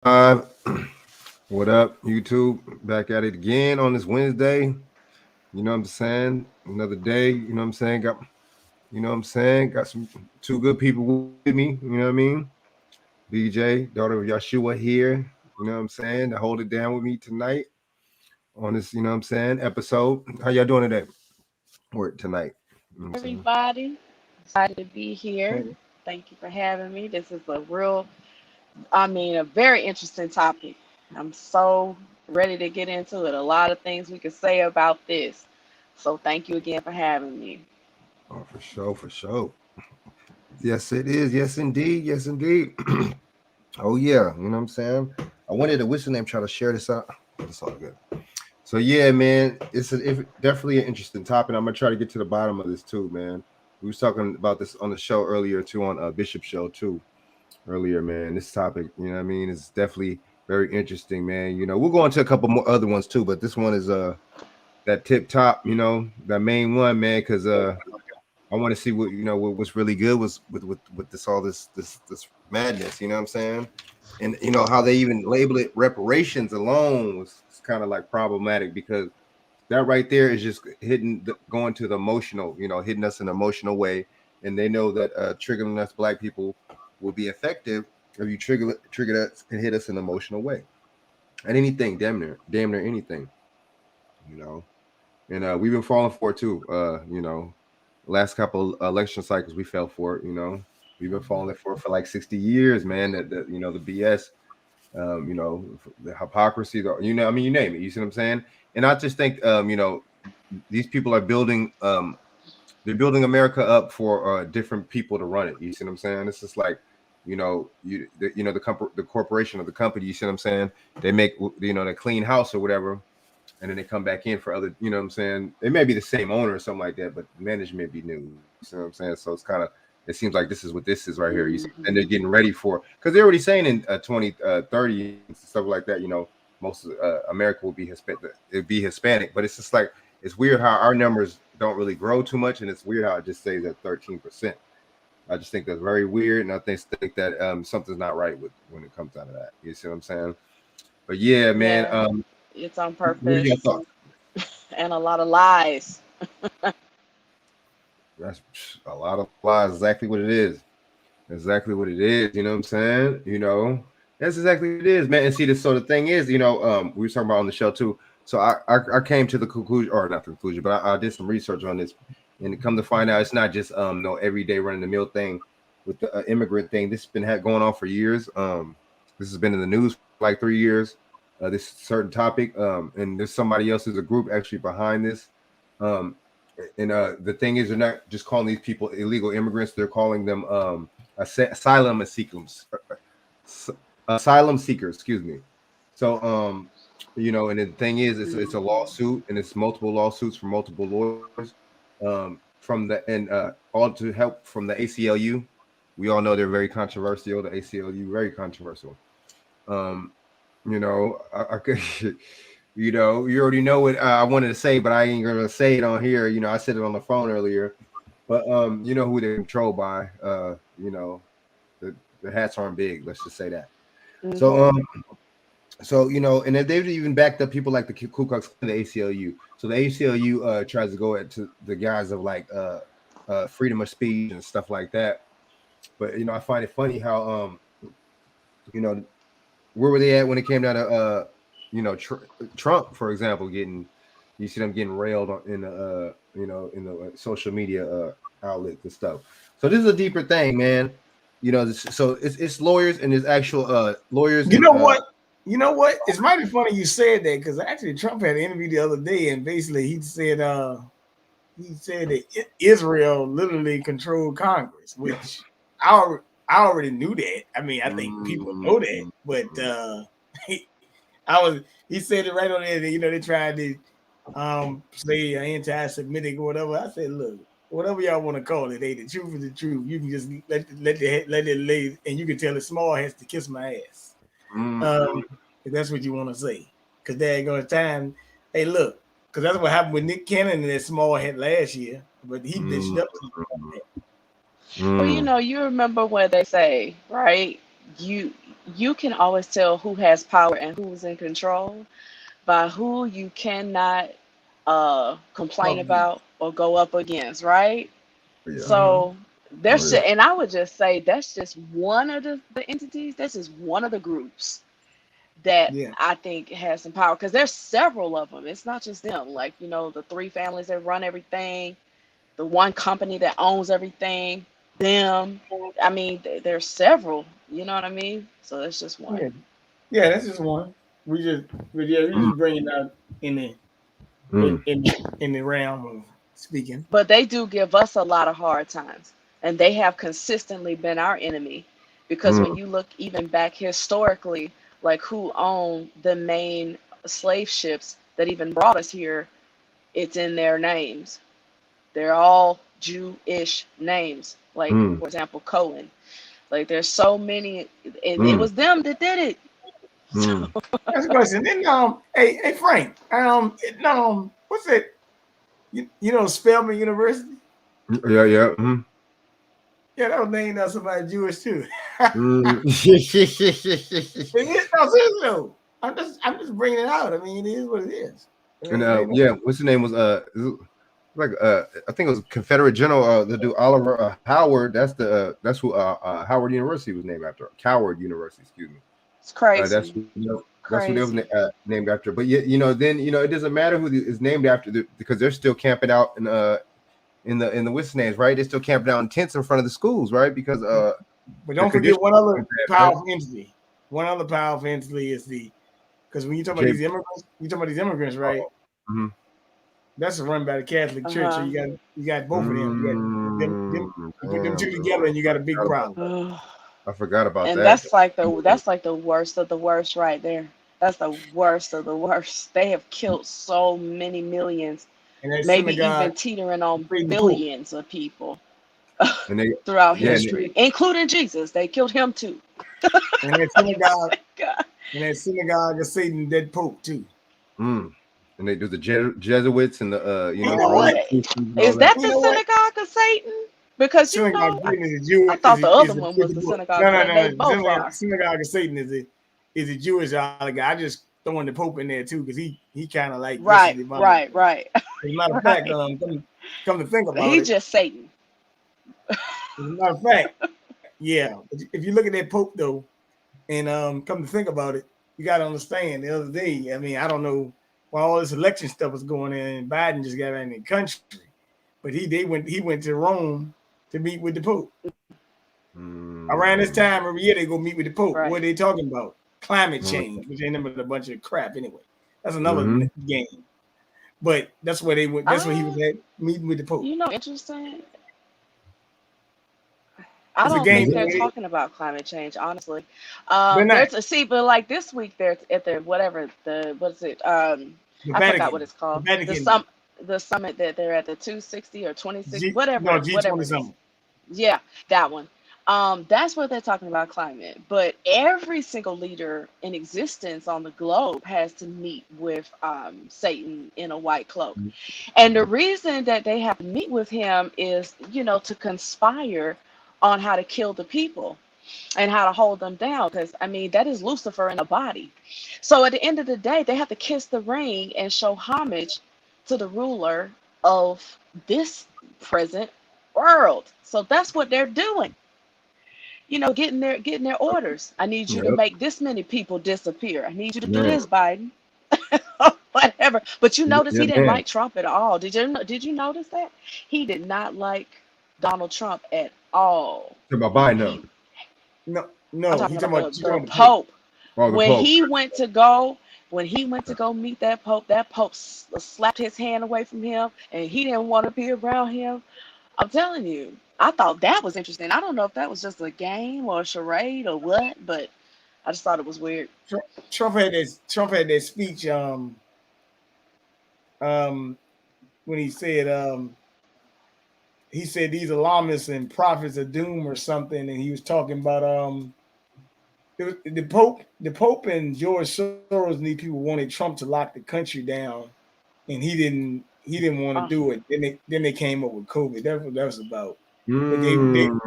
What up, YouTube? Back at it again on this Wednesday. You know what I'm saying? Another day. You know what I'm saying? Got some two good people with me. You know what I mean? BJ, daughter of Yeshua here. You know what I'm saying? To hold it down with me tonight on this. You know what I'm saying? Episode. How y'all doing today? Or tonight? You know what I'm saying? Everybody. Excited to be here. Thank you for having me. This is a very interesting topic. I'm so ready to get into it. A lot of things we could say about this. So thank you again for having me. Oh, for sure, for sure. Yes, it is. Yes, indeed. Yes, indeed. Oh yeah, you know what I'm saying. I wanted to what's the name try to share this out. It's all good. So yeah, man, definitely an interesting topic. I'm gonna try to get to the bottom of this too, man. We was talking about this on the show earlier too, on Bishop show too earlier, man. This topic, you know what I mean, is definitely very interesting, man. You know, we'll go into a couple more other ones too, but this one is that tip top, you know, that main one, man, because I want to see what what's really good was with this all this madness. You know what I'm saying? And you know how they even label it reparations alone was kind of like problematic because that right there is just going to the emotional, hitting us in an emotional way, and they know that triggering us black people will be effective if you trigger us and hit us in an emotional way. And anything, damn near anything, you know. And we've been falling for it too. Last couple election cycles we fell for it. You know, we've been falling for like 60 years, man. The BS, the hypocrisy, I mean, you name it. You see what I'm saying? And I just think, these people are building, they're building America up for different people to run it. You see what I'm saying? It's just like, the corporation of the company. You see what I'm saying? They make, the clean house or whatever, and then they come back in for other, you know what I'm saying? It may be the same owner or something like that, but management be new. You see what I'm saying? So it seems like this is what this is right here. You see, and they're getting ready for, because they're already saying in 2030 and stuff like that, most of America will be Hispanic, but it's just like, it's weird how our numbers don't really grow too much, and it's weird how it just stays at 13%. I just think that's very weird, and I think that something's not right with when it comes out of that. You see what I'm saying? But yeah, man. Yeah, it's on What are your purpose thoughts? and a lot of lies. That's a lot of lies. Exactly what it is. Exactly what it is. You know what I'm saying? That's exactly what it is, man. And see, the thing is, we were talking about on the show too. So I came to the conclusion, or not the conclusion, but I did some research on this, and come to find out, it's not just no everyday running the mill thing with the immigrant thing. This has been going on for years. This has been in the news for like 3 years. This certain topic, and there's somebody else. There's a group actually behind this. Um, and the thing is, they're not just calling these people illegal immigrants. They're calling them asylum seekers. Asylum seekers, excuse me. So, and the thing is, it's a lawsuit, and it's multiple lawsuits from multiple lawyers, from the and all to help from the ACLU. We all know they're very controversial. The ACLU very controversial. Um, I could, you already know what I wanted to say, but I ain't gonna say it on here. I said it on the phone earlier, but you know who they're controlled by. The hats aren't big. Let's just say that. So, Hmm. and then they've even backed up people like the Ku Klux Klan, the ACLU. So the ACLU tries to go to the guise of like freedom of speech and stuff like that. But I find it funny how you know where were they at when it came down to Trump, for example, getting, you see them getting railed in the in the social media outlets and stuff. So this is a deeper thing, man. So it's lawyers, and there's actual lawyers You and know what? You know what? It's mighty funny you said that because actually Trump had an interview the other day, and basically he said that Israel literally controlled Congress, which I already knew that. I mean, I think people know that, but he said it right on there. That, they tried to say anti-Semitic or whatever. I said, look, whatever y'all want to call it, hey, the truth is the truth. You can just let it lay, and you can tell the small has to kiss my ass. mm, If that's what you want to say. Because there ain't going to time. Hey, look, because that's what happened with Nick Cannon and that small hat last year, but he bitched mm, up. Well, mm, you remember what they say, right? you can always tell who has power and who's in control by who you cannot complain about or go up against, right? Yeah. So Oh there's yeah. and I would just say that's just one of the entities. That's just one of the groups that Yeah. I think has some power because there's several of them. It's not just them. Like, the three families that run everything, the one company that owns everything, them. I mean, there's several. You know what I mean? So that's just one. Yeah. Yeah, that's just one. We Mm, just bring it out in the mm, in the realm of speaking. But they do give us a lot of hard times, and they have consistently been our enemy because when mm, you look even back historically, like who owned the main slave ships that even brought us here, it's in their names. They're all Jewish names. Like, mm, for example, Cohen. Like, there's so many. It mm, was them that did it. So, mm. That's a question. Then hey Frank, what's that? You know Spelman University? Yeah, yeah. Mm, Yeah, that was named after somebody Jewish too. mm. It is no seriously though. I'm just bringing it out. I mean, it is what it is. And It ain't yeah, what's the name was like I think it was Confederate General the dude Oliver Howard. That's who Howard University was named after. Coward University, excuse me. it's That's crazy. that's what they was Crazy. named after. But yeah, then it doesn't matter who is named after because they're still camping out in the what's names, right? They're still camping out in tents in front of the schools, right? Because But the don't forget conditions one are other bad, right? powerful entity. One other powerful entity is because when you talk about J- these immigrants, right? mhm. That's run by the Catholic Church. So Uh you got both of them. You got them Mm, you put them damn, two dude. together and you got a big problem. huh. I forgot about And that. that's like the worst of the worst right there. That's the worst of the worst. They have killed so many millions, And that maybe synagogue even teetering on Satan the Pope. billions of people And they throughout yeah, history, including Jesus. They killed him too. And that synagogue God. of Satan dead Pope too. mm, and they do the Jesuits and the You the know Roman what? Christians and all Is that. that You the know what? synagogue of Satan? Because Synagogue of Satan is a Jew I thought the other one is was a the book. synagogue No, of no, Satan. They no. both are. Synagogue of Satan is a Jewish oligarch. I just throwing the Pope in there too because he kind of like Right, listed him out. right, right, As a matter of fact, right. come to think But about he it, just Satan. as a matter of fact, yeah. If you look at that Pope though, and come to think about it, you got to understand. The other day, I mean, I don't know why all this election stuff was going on, and Biden just got in the country, but he went to Rome to meet with the Pope. Around this Mm, time every year, they go meet with the Pope. What Right. are they talking about? Climate mm, change, which ain't nothing but a bunch of crap anyway. That's another mm-hmm. game. But that's where they went. That's where he was at meeting with the Pope. Interesting. I It's a don't And game. think then, they're talking about climate change, honestly. They're not But like this week, they're at the whatever the what is it? the I forgot what Vatican. it's The called. Vatican The summit that they're at the 260 or 26, G whatever G20 it is. something. Yeah, that one. That's what they're talking about climate. But every single leader in existence on the globe has to meet with Satan in a white cloak. And the reason that they have to meet with him is, to conspire on how to kill the people and how to hold them down. Because, I mean, that is Lucifer in a body. So at the end of the day, they have to kiss the ring and show homage to the ruler of this present world. So that's what they're doing. Getting their orders. I need you to yep, make this many people disappear. I need you to do man, this, Biden. Whatever. But you notice yeah, he didn't man. like Trump at all. Did you notice that? He did not like Donald Trump at all. Talk about buying He them. I'm No. talking about He the talking about the Pope. Pope. Oh, the When Pope. he went to go when he went to go meet that Pope slapped his hand away from him and he didn't want to be around him. I'm telling you, I thought that was interesting. I don't know if that was just a game or a charade or what, but I just thought it was weird. Trump had that speech um when he said these alarmists and prophets of doom or something, and he was talking about it was the Pope and George Soros and these people wanted Trump to lock the country down, and he didn't want to Uh, do it. Then they came up with COVID. That's what that was about. But they Mm, plan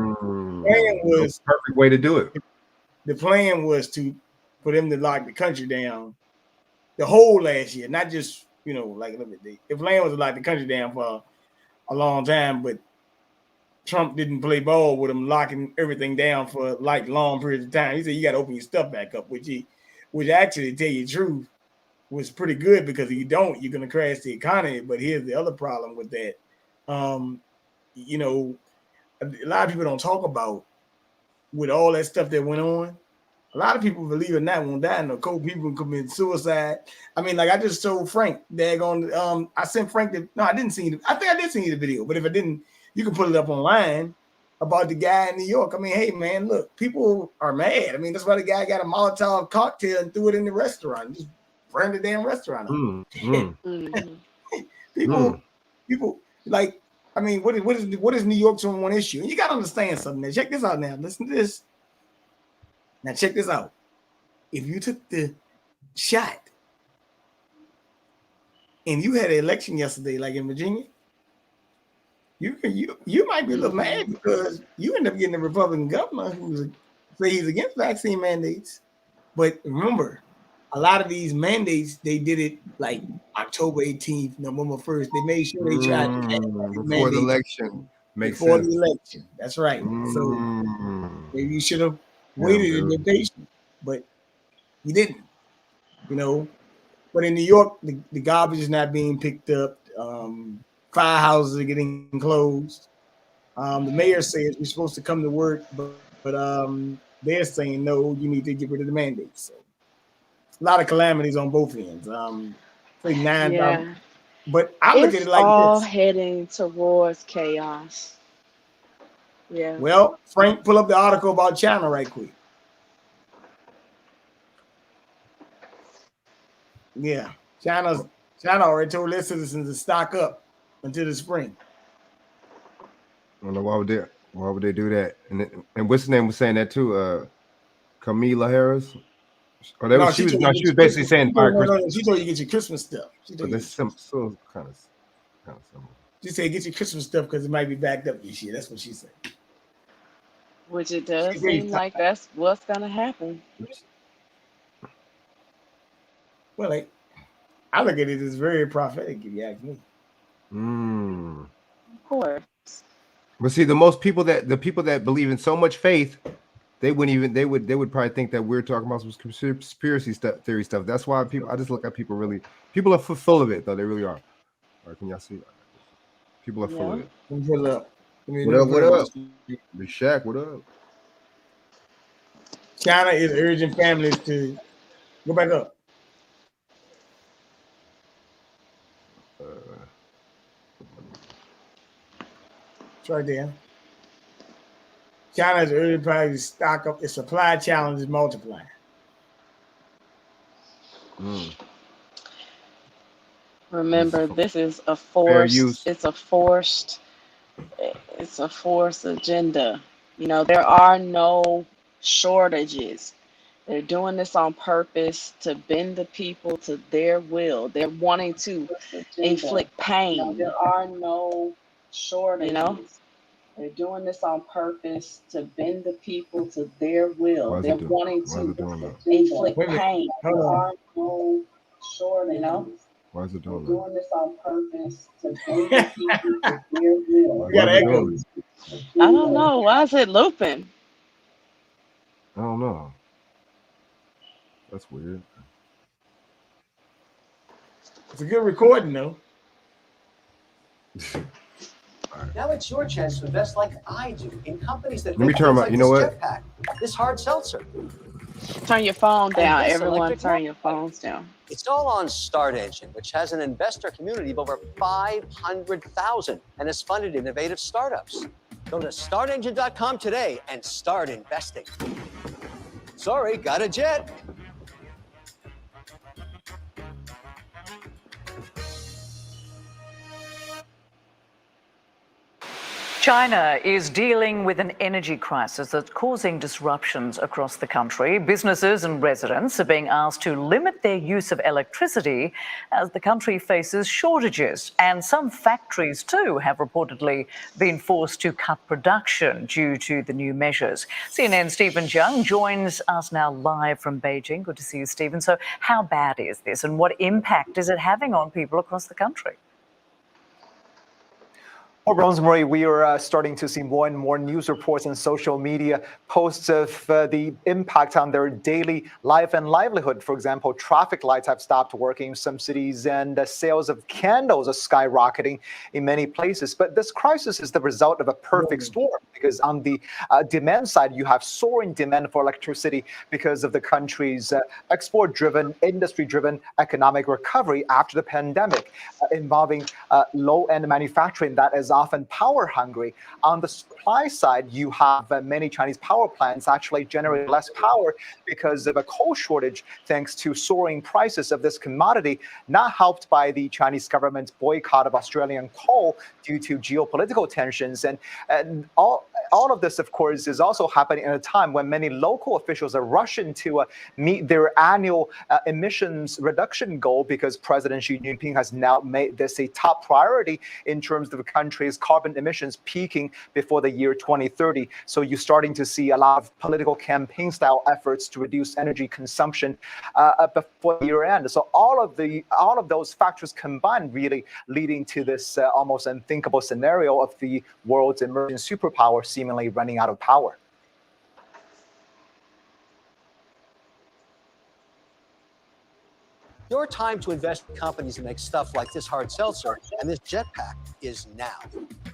the was perfect way to do it. the plan was for them to lock the country down the whole last year, not just, like the plan was to lock the country down for a long time, but Trump didn't play ball with him locking everything down for like long periods of time. He said you got to open your stuff back up, which actually, to tell you the truth, was pretty good, because if you don't, you're going to crash the economy. But here's the other problem with that. A lot of people don't talk about, with all that stuff that went on, a lot of people, believe it or not, won't die. No, cold people commit suicide. I mean, like I just told Frank, I sent Frank I didn't see it. I think I did send you the video, but if I didn't, you can put it up online about the guy in New York. I mean, hey man, look, people are mad. I mean, that's why the guy got a Molotov cocktail and threw it in the restaurant, just burned the damn restaurant up. People like, I mean, what is New York's number one issue? And you got to understand something. Now, check this out. Now, listen to this. Now, check this out. If you took the shot and you had an election yesterday, like in Virginia, you might be a little mad, because you end up getting a Republican governor who say he's against vaccine mandates. But remember, a lot of these mandates, they did it like October 18th, November 1st. They made sure they tried to before the election. Before the election. That's right. So maybe you should have waited and been patient, but you didn't. But in New York, the garbage is not being picked up. Firehouses are getting closed. The mayor says we're supposed to come to work, but they're saying no, you need to get rid of the mandates. So a lot of calamities on both ends. Say 9,000. But I look at it like all this. heading towards chaos. Yeah. Well, Frank, pull up the article about China right quick. Yeah, China already told their citizens to stock up until the spring. I don't know why would they do that? And what's the name was saying that too? Camila Harris. Or she was basically saying fire Christmas. She told you get your Christmas stuff. But that's so kind of similar. She said get your Christmas stuff because it might be backed up this year. That's what she said. Which it does seem like that's what's gonna happen. Well, I look at it as very prophetic, if you ask me. Of course. But see, the people that believe in so much faith, they would probably think that we're talking about some conspiracy theory stuff. That's why I just look at people are full of it, though. They really are. All right, can y'all see? People are full of it. What up? What up? Big Shaq, what up? China is urging families to go back up. It's right there. China's urging families to stock up. Its supply challenge is multiplying. Remember, this is a forced. It's a forced agenda. There are no shortages. They're doing this on purpose to bend the people to their will. They're wanting to inflict pain. There are no shortages. They're doing this on purpose to bend the people to their will. They're wanting to inflict pain. There are no shortages. Why is it doing They're doing this on purpose to bend the people to their will. You got echo. I don't know. Why is it looping? I don't know. That's weird. It's a good recording, though. Now it's your chance to invest like I do in companies that Let me turn my, you know what? Jetpack, this hard seltzer. Turn your phone down. this Everyone, electric turn your phones down. It's all on Start Engine, which has an investor community of over 500,000 and has funded innovative startups. Go to startengine.com today and start investing. Sorry, got a jet. China is dealing with an energy crisis that's causing disruptions across the country. Businesses and residents are being asked to limit their use of electricity as the country faces shortages. And some factories, too, have reportedly been forced to cut production due to the new measures. CNN's Stephen Jiang joins us now live from Beijing. Good to see you, Stephen. So how bad is this and what impact is it having on people across the country? Well, Rosemary, we are starting to see more and more news reports and social media posts of the impact on their daily life and livelihood. For example, traffic lights have stopped working in some cities and sales of candles are skyrocketing in many places. But this crisis is the result of a perfect storm because on the demand side, you have soaring demand for electricity because of the country's export-driven, industry-driven economic recovery after the pandemic involving low-end manufacturing that is often power hungry. On the supply side, you have many Chinese power plants actually generating less power because of a coal shortage thanks to soaring prices of this commodity, not helped by the Chinese government's boycott of Australian coal due to geopolitical tensions. And all of this, of course, is also happening at a time when many local officials are rushing to meet their annual emissions reduction goal because President Xi Jinping has now made this a top priority in terms of the country's carbon emissions peaking before the year 2030. So you're starting to see a lot of political campaign-style efforts to reduce energy consumption before year end. So all of those factors combined really leading to this almost unthinkable scenario of the world's emerging superpower seemingly running out of power. Your time to invest in companies that make stuff like this hard seltzer and this jetpack is now.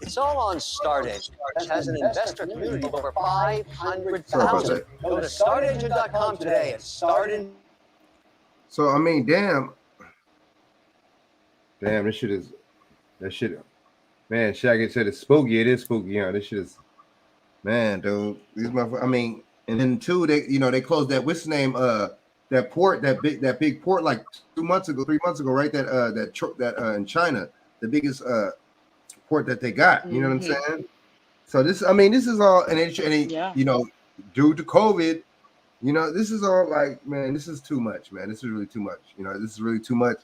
It's all on StartEngine, which has an investor community of over 500,000. Go to startengine.com today and start in. So I mean, damn, this shit is, man. Shit, I get said it's spooky. It is spooky, This shit is, man, dude. These motherfuckers. I mean, and then too, they closed that what's the name, that port, that big port, like 3 months ago, right? That in China, the biggest port that they got. You know what I'm saying? So this is all, due to COVID. This is all like, man, this is too much, man. This is really too much. This is really too much.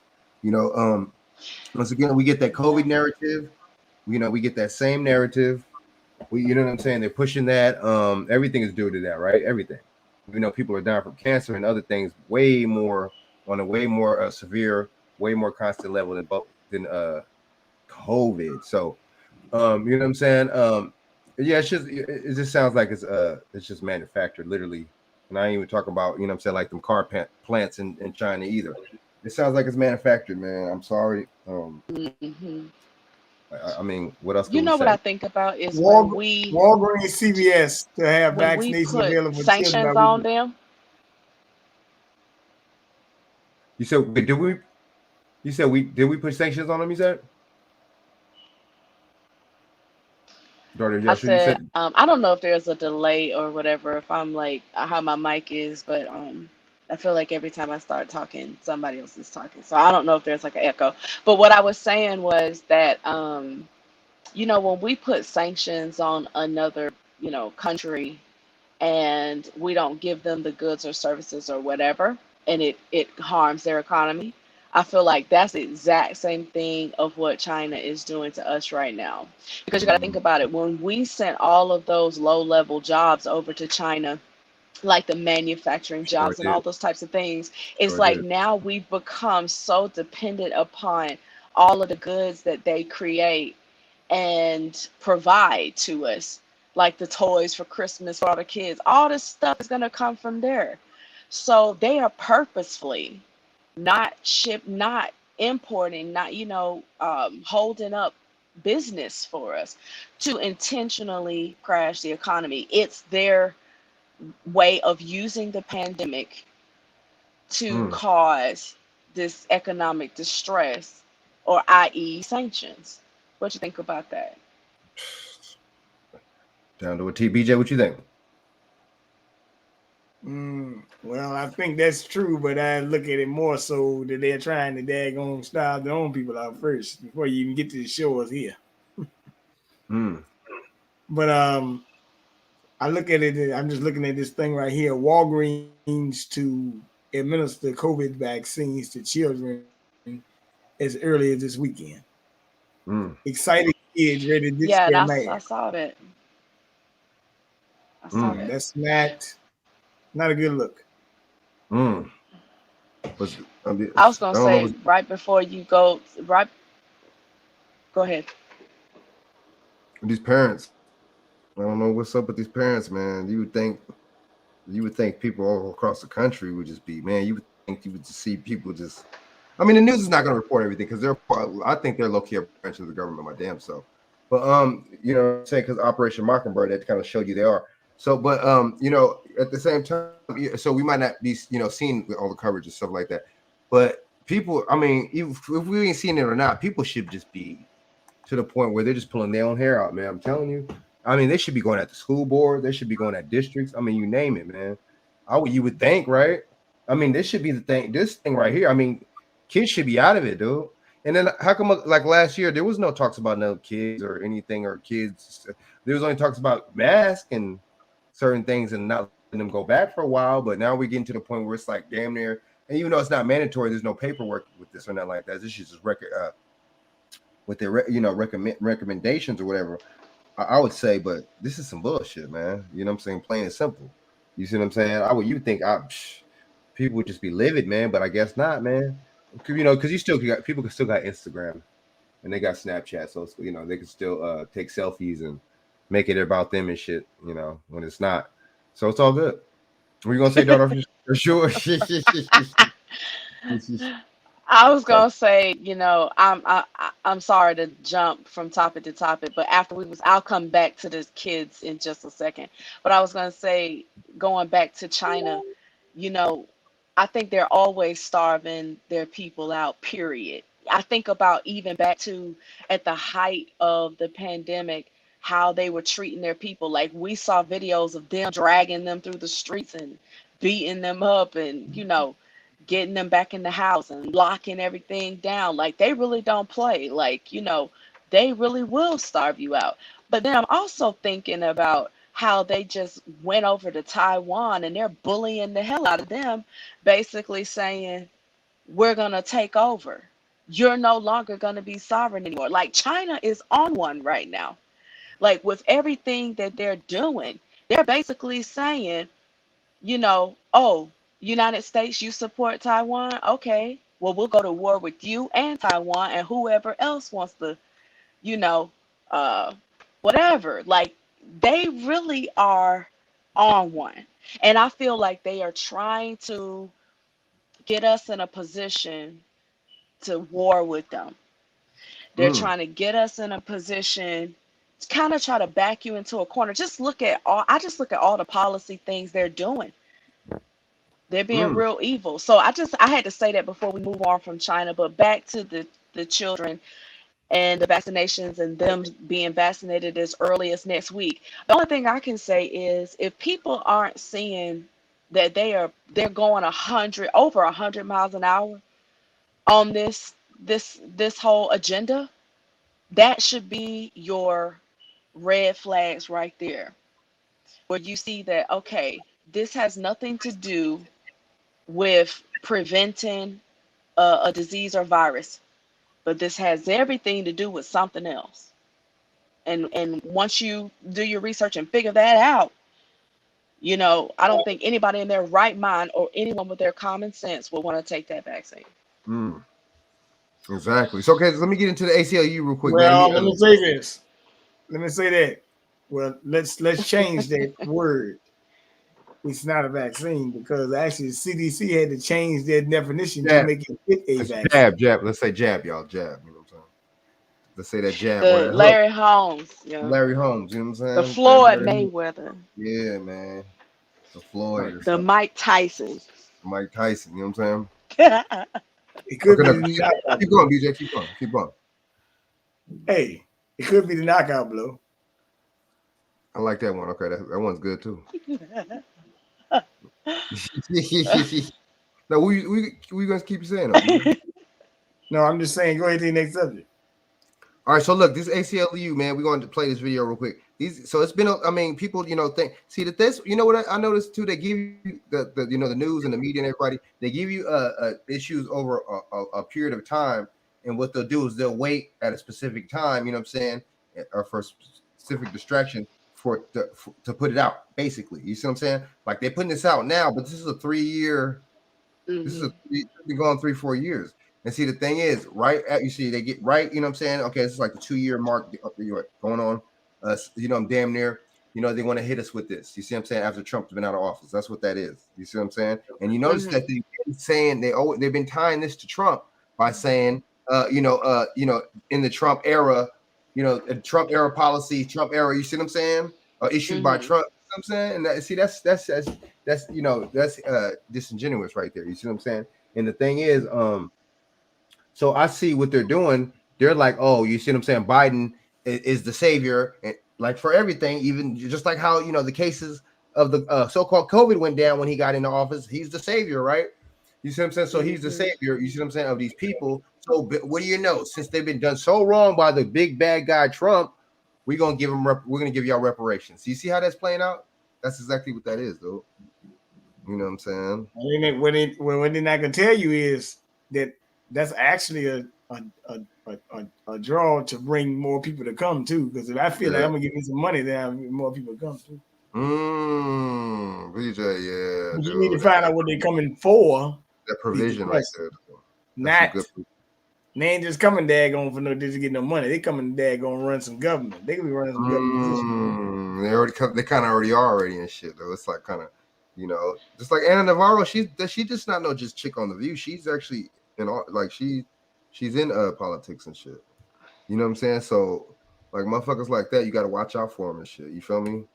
Once again, we get that COVID narrative. We get that same narrative. You know what I'm saying? They're pushing that. Everything is due to that, right? Everything. People are dying from cancer and other things on a way more severe, way more constant level than COVID. So, you know what I'm saying? Yeah, it just sounds like it's just manufactured, literally. And I ain't even talk about, like them car plants in China either. It sounds like it's manufactured, man. I'm sorry. I mean, what else? What I think about is Walgreens, CVS to have vaccinations available for sanctions on them. You said, did we? You said did we put sanctions on them? You said. I said, I don't know if there's a delay or whatever, if I'm like how my mic is, but I feel like every time I start talking, somebody else is talking. So I don't know if there's like an echo. But what I was saying was that, when we put sanctions on another, country and we don't give them the goods or services or whatever, and it harms their economy, I feel like that's the exact same thing of what China is doing to us right now. Because you got to think about it. When we sent all of those low-level jobs over to China, like the manufacturing jobs and all those types of things, it's like now we've become so dependent upon all of the goods that they create and provide to us, like the toys for Christmas for all the kids. All this stuff is going to come from there. So they are purposefully not importing, not holding up business for us to intentionally crash the economy. It's their way of using the pandemic to cause this economic distress, or i.e. sanctions. What you think about that? Down to a T. BJ, what you think? Well, I think that's true, but I look at it more so that they're trying to daggone starve their own people out first before you even get to the shores here. But I look at it. I'm just looking at this thing right here. Walgreens to administer COVID vaccines to children as early as this weekend. Excited kids ready to ditch Yeah, and their I mask. saw that. I saw that. That's not a good look. But I was gonna I don't know. say right before you go, right. Go ahead. These parents, I don't know what's up with these parents, man. You would think people all across the country would just be, man. You would think you would just see people just. I mean, the news is not going to report everything because I think they're low key a branch of the government, my damn self. But you know, what I'm saying because Operation Mockingbird that kind of showed you they are. So, but you know, at the same time, so we might not be, you know, seeing all the coverage and stuff like that. But people, I mean, if we ain't seeing it or not, people should just be to the point where they're just pulling their own hair out, man. I'm telling you. I mean, they should be going at the school board. They should be going at districts. I mean, you name it, man. You would think, right? I mean, this should be the thing. This thing right here. I mean, kids should be out of it, dude. And then how come, like last year, there was no talks about no kids or anything or kids. There was only talks about masks and certain things and not letting them go back for a while. But now we're getting to the point where it's like damn near. And even though it's not mandatory, there's no paperwork with this or nothing like that. This is just record with their recommendations or whatever. I would say, but this is some bullshit, man. You know what I'm saying? Plain and simple. You see what I'm saying? You think people would just be livid, man, but I guess not, man. You know, because people can still got Instagram and they got Snapchat, so you know they can still take selfies and make it about them and shit. You know, when it's not, so it's all good. What are you gonna say, daughter? For sure. I was gonna say, you know, I'm sorry to jump from topic to topic, but I'll come back to the kids in just a second. But I was gonna say, going back to China, you know, I think they're always starving their people out, period. I think about even back to at the height of the pandemic, how they were treating their people. Like we saw videos of them dragging them through the streets and beating them up and, you know, getting them back in the house and locking everything down. Like they really don't play. Like, you know, they really will starve you out. But then I'm also thinking about how they just went over to Taiwan and they're bullying the hell out of them, basically saying, we're going to take over. You're no longer going to be sovereign anymore. Like China is on one right now. Like with everything that they're doing, they're basically saying, you know, oh, United States, you support Taiwan? Okay. Well, we'll go to war with you and Taiwan and whoever else wants to, you know, uh, whatever. Like they really are on one. And I feel like they are trying to get us in a position to war with them. They're trying to get us in a position to kind of try to back you into a corner. I just look at all the policy things they're doing. They're being real evil. So I had to say that before we move on from China, but back to the children and the vaccinations and them being vaccinated as early as next week. The only thing I can say is if people aren't seeing that they're going 100 miles an hour on this whole agenda, that should be your red flags right there. Where you see that, okay, this has nothing to do with preventing a disease or virus, but this has everything to do with something else. And once you do your research and figure that out, you know, I don't think anybody in their right mind or anyone with their common sense will want to take that vaccine. Exactly. So, okay, so let me get into the ACLU real quick, man. Well, let me say this. Let me say that. Well, let's change that word. It's not a vaccine because actually the CDC had to change their definition to make it fit a vaccine. Jab. Let's say jab, y'all. Jab. You know what I'm saying? Let's say that jab. The Larry Holmes. Yeah. Larry Holmes. You know what I'm saying? The Floyd Mayweather. Yeah, man. The Floyd. The Mike Tyson. Mike Tyson. You know what I'm saying? It could be keep going, BJ. Keep going. Hey, it could be the knockout blow. I like that one. Okay, that one's good too. No, we gonna keep saying that. No, I'm just saying. Go ahead to the next subject. All right, so look, this ACLU, man, we're going to play this video real quick. So it's been, I mean, people, think, see that this, what I noticed too, they give you the the news and the media and everybody, they give you issues over a period of time, and what they'll do is they'll wait at a specific time, what I'm saying, or for a specific distraction to put it out, basically. You see what I'm saying? Like they're putting this out now, but this is a 3-year. This is been going 3-4 years. And see, the thing is, you see, they get right, what I'm saying? Okay, this is like the 2-year mark going on. I'm damn near, they want to hit us with this. You see what I'm saying? After Trump's been out of office. That's what that is. You see what I'm saying? And you notice that they've been saying they've been tying this to Trump by saying, in the Trump era, Trump era policy, Trump era, you see what I'm saying? Issued by Trump. You know what I'm saying? And that's disingenuous right there. You see what I'm saying? And the thing is, so I see what they're doing. They're like, oh, you see what I'm saying? Biden is the savior, and like for everything, even just like how the cases of the so-called COVID went down when he got into office. He's the savior, right? You see what I'm saying? So he's the savior. You see what I'm saying, of these people. So what do you know? Since they've been done so wrong by the big bad guy Trump, we're gonna give him. We're gonna give y'all reparations. You see how that's playing out? That's exactly what that is, though. You know what I'm saying? What they're not gonna tell you is that's actually a draw to bring more people to come too. Because if I feel like I'm gonna give me some money, then more people come too. BJ, yeah. But you need to find out what they're coming for. That provision right there. They ain't just coming daggone for no to get no money. They coming daggone run some government. They could be running some government. They kind of already are and shit though. It's like kind of, just like Anna Navarro. She just not no just chick on The View. She's actually she's in politics and shit. You know what I'm saying? So like motherfuckers like that, you got to watch out for them and shit. You feel me?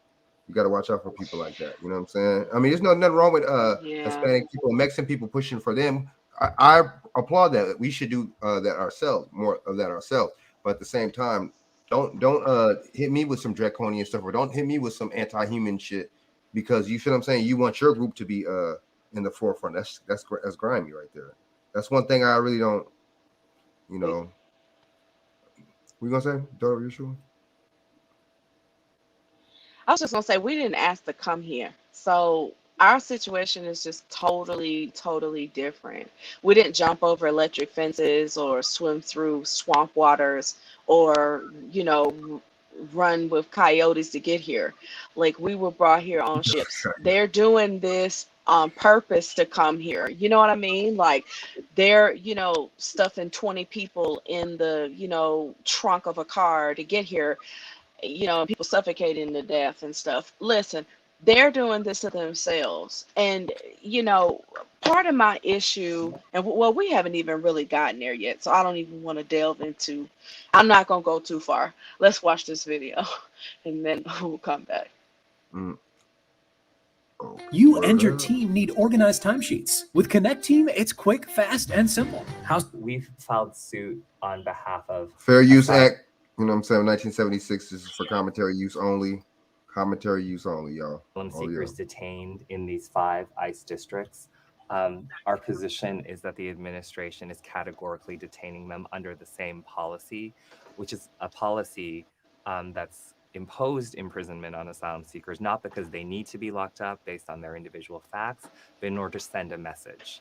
You got to watch out for people like that. You know what I'm saying? I mean, there's nothing wrong with Hispanic people, Mexican people pushing for them. I applaud that. We should do that ourselves, more of that ourselves. But at the same time, don't hit me with some draconian stuff, or don't hit me with some anti-human shit, because you feel what I'm saying. You want your group to be in the forefront. That's grimy right there. That's one thing I really don't. What you gonna say, Daughter Yeshua? I was just gonna say we didn't ask to come here, so our situation is just totally, totally different. We didn't jump over electric fences or swim through swamp waters or run with coyotes to get here. Like we were brought here on ships. They're doing this on purpose to come here. You know what I mean? Like they're, stuffing 20 people in the, trunk of a car to get here, people suffocating to death and stuff. Listen, they're doing this to themselves. And, part of my issue, and well, we haven't even really gotten there yet, so I don't even want to delve into, I'm not going to go too far. Let's watch this video and then we'll come back. You and your team need organized timesheets. With Connect Team, it's quick, fast, and simple. We've filed suit on behalf of Fair Use Act. You know what I'm saying? 1976. This is for commentary use only. Commentary use only, y'all. Asylum seekers detained in these 5 ICE districts. Our position is that the administration is categorically detaining them under the same policy, which is a policy that's imposed imprisonment on asylum seekers, not because they need to be locked up based on their individual facts, but in order to send a message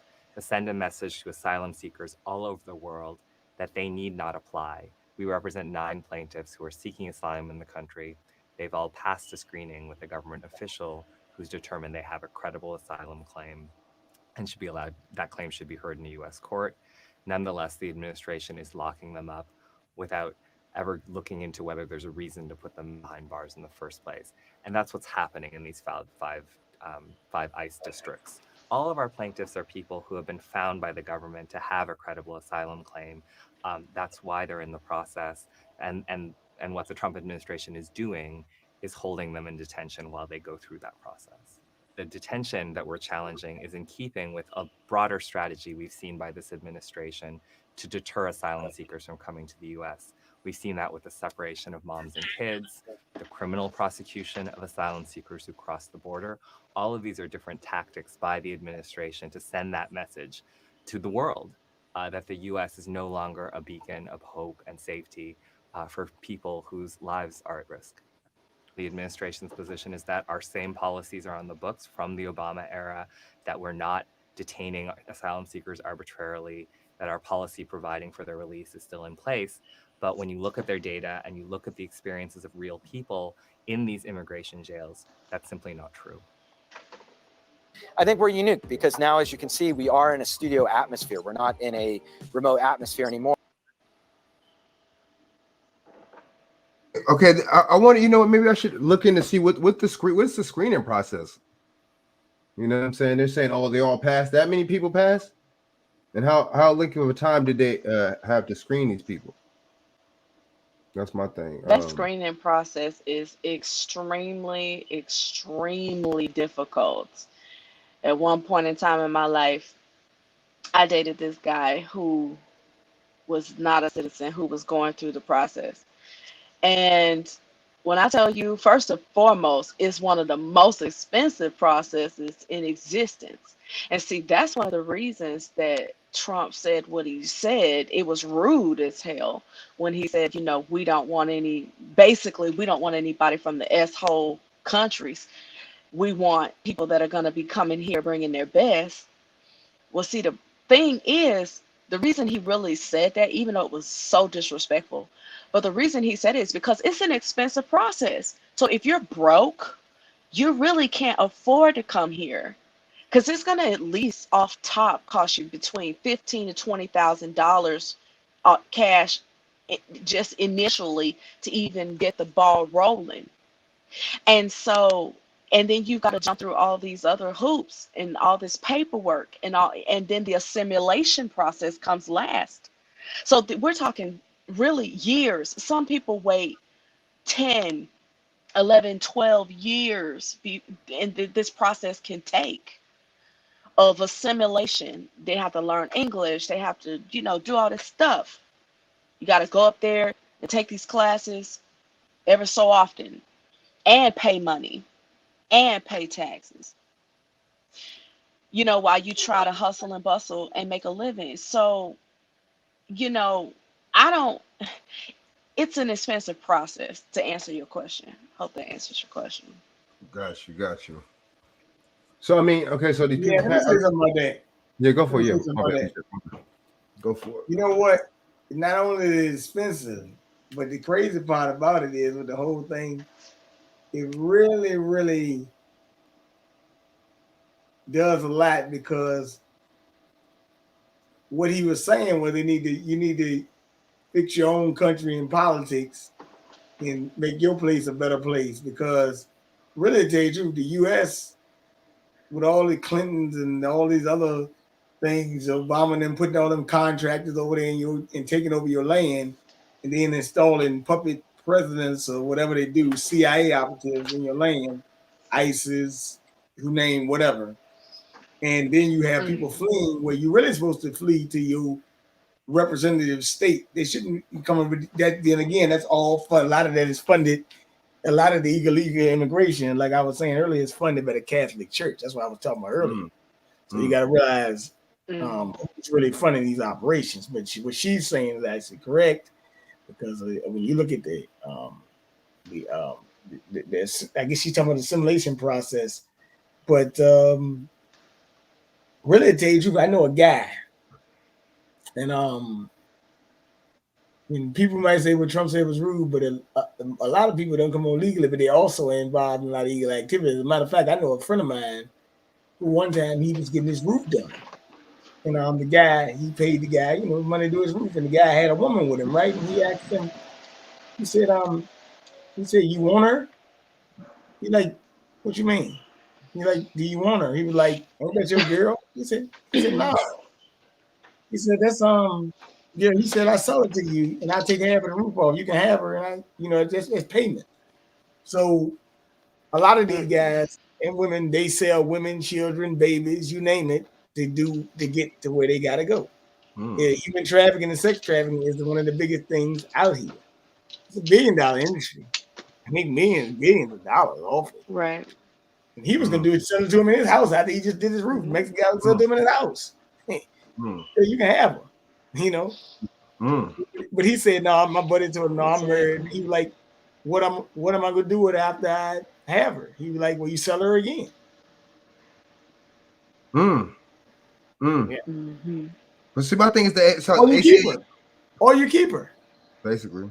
to asylum seekers all over the world that they need not apply. We represent 9 plaintiffs who are seeking asylum in the country. They've all passed a screening with a government official who's determined they have a credible asylum claim and should be allowed, that claim should be heard in a US court. Nonetheless, the administration is locking them up without ever looking into whether there's a reason to put them behind bars in the first place. And that's what's happening in these 5 ICE districts. All of our plaintiffs are people who have been found by the government to have a credible asylum claim. That's why they're in the process. And what the Trump administration is doing is holding them in detention while they go through that process. The detention that we're challenging is in keeping with a broader strategy we've seen by this administration to deter asylum seekers from coming to the US. We've seen that with the separation of moms and kids, the criminal prosecution of asylum seekers who cross the border. All of these are different tactics by the administration to send that message to the world that the US is no longer a beacon of hope and safety for people whose lives are at risk. The administration's position is that our same policies are on the books from the Obama era, that we're not detaining asylum seekers arbitrarily, that our policy providing for their release is still in place. But when you look at their data and you look at the experiences of real people in these immigration jails, that's simply not true. I think we're unique because now, as you can see, we are in a studio atmosphere. We're not in a remote atmosphere anymore. Okay, I want to, you know what, maybe I should look in to see what's the screening process. You know what I'm saying? They're saying, oh, they all passed. That many people passed? And how length of a time did they have to screen these people? That's my thing. That screening process is extremely, extremely difficult. At one point in time in my life, I dated this guy who was not a citizen, who was going through the process. And when I tell you, first and foremost, it's one of the most expensive processes in existence. And see, that's one of the reasons that Trump said what he said. It was rude as hell when he said, you know, we don't want anybody from the S-hole countries. We want people that are going to be coming here bringing their best. Well, see, the thing is, the reason he really said that, even though it was so disrespectful, but the reason he said it is because it's an expensive process. So if you're broke, you really can't afford to come here, because it's going to at least off top cost you between $15,000 to $20,000 cash just initially to even get the ball rolling. And so, and then you've got to jump through all these other hoops and all this paperwork and then the assimilation process comes last. So we're talking really years. Some people wait 10, 11, 12 years, and this process can take of assimilation. They have to learn English. They have to, you know, do all this stuff. You got to go up there and take these classes ever so often and pay money and pay taxes, you know, while you try to hustle and bustle and make a living. So, you know, it's an expensive process, to answer your question. Hope that answers your question. Got you. So, I mean, okay, so these people Let me say something about that. Yeah, go for it. Let me say something Yeah. about that. Go for it. You know what? Not only is it expensive, but the crazy part about it is with the whole thing, it really, really does a lot, because what he was saying was you need to fix your own country and politics and make your place a better place, because really, to tell you the truth, the U.S., with all the Clintons and all these other things, Obama and them putting all them contractors over there and taking over your land, and then installing puppet presidents or whatever they do, CIA operatives in your land, ISIS, who name whatever. And then you have people fleeing where you're really supposed to flee to your representative state. They shouldn't come up with that. Then again, that's all fun. A lot of that is funded. A lot of the illegal immigration, like I was saying earlier, is funded by the Catholic Church. That's what I was talking about earlier. So you got to realize who's really funding these operations. But what she's saying is actually correct, because when you look at I guess she's talking about the assimilation process. But really, to tell you the truth, I know a guy, and when people might say what Trump said was rude, but a lot of people don't come on legally, but they also are involved in a lot of illegal activities. As a matter of fact, I know a friend of mine who one time he was getting his roof done. And the guy, he paid the guy, you know, money to do his roof, and the guy had a woman with him, right? And he asked him, he said, you want her? He like, what you mean? He like, do you want her? He was like, ain't that your girl? He said, no. He said, that's yeah, he said, I sell it to you and I'll take half of the roof off. You can have her, and it's payment. So a lot of these guys and women, they sell women, children, babies, you name it, to get to where they gotta go. Human trafficking and sex trafficking is one of the biggest things out here. It's a $1 billion industry. I make billions of dollars off it. Right. And he was gonna do it, sell it to him in his house after he just did his roof. Mexican guy would sell them in his house. So you can have them, you know. But he said, "No, my buddy told him, no, I'm married." He was like, "What am I gonna do with her after I have her?" He was like, "Well, you sell her again." Yeah. Mm-hmm. But see, my thing is that so Or you keep ACLU her. Or you keep her. basically.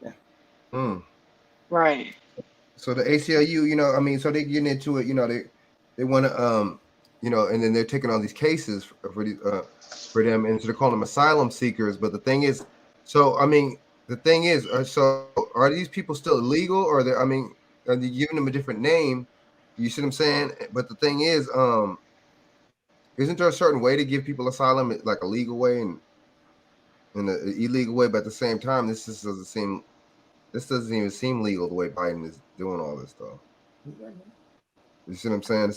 Yeah. Right. So the ACLU, you know, I mean, so they getting into it, you know, they want to, you know, and then they're taking all these cases for these, for them, and so they call them asylum seekers. But the thing is, so I mean, the thing is, so are these people still illegal, or I mean, are they giving them a different name? You see what I'm saying? But the thing is, isn't there a certain way to give people asylum, like a legal way and an illegal way? But at the same time, this doesn't even seem legal the way Biden is doing all this stuff. You see what I'm saying?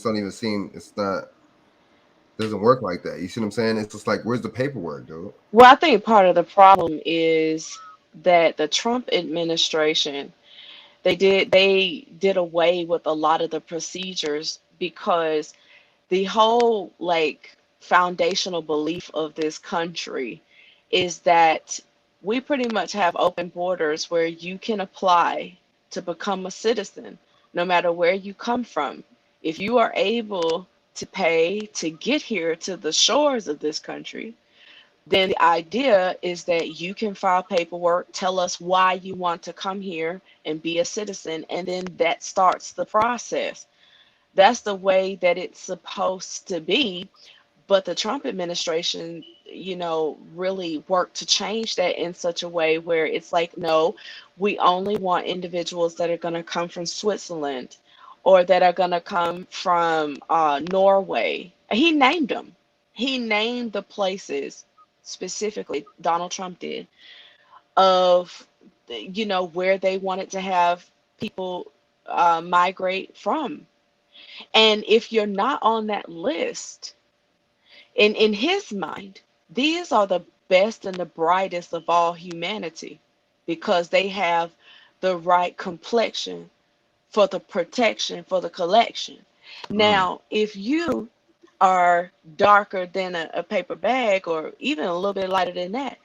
Doesn't work like that. You see what I'm saying? It's just like, where's the paperwork, dude? Well, I think part of the problem is that the Trump administration, they did away with a lot of the procedures because the whole like foundational belief of this country is that we pretty much have open borders where you can apply to become a citizen no matter where you come from. If you are able to pay to get here to the shores of this country, then the idea is that you can file paperwork, tell us why you want to come here and be a citizen, and then that starts the process. That's the way that it's supposed to be. But the Trump administration, really worked to change that in such a way where it's like, no, we only want individuals that are going to come from Switzerland or that are going to come from Norway. He named them. He named the places specifically, Donald Trump did, of, where they wanted to have people migrate from. And if you're not on that list, in his mind, these are the best and the brightest of all humanity because they have the right complexion for the protection, for the collection. Now, if you are darker than a paper bag or even a little bit lighter than that,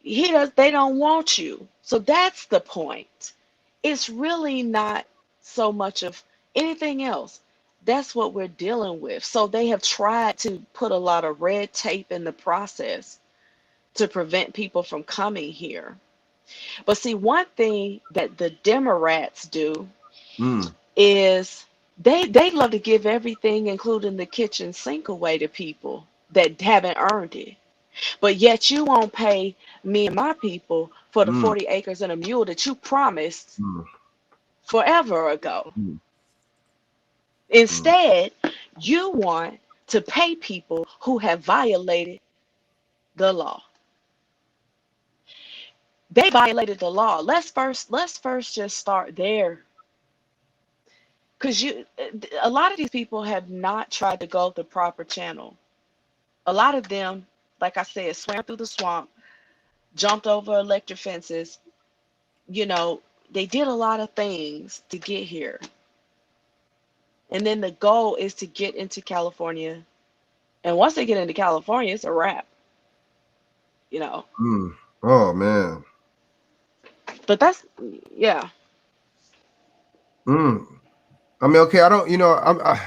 they don't want you. So that's the point. It's really not so much of anything else. That's what we're dealing with. So they have tried to put a lot of red tape in the process to prevent people from coming here. But see, one thing that the Democrats do is they love to give everything, including the kitchen sink, away to people that haven't earned it. But yet you won't pay me and my people for the 40 acres and a mule that you promised forever ago. Instead, you want to pay people who have violated the law. They violated the law. Let's first just start there. Because a lot of these people have not tried to go the proper channel. A lot of them, like I said, swam through the swamp, jumped over electric fences, you know, they did a lot of things to get here. And then the goal is to get into California. And once they get into California, it's a wrap, you know. Oh man. But that's, yeah. I mean, okay, I don't, I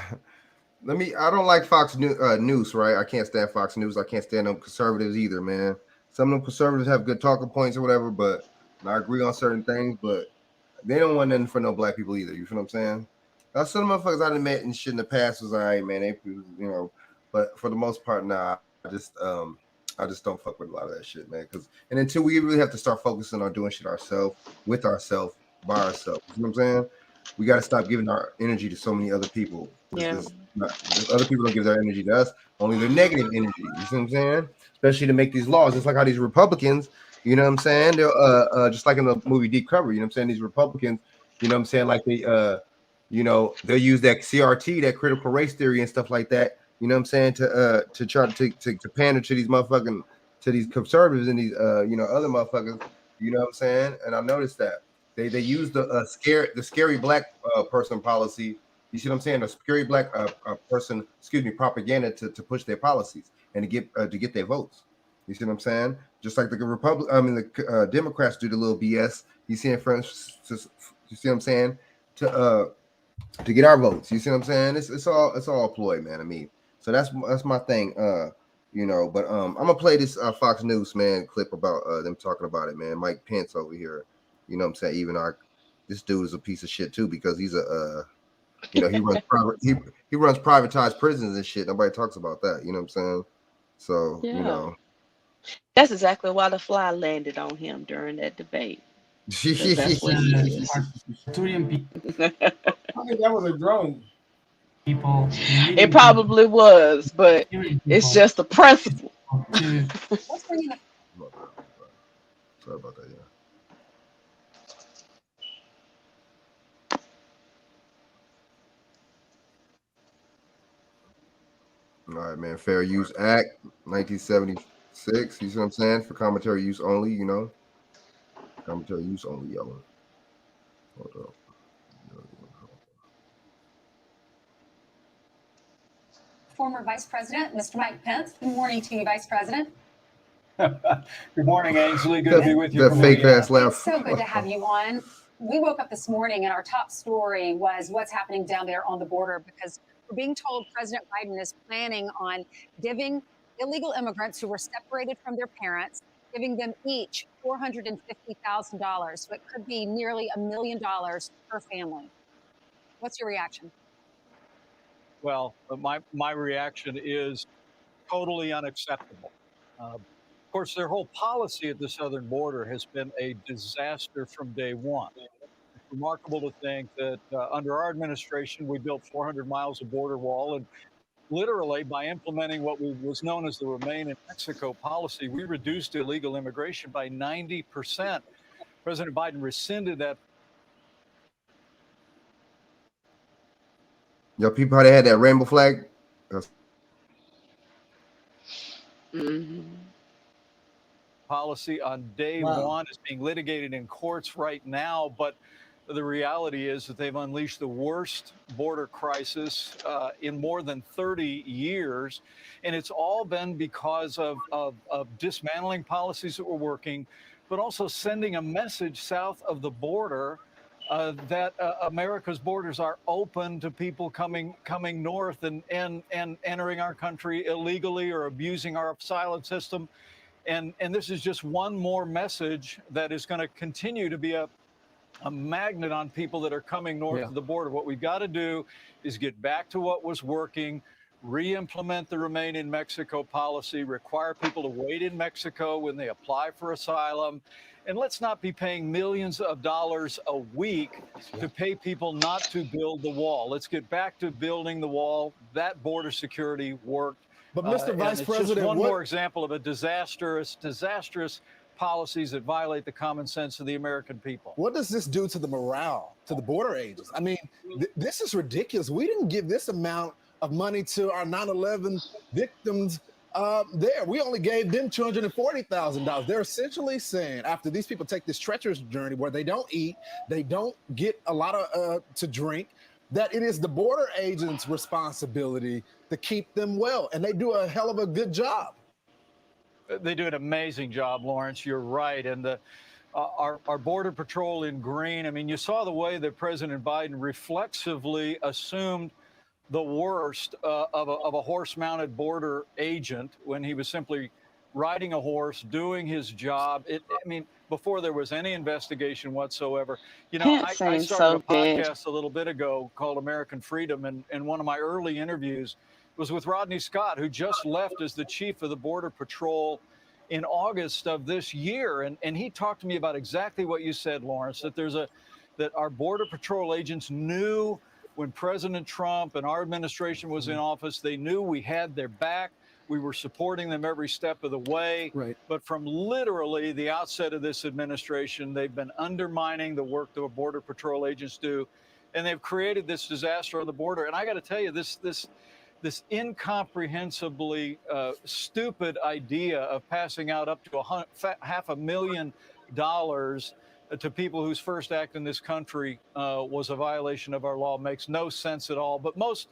don't like Fox News, right? I can't stand Fox News. I can't stand them conservatives either, man. Some of them conservatives have good talking points or whatever, but I agree on certain things, but they don't want nothing for no black people either. You feel what I'm saying? Now, some motherfuckers I done met and shit in the past was all right, man. But for the most part, nah. I just don't fuck with a lot of that shit, man. And until we really have to start focusing on doing shit ourselves, with ourselves, by ourselves. You know what I'm saying? We got to stop giving our energy to so many other people. Yeah. Other people don't give their energy to us, only their negative energy. You see what I'm saying? Especially to make these laws. It's like how these Republicans, you know what I'm saying? They're just like in the movie Deep Cover, you know what I'm saying? These Republicans, you know what I'm saying? Like they'll use that CRT, that critical race theory and stuff like that, you know what I'm saying, to try to pander to these motherfucking, to these conservatives and these other motherfuckers, you know what I'm saying? And I noticed that they use the scary black person policy. You see what I'm saying? The scary black person, propaganda to push their policies and to get their votes. You see what I'm saying? Just like the the Democrats do the little BS. You see in France, you see what I'm saying? To get our votes. You see what I'm saying? It's all a ploy, man. I mean, so that's my thing. But I'm gonna play this Fox News man clip about them talking about it, man. Mike Pence over here. You know what I'm saying? Even this dude is a piece of shit too because he's he runs he runs privatized prisons and shit. Nobody talks about that. You know what I'm saying? So Yeah. That's exactly why the fly landed on him during that debate. 'Cause that's what he is. Arcturian people. I think that was a drone. People. It probably was, but it's just the principle. Sorry about that. Yeah. All right, man. Fair Use Act, 1976. You see what I'm saying? For commentary use only. Commentary use only, y'all. Hold up. Former Vice President, Mr. Mike Pence. Good morning to you, Vice President. Good morning, Ainsley. Good to be with you. That fake ass laugh. It's so good to have you on. We woke up this morning and our top story was what's happening down there on the border because we're being told President Biden is planning on giving illegal immigrants who were separated from their parents, giving them each $450,000. So it could be nearly $1 million per family. What's your reaction? Well, my reaction is totally unacceptable. Of course, their whole policy at the southern border has been a disaster from day one. It's remarkable to think that under our administration, we built 400 miles of border wall, and literally by implementing what was known as the Remain in Mexico policy, we reduced illegal immigration by 90%. President Biden rescinded that. Yo, people, how they had that rainbow flag? Policy on day one is being litigated in courts right now, but the reality is that they've unleashed the worst border crisis in more than 30 years. And it's all been because of dismantling policies that were working, but also sending a message south of the border that America's borders are open to people coming north and entering our country illegally or abusing our asylum system. And this is just one more message that is going to continue to be a magnet on people that are coming north of the border. What we've got to do is get back to what was working, re-implement the Remain in Mexico policy, require people to wait in Mexico when they apply for asylum. And let's not be paying millions of dollars a week to pay people not to build the wall. Let's get back to building the wall. That border security worked. But Mr. Vice President, just one more example of a disastrous policies that violate the common sense of the American people. What does this do to the morale, to the border agents? I mean, this is ridiculous. We didn't give this amount of money to our 9/11 victims there. We only gave them $240,000. They're essentially saying after these people take this treacherous journey where they don't eat, they don't get a lot of to drink, that it is the border agents' responsibility to keep them well. And they do a hell of a good job. They do an amazing job, Lawrence. You're right. And our Border Patrol in green, I mean, you saw the way that President Biden reflexively assumed the worst of a horse-mounted border agent when he was simply riding a horse, doing his job. I mean, before there was any investigation whatsoever. You know, I started a podcast a little bit ago called American Freedom, and one of my early interviews was with Rodney Scott, who just left as the chief of the Border Patrol in August of this year. And he talked to me about exactly what you said, Lawrence, that our Border Patrol agents knew when President Trump and our administration was in office, they knew we had their back. We were supporting them every step of the way. Right. But from literally the outset of this administration, they've been undermining the work that Border Patrol agents do. And they've created this disaster on the border. And I got to tell you, this incomprehensibly stupid idea of passing out up to $500,000 to people whose first act in this country was a violation of our law makes no sense at all. But most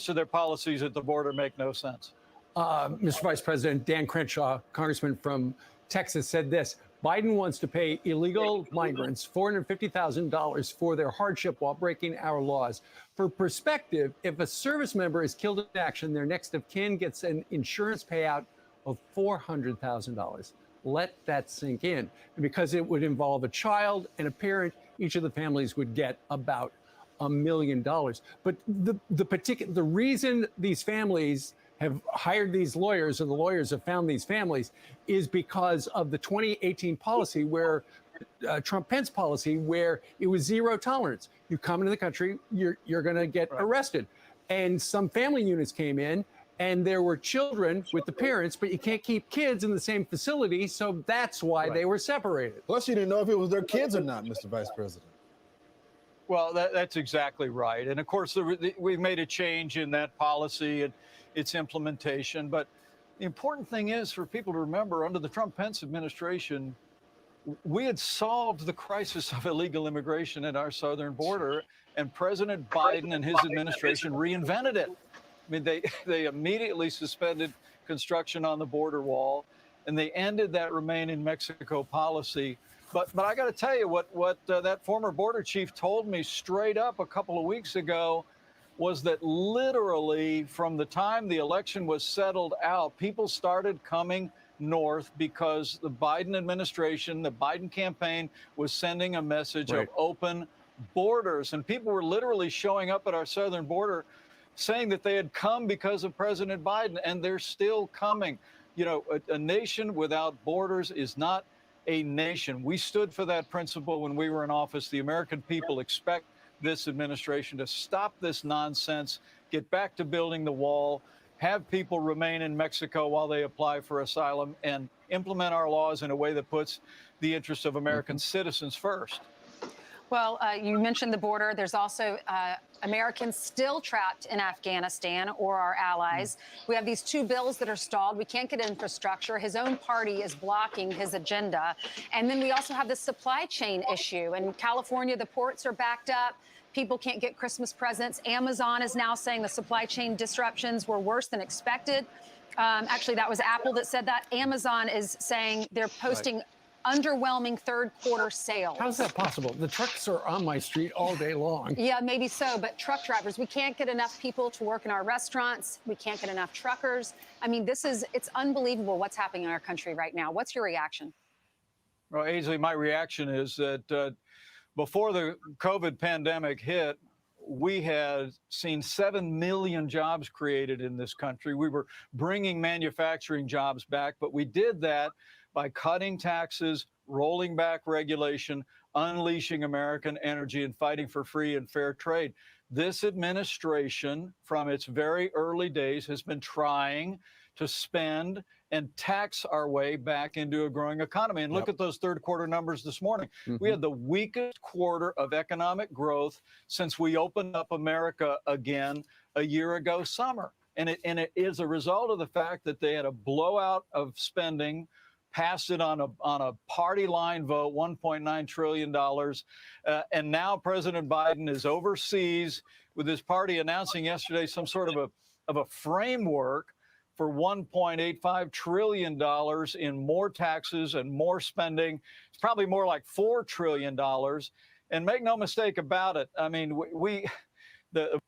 of their policies at the border make no sense. Mr. Vice President Dan Crenshaw, congressman from Texas, said this: Biden wants to pay illegal migrants $450,000 for their hardship while breaking our laws. For perspective, if a service member is killed in action, their next of kin gets an insurance payout of $400,000. Let that sink in. And because it would involve a child and a parent, each of the families would get about $1 million. But the reason these families have hired these lawyers, or the lawyers have found these families, is because of the 2018 policy where Trump-Pence policy, where it was zero tolerance. You come into the country, you're going to get arrested. And some family units came in, and there were children with the parents, but you can't keep kids in the same facility, so that's why they were separated. Plus, you didn't know if it was their kids or not, Mr. Vice President. Well, that's exactly right. And of course, we've made a change in that policy and its implementation. But the important thing is for people to remember, under the Trump-Pence administration, we had solved the crisis of illegal immigration at our southern border, and President Biden and his administration reinvented it. I mean, they immediately suspended construction on the border wall, and they ended that Remain in Mexico policy. But I got to tell you, what that former border chief told me straight up a couple of weeks ago was that literally from the time the election was settled out, people started coming north because the Biden administration, the Biden campaign was sending a message of open borders. And people were literally showing up at our southern border saying that they had come because of President Biden, and they're still coming. You know, a nation without borders is not a nation. We stood for that principle when we were in office. The American people expect this administration to stop this nonsense, get back to building the wall, have people remain in Mexico while they apply for asylum, and implement our laws in a way that puts the interests of American citizens first. Well, you mentioned the border. There's also Americans still trapped in Afghanistan or our allies. We have these two bills that are stalled. We can't get infrastructure. His own party is blocking his agenda. And then we also have the supply chain issue. In California, the ports are backed up. People can't get Christmas presents. Amazon is now saying the supply chain disruptions were worse than expected. Actually, that was Apple that said that. Amazon is saying they're posting underwhelming third quarter sales. How's that possible? The trucks are on my street all day long. Yeah, maybe so, but truck drivers, we can't get enough people to work in our restaurants. We can't get enough truckers. I mean, it's unbelievable what's happening in our country right now. What's your reaction? Well, Ainsley, my reaction is that before the COVID pandemic hit, we had seen 7 million jobs created in this country. We were bringing manufacturing jobs back, but we did that by cutting taxes, rolling back regulation, unleashing American energy, and fighting for free and fair trade. This administration, from its very early days, has been trying to spend and tax our way back into a growing economy. And look at those third quarter numbers this morning. We had the weakest quarter of economic growth since we opened up America again a year ago summer. And it is a result of the fact that they had a blowout of spending, passed it on a party line vote, $1.9 trillion. And now President Biden is overseas with his party announcing yesterday some sort of a framework for $1.85 trillion in more taxes and more spending. It's probably more like $4 trillion. And make no mistake about it, I mean, the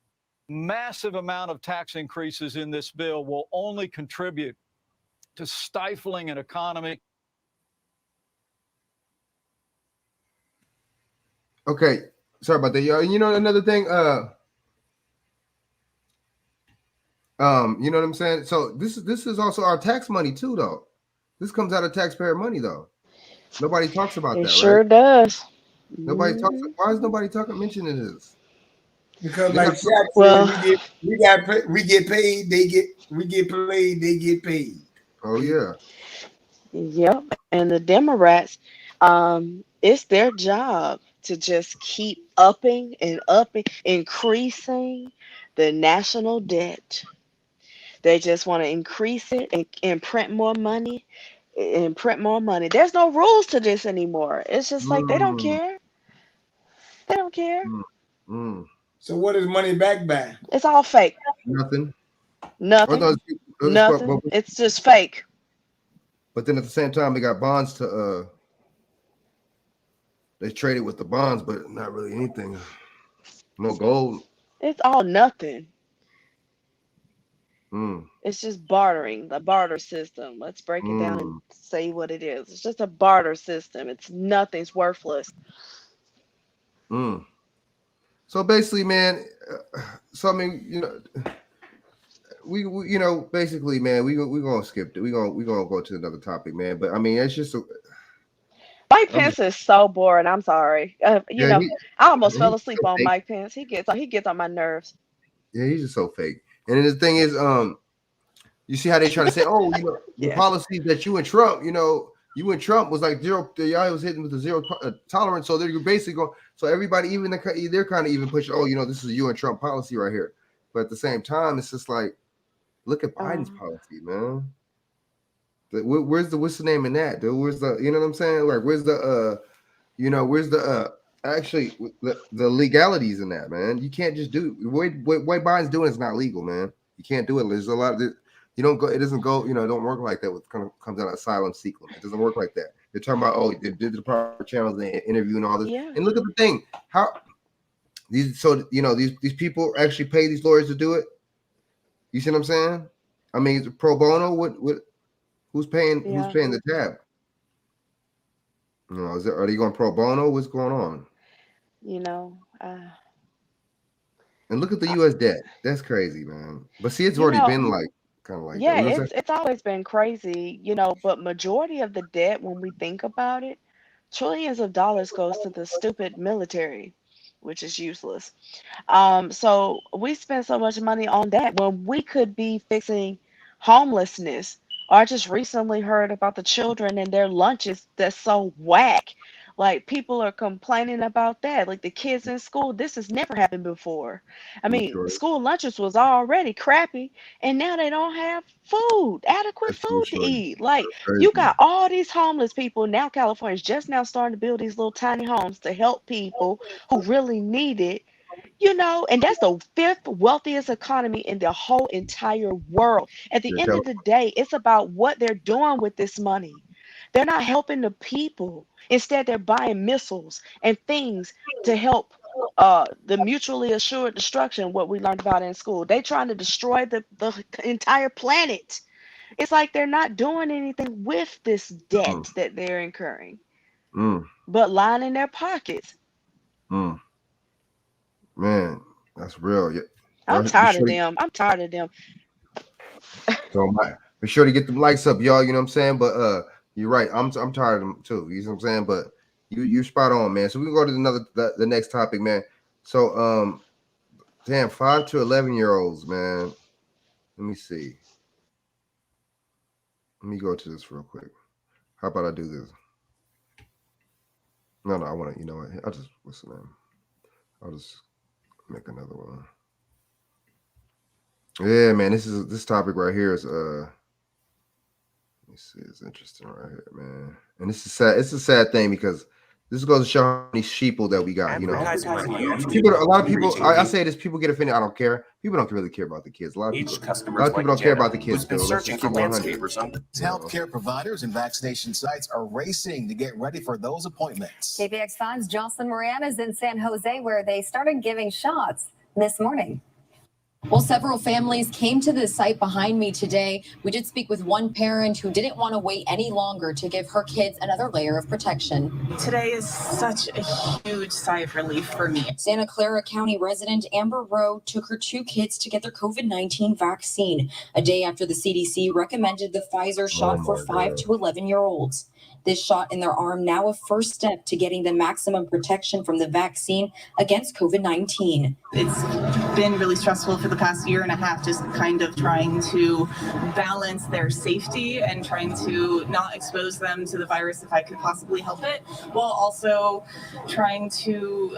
massive amount of tax increases in this bill will only contribute to stifling an economy. Okay, sorry about that, y'all. You know, another thing, you know what I'm saying? So this is also our tax money too, though. This comes out of taxpayer money, though. Nobody talks about that, It sure does. Nobody talks. Why is nobody mentioning this? Because like Shaq said, we get paid, we get played, they get paid. Oh yeah. Yep. And the Democrats, it's their job to just keep upping, increasing the national debt. They just want to increase it and print more money There's no rules to this anymore. It's just like they don't care. They don't care. So what is money backed by? It's all fake. Nothing. Nothing. Nothing. It's just fake. But then at the same time, they got bonds to they traded with the bonds, but not really anything. No gold. It's all nothing. Mm. It's just bartering, the barter system. Let's break it down and say what it is. It's just a barter system. It's nothing's worthless. Mm. So basically, man, so I mean, you know, we you know, basically, man, we gonna skip it. We gonna go to another topic, man. But I mean, it's just Mike Pence is so boring. I'm sorry. You yeah, know, I almost he's fell asleep so on fake. Mike Pence. He gets on my nerves. Yeah, he's just so fake. And then the thing is, you see how they try to say, oh, you know, the policies that you and Trump was like zero. Y'all was hitting with the zero tolerance. So they're basically going. So everybody, even they're kind of even pushing. Oh, you know, this is a you and Trump policy right here. But at the same time, it's just like, look at Biden's policy, man. Where's the name in that, dude? Where's the, you know what I'm saying? Like, where's the you know, where's the actually the legalities in that, man? You can't just do what Biden's doing is not legal, man. You can't do it. There's a lot of it. You don't go. It doesn't go. You know, it don't work like that. With kind of comes out of asylum seeking. It doesn't work like that. They're talking about they did the proper channels and interview and all this. Yeah. And look at the thing. How these these people actually pay these lawyers to do it. You see what I'm saying? I mean, it's pro bono. What who's paying the tab? You know, are they going pro bono? What's going on? You know. And look at the U.S. debt. That's crazy, man. But see, it's already been like kind of like yeah, that. it's always been crazy, you know. But majority of the debt, when we think about it, trillions of dollars goes to the stupid military, which is useless. So we spend so much money on that when we could be fixing homelessness. Or I just recently heard about the children and their lunches that's so whack. Like people are complaining about that. Like the kids in school, this has never happened before. I mean, school lunches was already crappy, and now they don't have food, adequate food to eat. Like you got all these homeless people now. California's just now starting to build these little tiny homes to help people who really need it. You know, and that's the fifth wealthiest economy in the whole entire world. At the end of the day, it's about what they're doing with this money. They're not helping the people. Instead, they're buying missiles and things to help the mutually assured destruction, what we learned about in school. They're trying to destroy the entire planet. It's like they're not doing anything with this debt that they're incurring, but lining their pockets. Man, that's real. Yeah. I'm tired of them. I'm tired of them. So be sure to get them likes up, y'all. You know what I'm saying? But you're right. I'm tired of them too. You know what I'm saying? But you're spot on, man. So we can go to the next topic, man. So damn, 5 to 11-year-olds, man. Let me see. Let me go to this real quick. How about I do this? No, I want to. You know what? I'll just what's the name? I'll just make another one. Yeah, man. This topic right here is let me see. It's interesting right here, man. And this is sad. It's a sad thing because this goes to show how many sheeple that we got. You know, a lot of people. I say this. People get offended. I don't care. People don't really care about the kids. A lot of people don't care about the kids. Been searching for landscapers. Healthcare providers and vaccination sites are racing to get ready for those appointments. KPX 5's Jocelyn Moran is in San Jose, where they started giving shots this morning. Well, several families came to the site behind me today. We did speak with one parent who didn't want to wait any longer to give her kids another layer of protection. Today is such a huge sigh of relief for me. Santa Clara County resident Amber Rowe took her 2 kids to get their COVID-19 vaccine, a day after the CDC recommended the Pfizer shot for 5 to 11-year-olds. This shot in their arm now a first step to getting the maximum protection from the vaccine against COVID-19. It's been really stressful for the past year and a half, just kind of trying to balance their safety and trying to not expose them to the virus if I could possibly help it, while also trying to,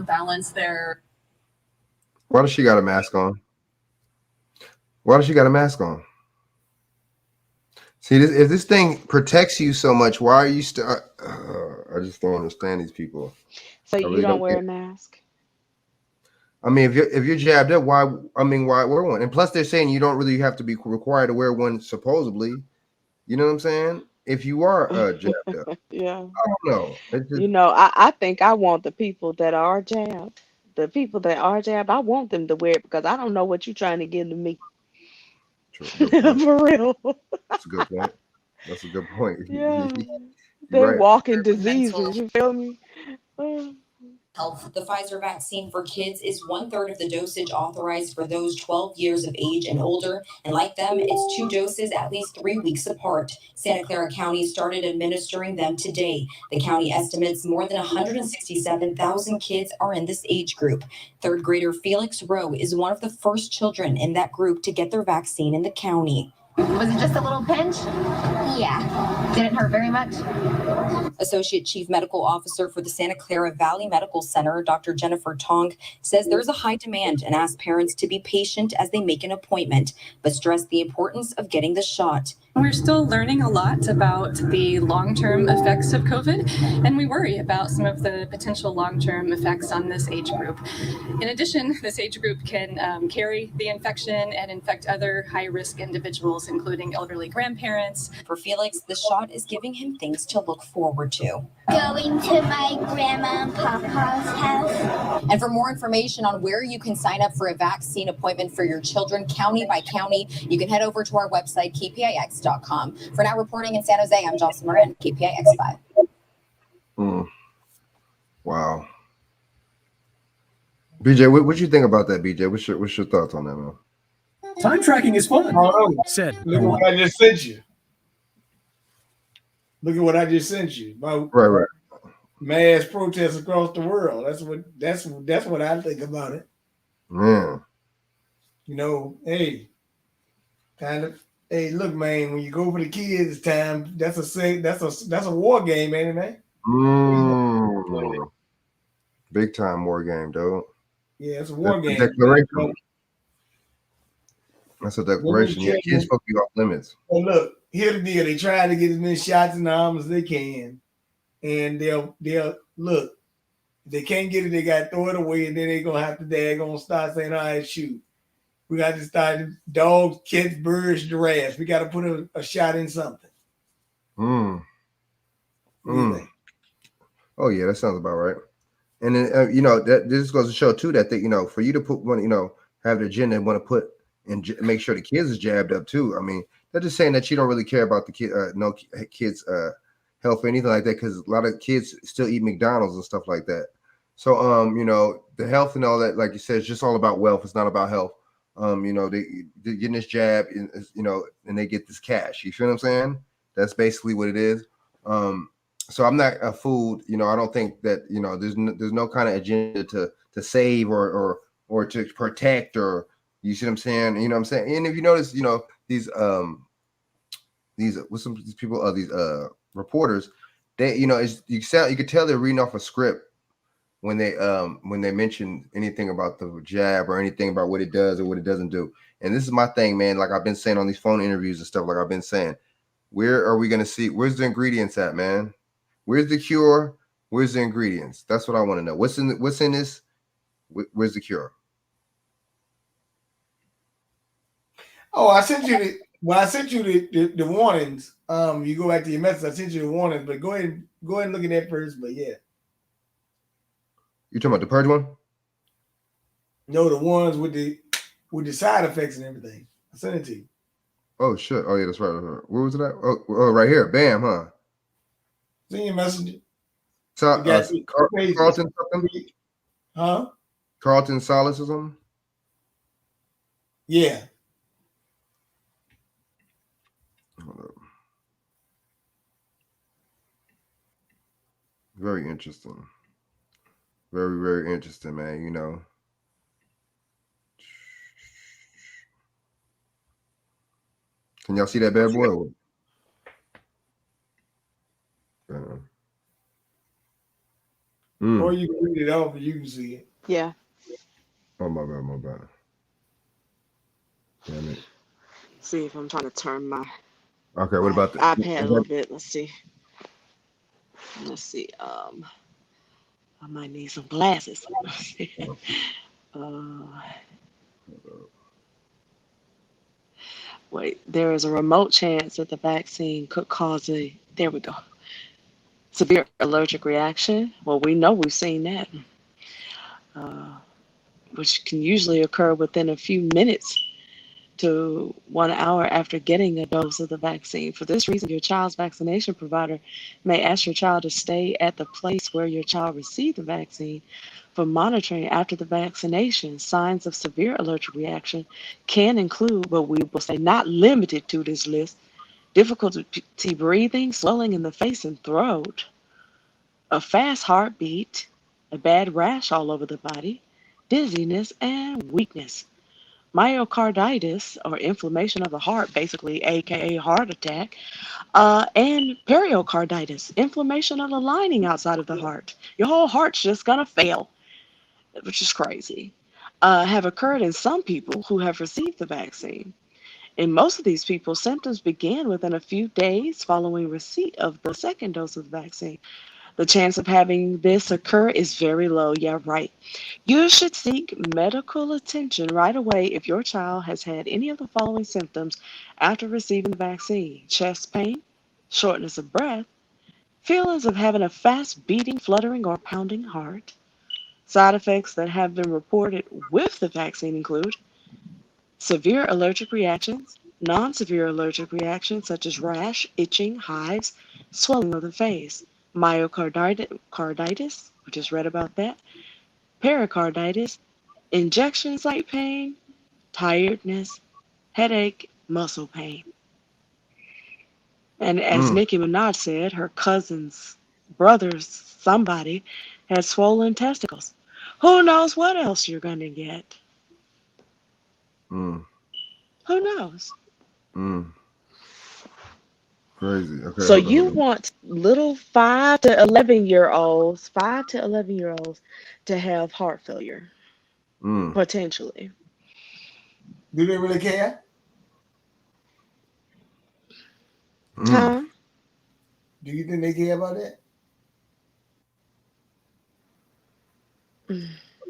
balance their... Why does she got a mask on? Why does she got a mask on? See, if this thing protects you so much, why are you still? I just don't understand these people. So you don't wear a mask? I mean, if you're jabbed up, why? I mean, why wear one? And plus, they're saying you don't really have to be required to wear one. Supposedly, you know what I'm saying? If you are jabbed up, Yeah. I don't know. It just I think I want the people that are jabbed. The people that are jabbed, I want them to wear it because I don't know what you're trying to give to me. true, good point. For real. That's a good point. That's a good point. Yeah. You're They right. walking diseases, you feel me? Uh, Health. The Pfizer vaccine for kids is 1/3 of the dosage authorized for those 12 years of age and older, and like them, it's 2 doses at least 3 weeks apart. Santa Clara County started administering them today. The county estimates more than 167,000 kids are in this age group. Third grader Felix Rowe is one of the first children in that group to get their vaccine in the county. Was it just a little pinch? Yeah. Did it hurt very much? Associate Chief Medical Officer for the Santa Clara Valley Medical Center, Dr. Jennifer Tong, says there's a high demand and asks parents to be patient as they make an appointment, but stressed the importance of getting the shot. We're still learning a lot about the long-term effects of COVID, and we worry about some of the potential long-term effects on this age group. In addition, this age group can carry the infection and infect other high-risk individuals, including elderly grandparents. For Felix, the shot is giving him things to look forward to. Going to my grandma and papa's house. And for more information on where you can sign up for a vaccine appointment for your children, county by county, you can head over to our website, kpix.com. For now, reporting in San Jose, I'm Jocelyn Moran, KPIX5. Wow. BJ, what you think about that, BJ? What's your thoughts on that, man? Time tracking is fun. Said, look at what I just sent you. Look at what I just sent you. Right. Mass protests across the world. That's what I think about it. Man. You know, hey, look, man, when you go for the kids time, that's a war game, ain't it, man? Big time war game, dude. Yeah, it's a war game. Declaration. That's a declaration. Yeah, kids supposed to be off limits. Well, look, here's the deal. They try to get as many shots in the arm as they can. And they'll look. If they can't get it, they got to throw it away, and then they're gonna start saying, all right, shoot. We got to start dogs, cats, birds, giraffes. We got to put a shot in something. Oh yeah, that sounds about right. And then that this goes to show too that they, for you to put one, have the agenda and want to put and make sure the kids is jabbed up too. I mean, they're just saying that you don't really care about the kids' health or anything like that, because a lot of kids still eat McDonald's and stuff like that. So the health and all that, like you said, it's just all about wealth. It's not about health. They getting this jab, and they get this cash. You feel what I'm saying? That's basically what it is. So I'm not a fool. I don't think that there's no kind of agenda to save or to protect, or you see what I'm saying? You know what I'm saying? And if you notice, these people, these reporters, they you could tell they're reading off a script when they mention anything about the jab or anything about what it does or what it doesn't do. And this is my thing, man. Like I've been saying on these phone interviews and stuff, like I've been saying, where are we going to see? Where's the ingredients at, man? Where's the cure? Where's the ingredients? That's what I want to know. What's in this? Where's the cure? Oh, I sent you the warnings. You go back to your message. I sent you the warnings, but go ahead and look at that first. But yeah. You talking about the purge one? No, the ones with the side effects and everything. I sent it to you. Oh shit! Oh yeah, that's right. Where was it at? Oh, right here. Bam, huh? Send your messenger. So, Carlton something? Huh? Carlton Salas or something? Yeah. Hold up. Very interesting. Very, very interesting, man. Can y'all see that bad boy? Or you can read it off and you can see it. Yeah. Oh, my bad. Damn it. See if I'm trying to turn my Okay, what about the iPad a little bit. Let's see. I might need some glasses. Wait, there is a remote chance that the vaccine could cause there we go, severe allergic reaction. Well, we know we've seen that, uh, which can usually occur within a few minutes to 1 hour after getting a dose of the vaccine. For this reason, your child's vaccination provider may ask your child to stay at the place where your child received the vaccine for monitoring after the vaccination. Signs of severe allergic reaction can include, but we will say not limited to this list, difficulty breathing, swelling in the face and throat, a fast heartbeat, a bad rash all over the body, dizziness, and weakness. Myocarditis, or inflammation of the heart, basically, aka heart attack, and pericarditis, inflammation of the lining outside of the heart. Your whole heart's just gonna fail, which is crazy. Have occurred in some people who have received the vaccine. In most of these people, symptoms began within a few days following receipt of the second dose of the vaccine. The chance of having this occur is very low. Yeah, right. You should seek medical attention right away if your child has had any of the following symptoms after receiving the vaccine: chest pain, shortness of breath, feelings of having a fast beating, fluttering, or pounding heart. Side effects that have been reported with the vaccine include severe allergic reactions, non-severe allergic reactions such as rash, itching, hives, swelling of the face, myocarditis, we just read about that, pericarditis, injection site pain, tiredness, headache, muscle pain. And as Nicki Minaj said, her cousin's brother's somebody has swollen testicles. Who knows what else you're going to get? Mm. Who knows? Mm. Crazy. Okay, So hold on, you hold on. want little 5 to 11-year-olds, 5 to 11-year-olds to have heart failure, Mm. potentially. Do they really care? Huh? Do you think they care about that?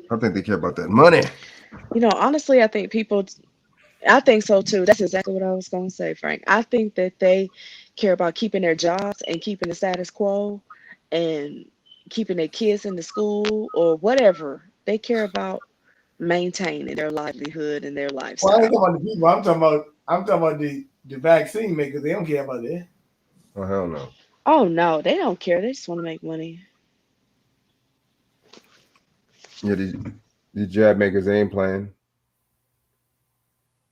I think they care about that money. You know, honestly, I think so too. That's exactly what I was going to say, Frank. I think that they care about keeping their jobs and keeping the status quo and keeping their kids in the school or whatever. They care about maintaining their livelihood and their Well, I ain't lifestyle. talking about the people. I'm talking about the vaccine makers. They don't care about that. Oh hell no. Oh no, they don't care. They just want to make money. Yeah, these jab makers they ain't playing.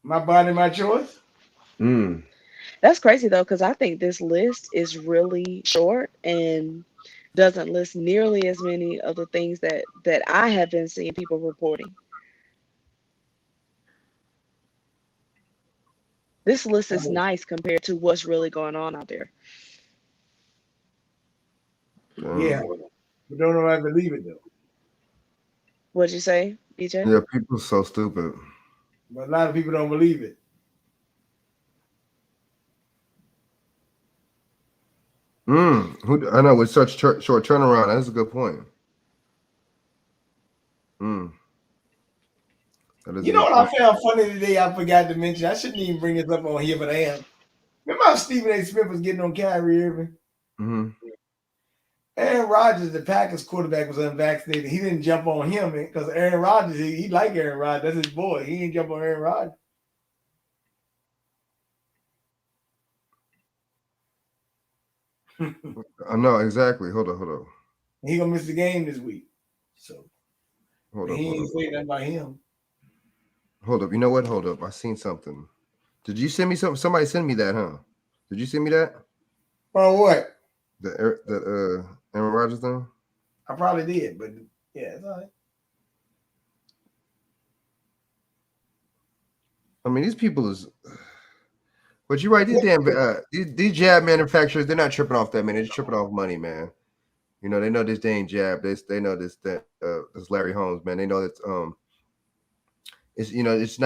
My body, my choice. Mm. That's crazy though, because I think this list is really short and doesn't list nearly as many of the things that I have been seeing people reporting. This list is nice compared to what's really going on out there. Yeah, but don't nobody believe it though. What'd you say, BJ? Yeah, people so stupid. But a lot of people don't believe it. I know with such short turnaround, that's a good point. That is You a know good what point. I found funny today? I forgot to mention. I shouldn't even bring this up on here, but I am. Remember how Stephen A. Smith was getting on Kyrie Irving? Mm-hmm. Aaron Rodgers, the Packers quarterback, was unvaccinated. He didn't jump on him because Aaron Rodgers, he liked Aaron Rodgers. That's his boy. He didn't jump on Aaron Rodgers. I know exactly. Hold on. He gonna miss the game this week. So Hold he up. ain't say nothing about him. Hold up. You know what? Hold up. I seen something. Did you send me something? Somebody send me that, huh? Did you send me that? Oh, what? The Aaron Rodgers thing? I probably did, but yeah, it's all right. I mean, these people is. But you're right. These jab manufacturers, they're not tripping off that, man. They're just tripping off money, man. You know, they know this ain't jab. They know this Larry Holmes, man. They know that it's it's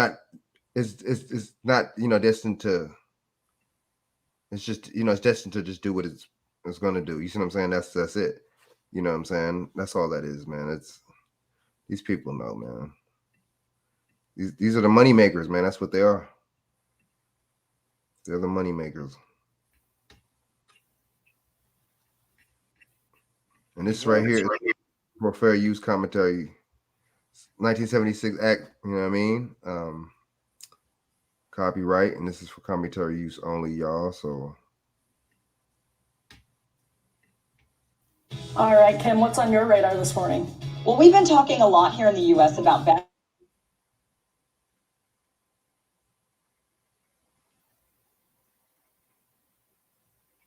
not destined to. It's just it's destined to just do what it's gonna do. You see what I'm saying? That's it. You know what I'm saying? That's all that is, man. It's these people know, man. These are the money makers, man. That's what they are. They're the money makers. And this right here is for fair use commentary. 1976 Act, you know what I mean? Copyright, and this is for commentary use only, y'all. So all right, Kim, what's on your radar this morning? Well, we've been talking a lot here in the U.S. about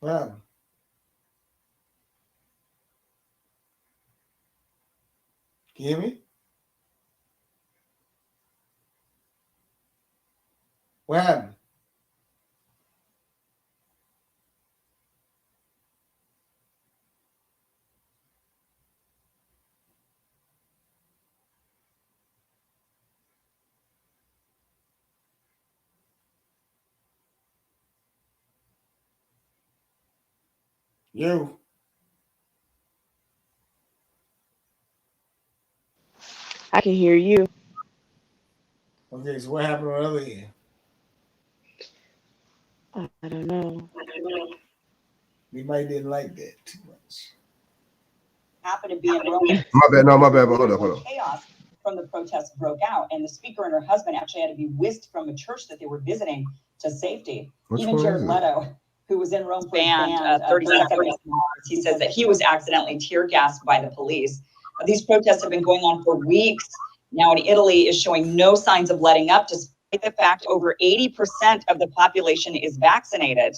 Well, can you hear me? What happened? You. I can hear you. Okay, so what happened on the other end? I don't know. We might didn't like that too much. happened to be in Rome. my bad, but hold on. Chaos from the protests broke out, and the speaker and her husband actually had to be whisked from a church that they were visiting to safety. Even Jared Leto, who was in Rome for banned 30 seconds, he says that he was accidentally tear gassed by the police. These protests have been going on for weeks now, and Italy is showing no signs of letting up, despite the fact over 80% of the population is vaccinated.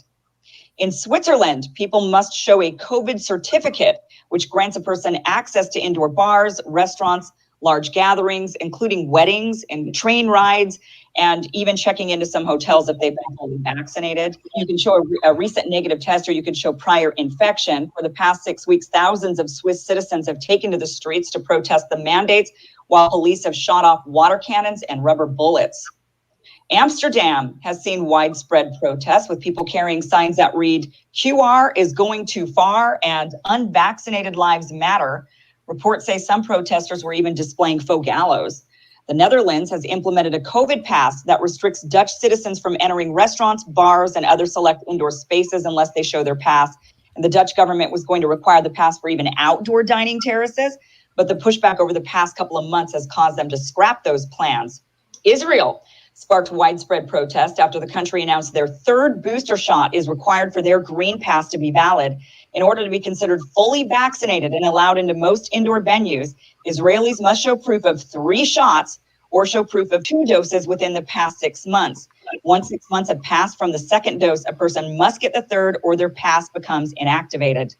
In Switzerland, people must show a COVID certificate, which grants a person access to indoor bars, restaurants, large gatherings, including weddings and train rides, and even checking into some hotels if they've been fully vaccinated. You can show a recent negative test, or you can show prior infection. For the past 6 weeks, thousands of Swiss citizens have taken to the streets to protest the mandates, while police have shot off water cannons and rubber bullets. Amsterdam has seen widespread protests, with people carrying signs that read, "QR is going too far" and "Unvaccinated lives matter." Reports say some protesters were even displaying faux gallows. The Netherlands has implemented a COVID pass that restricts Dutch citizens from entering restaurants, bars, and other select indoor spaces unless they show their pass. And the Dutch government was going to require the pass for even outdoor dining terraces, but the pushback over the past couple of months has caused them to scrap those plans. Israel sparked widespread protest after the country announced their third booster shot is required for their green pass to be valid. In order to be considered fully vaccinated and allowed into most indoor venues, Israelis must show proof of 3 shots or show proof of 2 doses within the past 6 months. Once 6 months have passed from the second dose, a person must get the third or their pass becomes inactivated.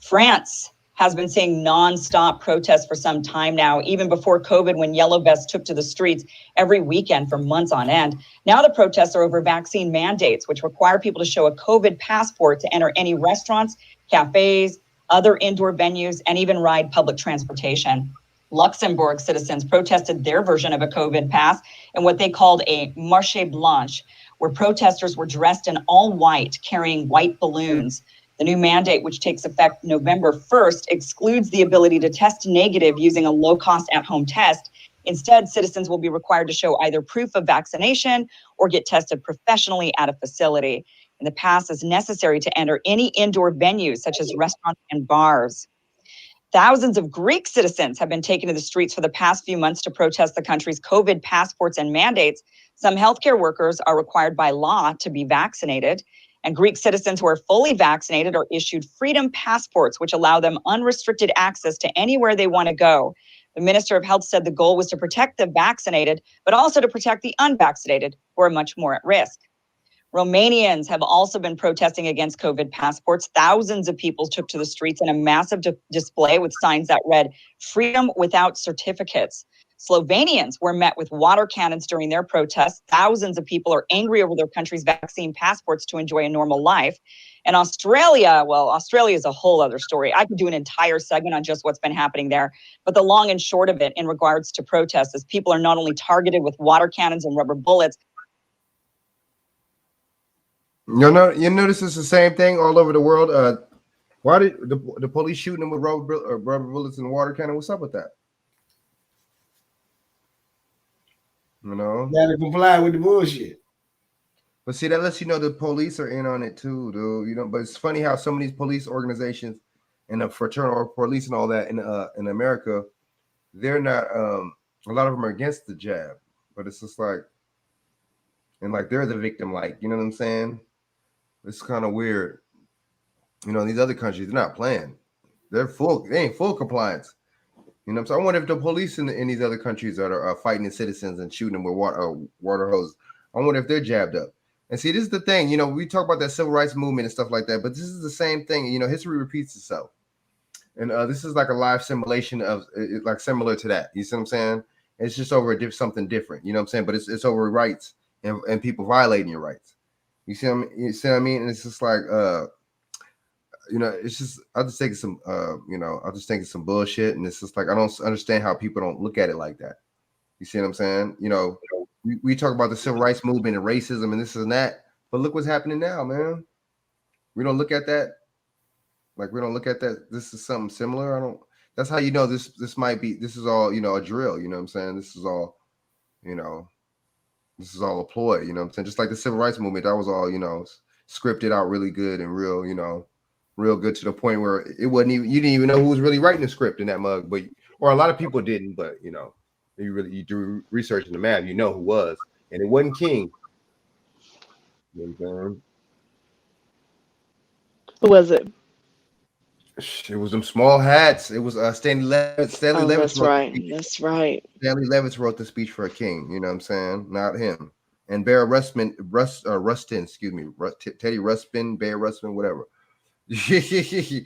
France has been seeing nonstop protests for some time now, even before COVID, when yellow vests took to the streets every weekend for months on end. Now the protests are over vaccine mandates, which require people to show a COVID passport to enter any restaurants, cafes, other indoor venues, and even ride public transportation. Luxembourg citizens protested their version of a COVID pass in what they called a marche blanche, where protesters were dressed in all white, carrying white balloons. The new mandate, which takes effect November 1st, excludes the ability to test negative using a low-cost at-home test. Instead, citizens will be required to show either proof of vaccination or get tested professionally at a facility. And the pass is necessary to enter any indoor venues, such as restaurants and bars. Thousands of Greek citizens have been taken to the streets for the past few months to protest the country's COVID passports and mandates. Some healthcare workers are required by law to be vaccinated, and Greek citizens who are fully vaccinated are issued freedom passports, which allow them unrestricted access to anywhere they want to go. The Minister of Health said the goal was to protect the vaccinated, but also to protect the unvaccinated, who are much more at risk. Romanians have also been protesting against COVID passports. Thousands of people took to the streets in a massive display with signs that read, "Freedom without certificates." Slovenians were met with water cannons during their protests. Thousands of people are angry over their country's vaccine passports to enjoy a normal life. And Australia, well, Australia is a whole other story. I could do an entire segment on just what's been happening there. But the long and short of it in regards to protests is people are not only targeted with water cannons and rubber bullets. You notice it's the same thing all over the world. Why did the police shooting them with rubber bullets and water cannon? What's up with that? You know, gotta comply with the bullshit. But see, that lets you know the police are in on it too, dude. You know, but it's funny how some of these police organizations and the fraternal police and all that in America, they're not. A lot of them are against the jab, but it's just like, and like they're the victim, like you know what I'm saying? It's kind of weird. You know, these other countries, they're not playing. They ain't full compliance. You know what I'm saying? I wonder if the police in these other countries that are fighting the citizens and shooting them with water hoses, I wonder if they're jabbed up. And see, this is the thing, you know, we talk about that civil rights movement and stuff like that, but this is the same thing. You know, history repeats itself. And this is like a live simulation of like similar to that. You see what I'm saying? It's just over something different. You know what I'm saying? But it's over rights and people violating your rights. You see what I mean? And it's just like you know, it's just I'm just thinking some you know, I'm just thinking some bullshit, and it's just like I don't understand how people don't look at it like that. You see what I'm saying? You know, we talk about the civil rights movement and racism and this and that, but look what's happening now, man. We don't look at that. Like we don't look at that. This is something similar. I don't. That's how you know this might be. This is all, you know, a drill. You know what I'm saying? This is all, you know, this is all a ploy. You know what I'm saying? Just like the civil rights movement, that was all, you know, scripted out really good and real, you know, real good to the point where it wasn't even, you didn't even know who was really writing the script in that mug, but or a lot of people didn't, but you know, you do research in the map, you know who was, and it wasn't King. You know what I'm saying? Who was it? It was them small hats. It was Stanley Levitz. Oh, that's right. That's right. Stanley Levitz wrote the speech for a king. You know what I'm saying? Not him. And Bear Rustin, excuse me, Teddy Ruxpin, Bear Rustin, whatever. You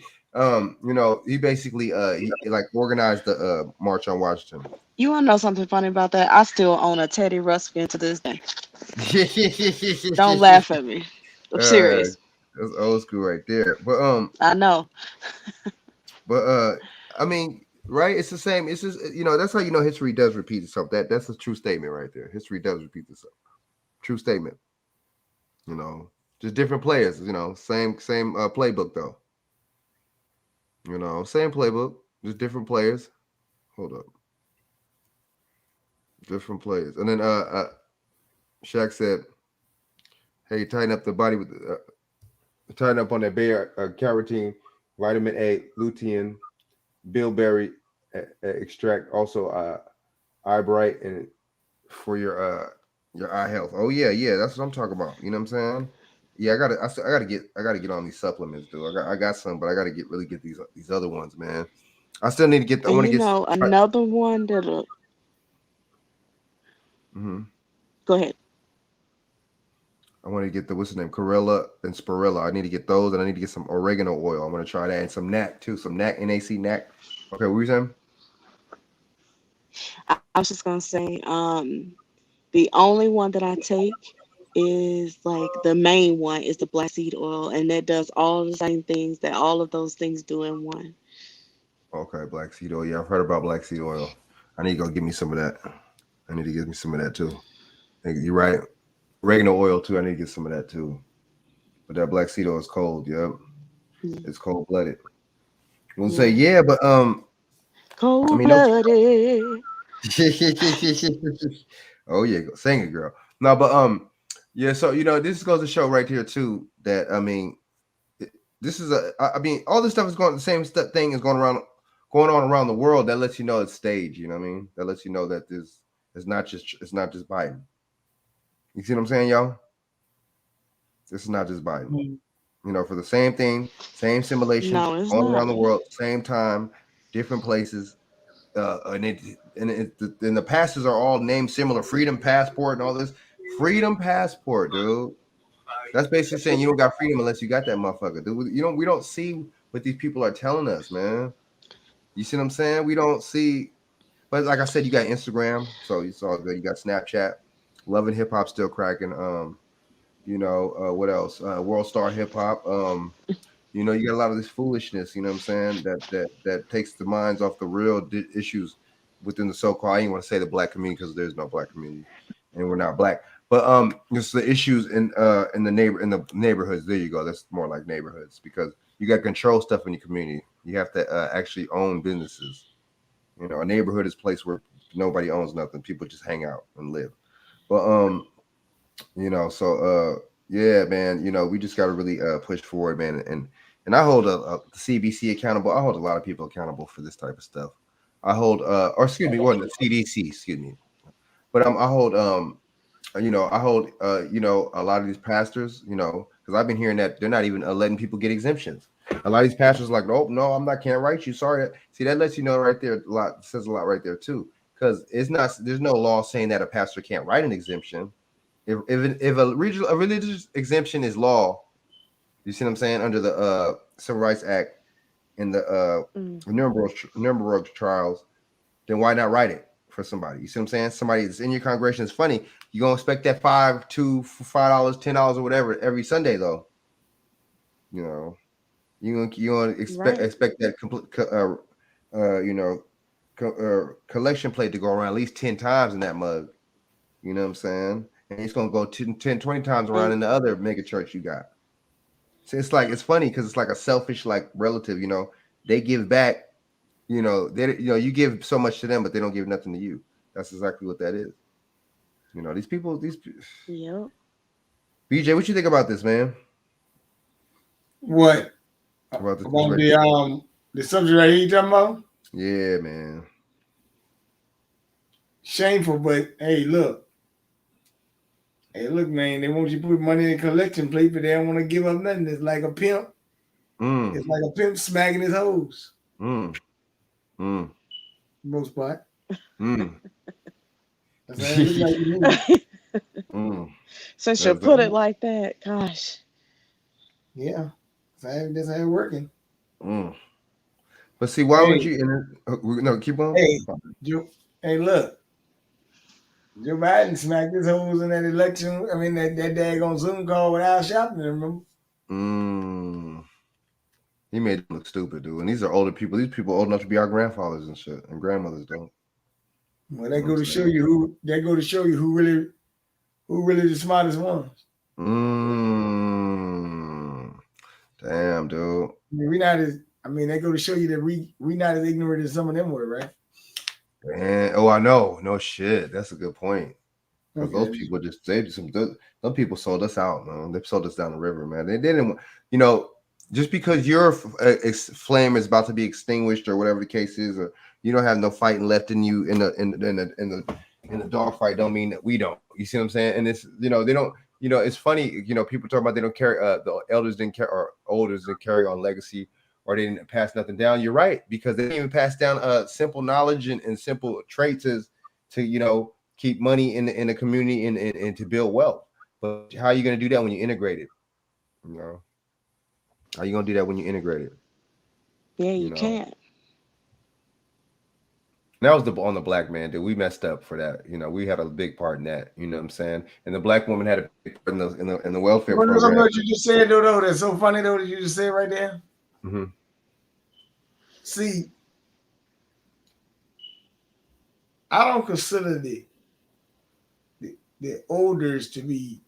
know, he basically he like organized the March on Washington. You want to know something funny about that? I still own a Teddy Ruxpin to this day. Don't laugh at me. I'm serious. That's old school right there. But I know. But I mean, right? It's the same. It's just, you know, that's how you know history does repeat itself. That's a true statement right there. History does repeat itself. True statement. You know, just different players. You know, same playbook though. You know, same playbook, just different players. Hold up, different players. And then Shaq said, "Hey, tighten up the body with tighten up on that bear carotene, vitamin A, lutein, bilberry extract, also eye bright and for your eye health." Oh yeah, that's what I'm talking about. You know what I'm saying? Yeah, I gotta get on these supplements, dude. I got some, but I gotta get these other ones, man. I still need to get. I want to You get. know, another one that'll. Go ahead. I want to get the what's the name, Corella and Spirilla. I need to get those, and I need to get some oregano oil. I'm gonna try that and some NAC too, some NAC, NAC. Okay, what were you saying? I was just gonna say, the only one that I take is like the main one is the black seed oil, and that does all the same things that all of those things do in one. Okay, black seed oil. Yeah, I've heard about black seed oil. I need to go get me some of that. I need to get me some of that too. You're right. Oregano oil too. I need to get some of that too. But that black seed oil is cold. Yep, it's cold blooded. We'll say yeah, but cold blooded. Oh yeah, sing it, girl. No, but yeah. So you know, this goes to show right here too that I mean, this is I mean, all this stuff is going. The same thing is going on around the world. That lets you know it's staged. You know what I mean? That lets you know that this is not just Biden. You see what I'm saying, y'all? This is not just Biden. You know, for the same thing, same simulation, all around the world, same time, different places. And the passes are all named similar. Freedom Passport and all this. Freedom Passport, dude. That's basically saying you don't got freedom unless you got that motherfucker, dude. We don't see what these people are telling us, man. You see what I'm saying? We don't see. But like I said, you got Instagram, so it's all good. You got Snapchat. Love and Hip Hop still cracking. You know, what else? World Star Hip Hop. You know, you got a lot of this foolishness, you know what I'm saying, that takes the minds off the real issues within the so-called, I ain't want to say the black community because there's no black community and we're not black, but just the issues in the neighborhoods. There you go. That's more like neighborhoods because you got control stuff in your community. You have to actually own businesses. You know, a neighborhood is a place where nobody owns nothing. People just hang out and live. But yeah, man, we just got to really push forward, man, and I hold the CBC accountable. I hold a lot of people accountable for this type of stuff. I hold or excuse me, wasn't the CDC, excuse me, but I hold I hold a lot of these pastors, because I've been hearing that they're not even letting people get exemptions. A lot of these pastors are like, no, I'm not, can't write you. Sorry. See, that lets you know right there, says a lot right there too, because there's no law saying that a pastor can't write an exemption. If a religious exemption is law, you see what I'm saying, under the Civil Rights Act and the Nuremberg trials, then why not write it for somebody? You see what I'm saying? Somebody that's in your congregation. It's funny. You're gonna expect that $5, $10 or whatever every Sunday, though. You're gonna expect that complete collection plate to go around at least 10 times in that mug. You know what I'm saying? And it's gonna go 10, 20 times around in the other mega church you got. So it's funny because it's like a selfish relative. They give back. You give so much to them, but they don't give nothing to you. That's exactly what that is. These people. Yep. BJ, what you think about this, man? What? About this the subject right here you talking about? Yeah, man. Shameful, but hey, look. Hey, look, man, they want you to put money in a collection plate, but they don't want to give up nothing. It's like a pimp. It's like a pimp smacking his hose. Most part. That's how it looks like. Since you put it like that, gosh. Yeah. That's how it's working. But see, why would you? No, keep on. Hey, look. Joe Biden smacked his hose in that election. I mean, that daggone Zoom call without shopping, remember? He made them look stupid, dude. And these are older people. These people old enough to be our grandfathers and shit, and grandmothers don't. Well, that go to show you who. That go to show you who really the smartest ones. Damn, dude. They go to show you that we not as ignorant as some of them were, right? Man, I know. No shit. That's a good point. Okay. Those people some people sold us out, man. They sold us down the river, man. They didn't, just because your flame is about to be extinguished or whatever the case is, or you don't have no fighting left in you in the dog fight, don't mean that we don't. You see what I'm saying? And it's they don't. It's funny. People talk about they don't carry the elders didn't carry or elders didn't carry on legacy, or they didn't pass nothing down. You're right, because they didn't even pass down simple knowledge and simple traits as to keep money in the community and to build wealth. But how are you going to do that when you integrate it? How are you going to do that when you integrate it? Yeah, you can't. That was on the black man, dude. We messed up for that. We had a big part in that. You know what I'm saying? And the black woman had a big part in the welfare program. Something what you just said, though. That's so funny, though, that you just said right there. Mm-hmm. See, I don't consider the olders to be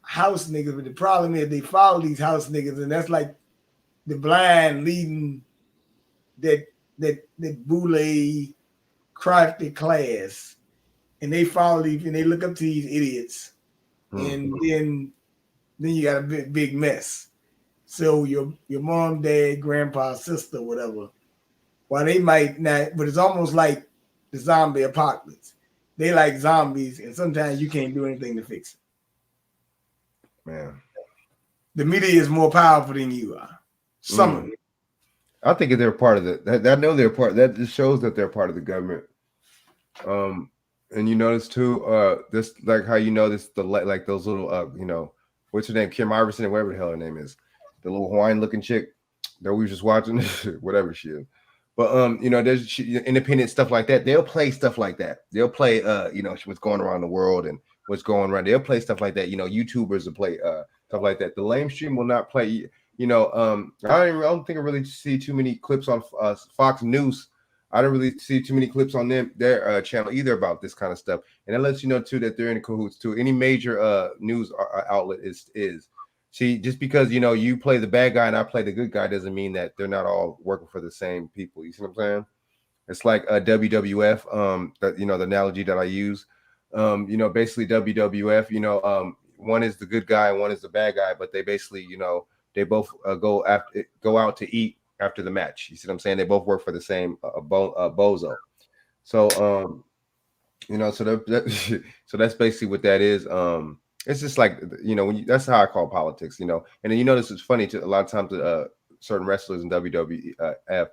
house niggas, but the problem is they follow these house niggas, and that's like the blind leading that boule crafty class, and they follow these and they look up to these idiots, and then you got a big mess. So your mom, dad, grandpa, sister, whatever, while they might not, but it's almost like the zombie apocalypse. They like zombies, and sometimes you can't do anything to fix it. Man, the media is more powerful than you are. Some of it. I think they're part of it. I know they're part. That just shows that they're part of the government. And you notice too, this like how this like those little what's her name, Kim Iverson, or whatever the hell her name is, the little Hawaiian looking chick that we were just watching, whatever she is. But there's independent stuff like that. They'll play stuff like that. They'll play what's going around the world and what's going around. They'll play stuff like that. YouTubers will play stuff like that. The lamestream will not play. I don't think I really see too many clips on Fox News. I don't really see too many clips on their channel either about this kind of stuff. And that lets you know too that they're in cahoots too. Any major news outlet is. See, just because you play the bad guy and I play the good guy doesn't mean that they're not all working for the same people. You see what I'm saying? It's like WWF. That the analogy that I use. You know, basically WWF. You know, one is the good guy and one is the bad guy, but they basically, you know, they both go out to eat after the match. You see what I'm saying? They both work for the same bozo. So you know, so so that's basically what that is. It's just like, you know, that's how I call politics, you know. And then, you know, this is funny too. A lot of times, certain wrestlers in WWF,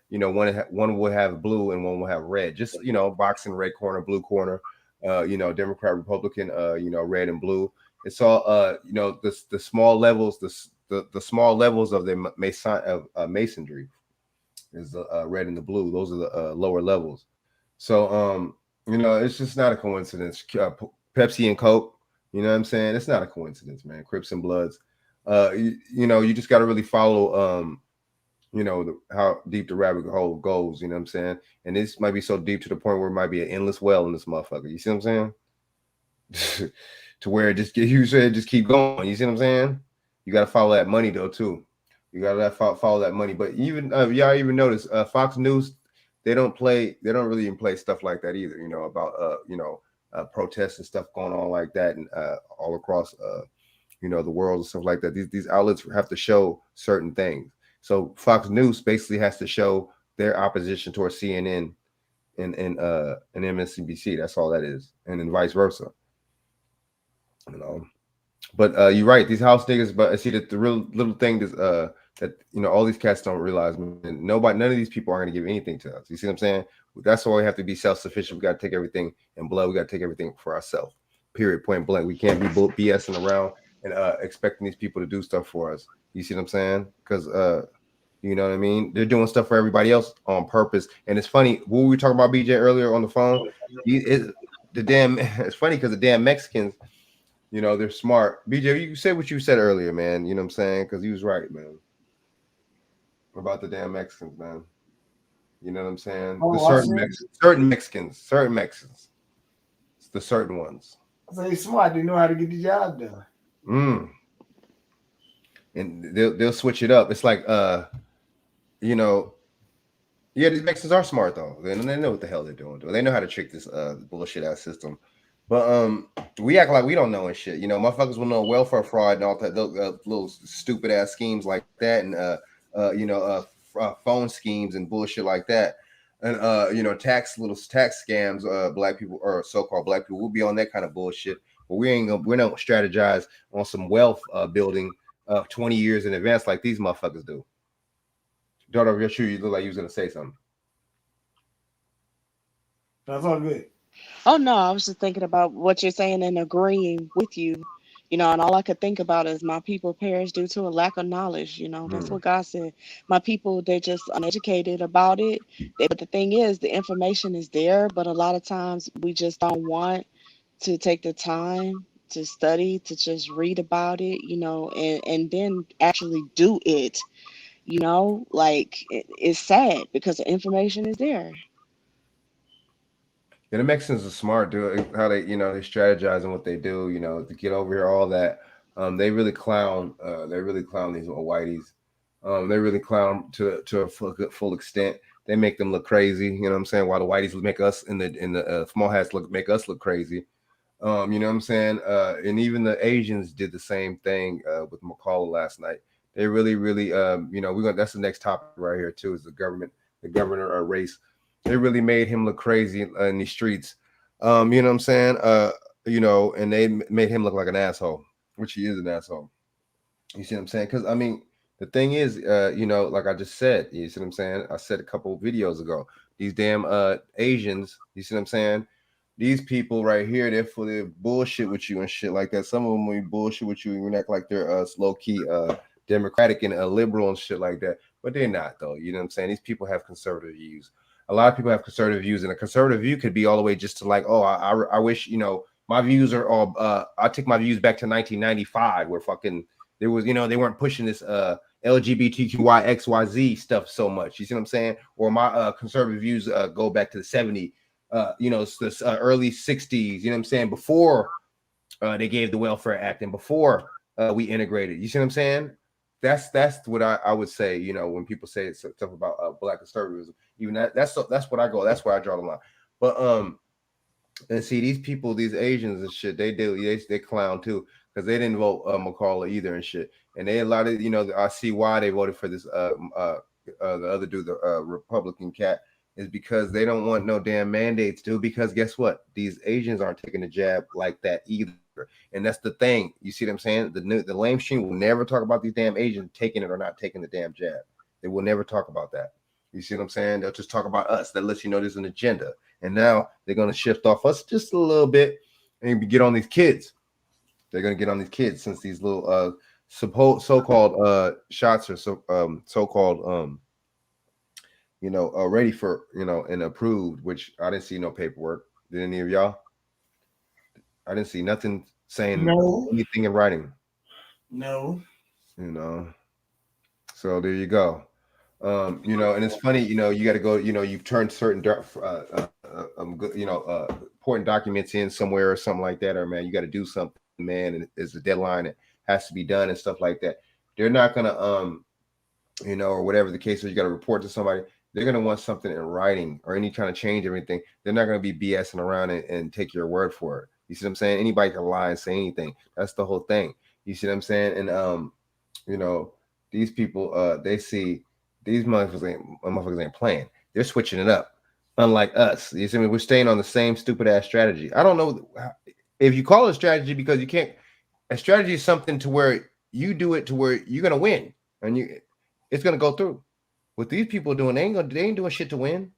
you know, one will have blue and one will have red. Just, you know, boxing, red corner, blue corner. You know, Democrat, Republican. You know, red and blue. It's all you know, the small levels, the small levels of the masonry is the red and the blue. Those are the lower levels. So you know, it's just not a coincidence. Pepsi and Coke, you know what I'm saying? It's not a coincidence, man. Crips and Bloods. You know, you just got to really follow, you know, how deep the rabbit hole goes, you know what I'm saying? And this might be so deep to the point where it might be an endless well in this motherfucker. You see what I'm saying? To where it just just keep going. You see what I'm saying? You got to follow that money though too. You got to follow that money. But even y'all even notice Fox News, they don't really even play stuff like that either, you know, about you know, protests and stuff going on like that, and all across you know, the world and stuff like that. These outlets have to show certain things. So Fox News basically has to show their opposition towards CNN and MSNBC. That's all that is, and then vice versa. You know, but you're right. These house niggas, but I see that the real little thing is that, you know, all these cats don't realize, man, none of these people are going to give anything to us. You see what I'm saying? That's why we have to be self-sufficient. We got to take everything in blood. We got to take everything for ourselves. Period. Point blank. We can't be BSing around and expecting these people to do stuff for us. You see what I'm saying? Because you know what I mean? They're doing stuff for everybody else on purpose. And it's funny, what we were talking about, BJ, earlier on the phone. It's funny because the damn Mexicans, you know, they're smart. BJ, you said what you said earlier, man. You know what I'm saying? Because he was right, man. About the damn Mexicans, man. You know what I'm saying? Oh, The certain Mexicans. It's the certain ones. So they smart. They know how to get the job done. And they'll switch it up. It's like you know, yeah, these Mexicans are smart though. They know what the hell they're doing. They know how to trick this bullshit ass system. But we act like we don't know and shit. You know, motherfuckers will know welfare fraud and all that, those little stupid ass schemes like that, and you know, phone schemes and bullshit like that, and you know, tax scams. Black people, or so-called black people, will be on that kind of bullshit. But we don't strategize on some wealth building 20 years in advance like these motherfuckers do. Daughter of Yeshua, you look like you was gonna say something. That's all good. Oh no, I was just thinking about what you're saying and agreeing with you. You know, and all I could think about is my people perish due to a lack of knowledge. You know, that's what God said. My people, they're just uneducated about it. But the thing is, the information is there, but a lot of times we just don't want to take the time to study, to just read about it, you know, and then actually do it. You know, like it's sad because the information is there. Yeah, the Mexicans are smart, dude. How they, you know, they strategize and what they do, you know, to get over here, all that. They really clown. They really clown these little whiteys. They really clown to a full extent. They make them look crazy. You know what I'm saying? While the whiteys make us in the small hats make us look crazy. You know what I'm saying? And even the Asians did the same thing with McCall last night. They really, you know, that's the next topic right here too, is the governor race. They really made him look crazy in these streets. You know what I'm saying? You know, and they made him look like an asshole, which he is an asshole. You see what I'm saying? Because I mean, the thing is, you know, like I just said, you see what I'm saying? I said a couple of videos ago, these damn Asians, you see what I'm saying? These people right here, they're full of bullshit with you and shit like that. Some of them will bullshit with you and act like they're low key democratic and liberal and shit like that, but they're not though. You know what I'm saying? These people have conservative views. A lot of people have conservative views, and a conservative view could be all the way just to like, oh, I wish, you know, my views are all. I take my views back to 1995, where fucking there was, you know, they weren't pushing this LGBTQI XYZ stuff so much. You see what I'm saying? Or my conservative views go back to the 70s. You know, it's this early 60s, you know what I'm saying? Before they gave the Welfare Act and before we integrated. You see what I'm saying? That's what I would say, you know, when people say stuff about black conservatism. Even that's what I go, that's where I draw the line. But And see, these people, these Asians and shit, they clown too, because they didn't vote McCullough either and shit. And they a lot of, I see why they voted for this the other dude, the Republican cat, is because they don't want no damn mandates, dude. Because guess what? These Asians aren't taking the jab like that either. And that's the thing. You see what I'm saying? The lamestream will never talk about these damn Asians taking it or not taking the damn jab. They will never talk about that. You see what I'm saying? They'll just talk about us. That lets you know there's an agenda. And now they're going to shift off us just a little bit and get on these kids. They're going to get on these kids since these little so-called shots are so-called ready for, and approved, which I didn't see no paperwork. Did any of y'all? I didn't see nothing saying anything in writing. No. So there you go. And it's funny, you got to go, you've turned certain important documents in somewhere or something like that, or man, you got to do something, man, and it's a deadline, it has to be done and stuff like that. They're not gonna or whatever the case is, you got to report to somebody. They're gonna want something in writing or any kind of change everything. They're not gonna be BSing around and take your word for it. You see what I'm saying? Anybody can lie and say anything. That's the whole thing. You see what I'm saying? And these people they see these motherfuckers ain't playing. They're switching it up. Unlike us. You see me? We're staying on the same stupid ass strategy. I don't know if you call it a strategy, because you can't. A strategy is something to where you do it to where you're gonna win and it's gonna go through. What these people doing, they ain't doing shit to win.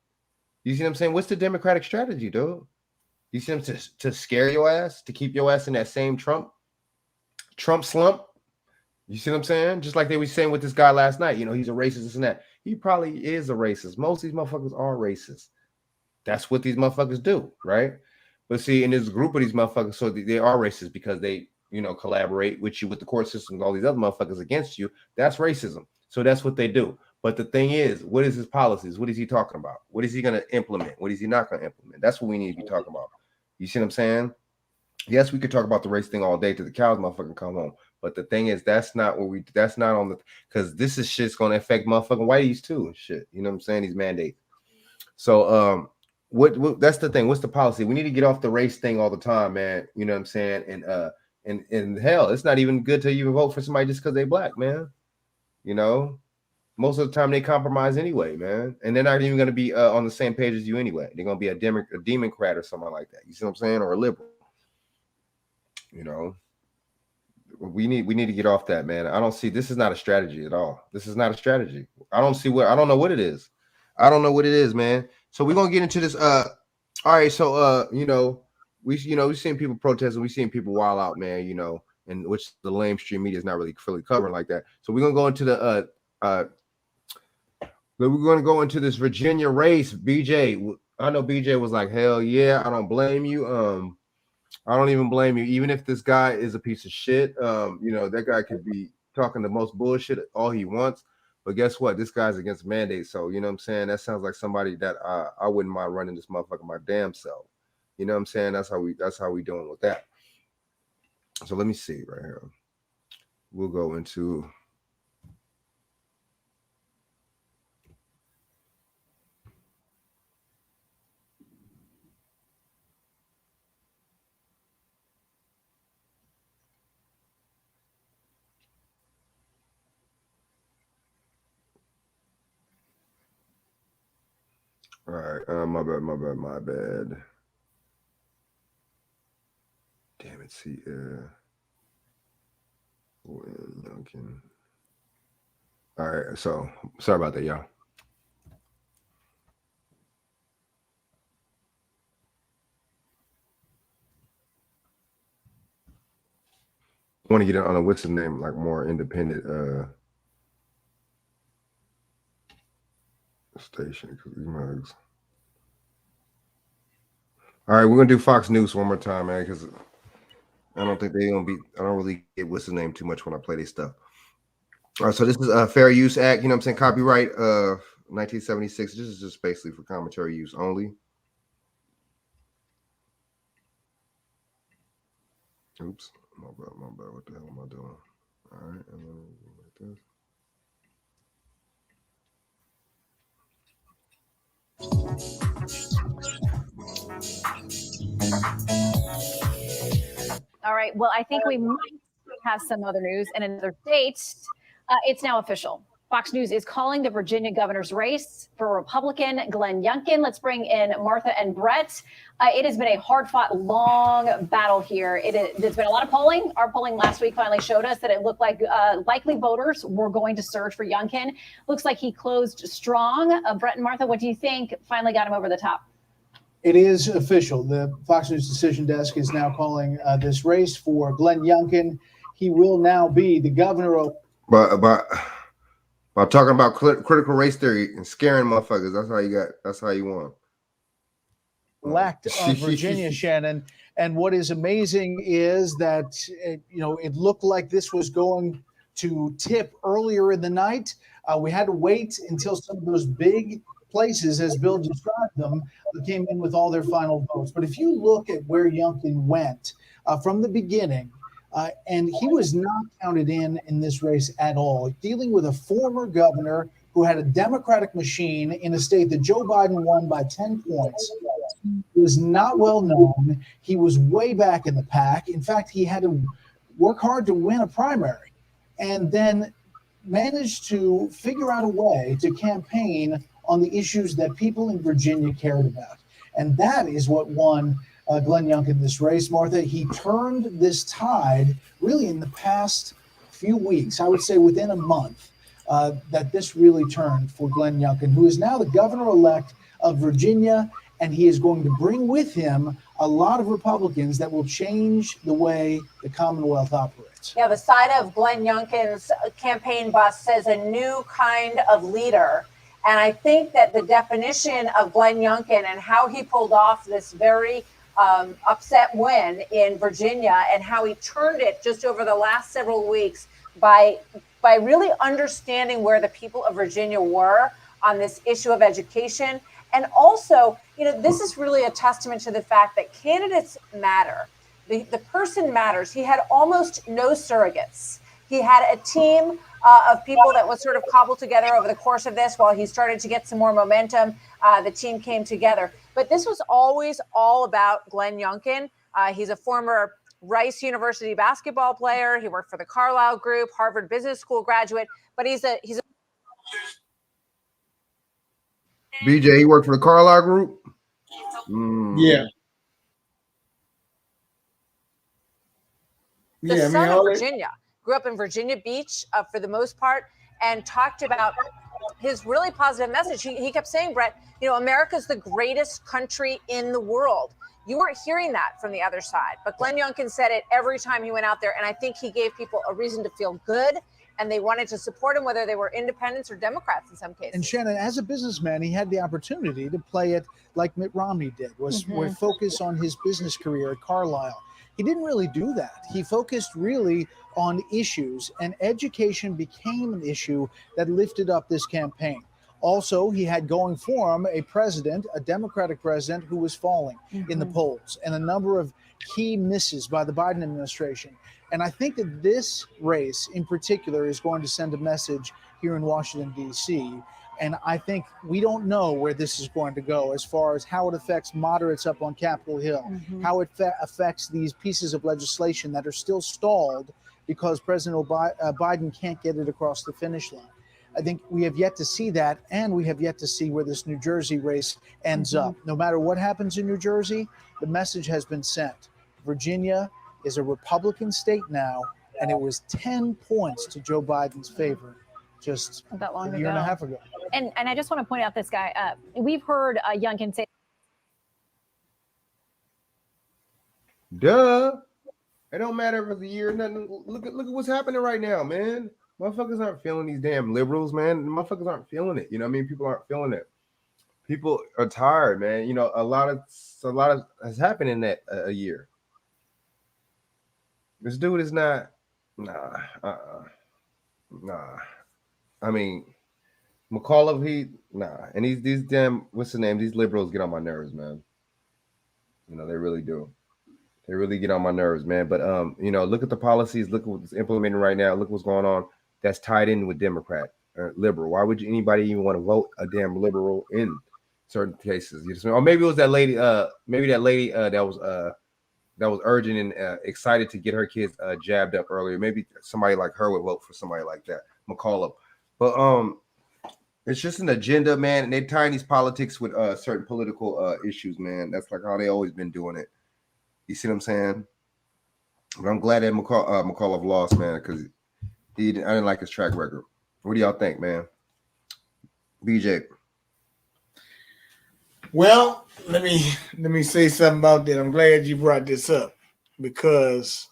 You see what I'm saying? What's the Democratic strategy, dude? You see them to scare your ass, to keep your ass in that same Trump slump. You see what I'm saying? Just like they were saying with this guy last night, he's a racist, this and that. He probably is a racist. Most of these motherfuckers are racist. That's what these motherfuckers do, right? But see, in this group of these motherfuckers, so they are racist because they, collaborate with you with the court system, all these other motherfuckers against you. That's racism. So that's what they do. But the thing is, what is his policies? What is he talking about? What is he going to implement? What is he not going to implement? That's what we need to be talking about. You see what I'm saying? Yes, we could talk about the race thing all day till the cows motherfucking come home. But the thing is, that's not on the, because this is shit's going to affect motherfucking whiteys too and shit. You know what I'm saying? These mandates. So, what that's the thing. What's the policy? We need to get off the race thing all the time, man. You know what I'm saying? And hell, it's not even good to even vote for somebody just because they black, man. Most of the time they compromise anyway, man. And they're not even going to be on the same page as you anyway. They're going to be a Democrat or something like that. You see what I'm saying? Or a liberal. We need to get off that, man. I don't see, this is not a strategy at all. This is not a strategy. I don't know what it is. I don't know what it is, man. So we're gonna get into this. All right. So we've seen people protesting, we've seen people wild out, man, and which the lamestream media is not really fully covering like that. So we're gonna go into this Virginia race. BJ, I know BJ was like, hell yeah, I don't blame you. I don't even blame you. Even if this guy is a piece of shit, that guy could be talking the most bullshit all he wants. But guess what? This guy's against mandates. So, you know what I'm saying? That sounds like somebody that I wouldn't mind running this motherfucker my damn self. You know what I'm saying? That's how we doing with that. So let me see right here. We'll go into all right, my bad. Damn it, see, all right, so sorry about that, y'all. I want to get it on a what's the name, like more independent station, because these mugs. All right, we're gonna do Fox News one more time, man, because I don't think they're gonna be. I don't really get what's the name too much when I play this stuff. All right, so this is a Fair Use Act. You know what I'm saying? Copyright 1976. This is just basically for commentary use only. Oops, my bad. What the hell am I doing? All right, and then like this. All right. Well, I think we might have some other news in another state. It's now official. Fox News is calling the Virginia governor's race for Republican Glenn Youngkin. Let's bring in Martha and Brett. It has been a hard-fought, long battle here. There's been a lot of polling. Our polling last week finally showed us that it looked like likely voters were going to surge for Youngkin. Looks like he closed strong. Brett and Martha, what do you think finally got him over the top? It is official. The Fox News decision desk is now calling this race for Glenn Youngkin. He will now be the governor of. By talking about critical race theory and scaring motherfuckers, that's how you won. Elect of Virginia, Shannon. And what is amazing is that it looked like this was going to tip earlier in the night. We had to wait until some of those big places, as Bill described them, came in with all their final votes. But if you look at where Youngkin went from the beginning, and he was not counted in this race at all, dealing with a former governor who had a Democratic machine in a state that Joe Biden won by 10 points. He was not well known. He was way back in the pack. In fact, he had to work hard to win a primary and then managed to figure out a way to campaign on the issues that people in Virginia cared about. And that is what won Glenn Youngkin this race, Martha. He turned this tide really in the past few weeks, I would say within a month, that this really turned for Glenn Youngkin, who is now the governor-elect of Virginia, and he is going to bring with him a lot of Republicans that will change the way the Commonwealth operates. Yeah, the side of Glenn Youngkin's campaign bus says a new kind of leader. And I think that the definition of Glenn Youngkin and how he pulled off this very upset win in Virginia and how he turned it just over the last several weeks by really understanding where the people of Virginia were on this issue of education. And also, this is really a testament to the fact that candidates matter. The person matters. He had almost no surrogates. He had a team of people that was sort of cobbled together over the course of this while he started to get some more momentum. The team came together. But this was always all about Glenn Youngkin. He's a former Rice University basketball player. He worked for the Carlyle Group, Harvard Business School graduate. But he's a BJ, he worked for the Carlyle Group? Yeah. The son of Virginia. Grew up in Virginia Beach for the most part, and talked about his really positive message. He kept saying, Brett, America's the greatest country in the world. You weren't hearing that from the other side, but Glenn Youngkin said it every time he went out there, and I think he gave people a reason to feel good, and they wanted to support him, whether they were independents or Democrats in some cases. And Shannon, as a businessman, he had the opportunity to play it like Mitt Romney did, was focus on his business career at Carlyle. He didn't really do that. He focused really on issues, and education became an issue that lifted up this campaign. Also, he had going for him a president, a Democratic president, who was falling in the polls, and a number of key misses by the Biden administration. And I think that this race in particular is going to send a message here in Washington, D.C. And I think we don't know where this is going to go as far as how it affects moderates up on Capitol Hill, how it affects these pieces of legislation that are still stalled because President Biden can't get it across the finish line. I think we have yet to see that, and we have yet to see where this New Jersey race ends up. No matter what happens in New Jersey, the message has been sent. Virginia is a Republican state now, and it was 10 points to Joe Biden's favor just that long a year and a half ago. And I just want to point out this guy. We've heard Youngkin say. Duh. It don't matter if it's a year or nothing. Look at what's happening right now, man. Motherfuckers aren't feeling these damn liberals, man. Motherfuckers aren't feeling it. You know what I mean? People aren't feeling it. People are tired, man. A lot has happened in that a year. This dude is not. Nah. I mean, McAuliffe, and these damn, what's the name? These liberals get on my nerves, man. They really do. They really get on my nerves, man. But look at the policies. Look at what's implemented right now. Look what's going on. That's tied in with Democrat or liberal. Why would anybody even want to vote a damn liberal in? certain cases. Or maybe it was that lady. Maybe that lady that was urgent and excited to get her kids jabbed up earlier. Maybe somebody like her would vote for somebody like that, McCullough. But it's just an agenda, man, and they tie these politics with certain political issues, man. That's like how they always been doing it. You see what I'm saying? But I'm glad that McCullough lost, man, because I didn't like his track record. What do y'all think, man? BJ. Well, let me say something about that. I'm glad you brought this up because,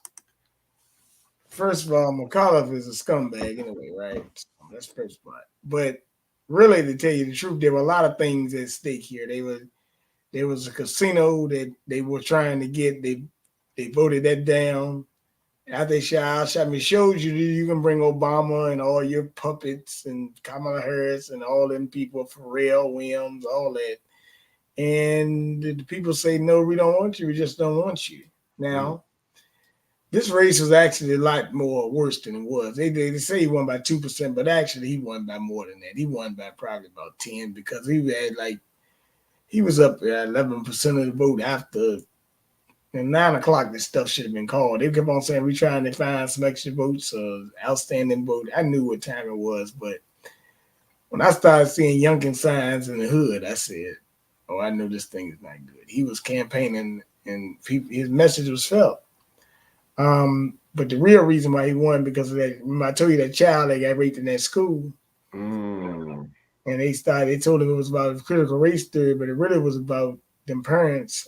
first of all, McAuliffe is a scumbag anyway, right? That's the first part. But really, to tell you the truth, there were a lot of things at stake here. There was a casino that they were trying to get. They voted that down. After they shot, showed you can bring Obama and all your puppets and Kamala Harris and all them people, Pharrell Williams, all that. And the people say, no, we don't want you. We just don't want you. Now, this race was actually a lot more worse than it was. They say he won by 2%, but actually he won by more than that. He won by probably about 10 because he was up at 11% of the vote after 9 o'clock. This stuff should have been called. They kept on saying, we're trying to find some extra votes, outstanding vote. I knew what time it was, but when I started seeing Youngkin signs in the hood, I said, oh, I know this thing is not good. He was campaigning and his message was felt. But the real reason why he won because of that, remember I told you that child that got raped in that school. And they told him it was about critical race theory, but it really was about them parents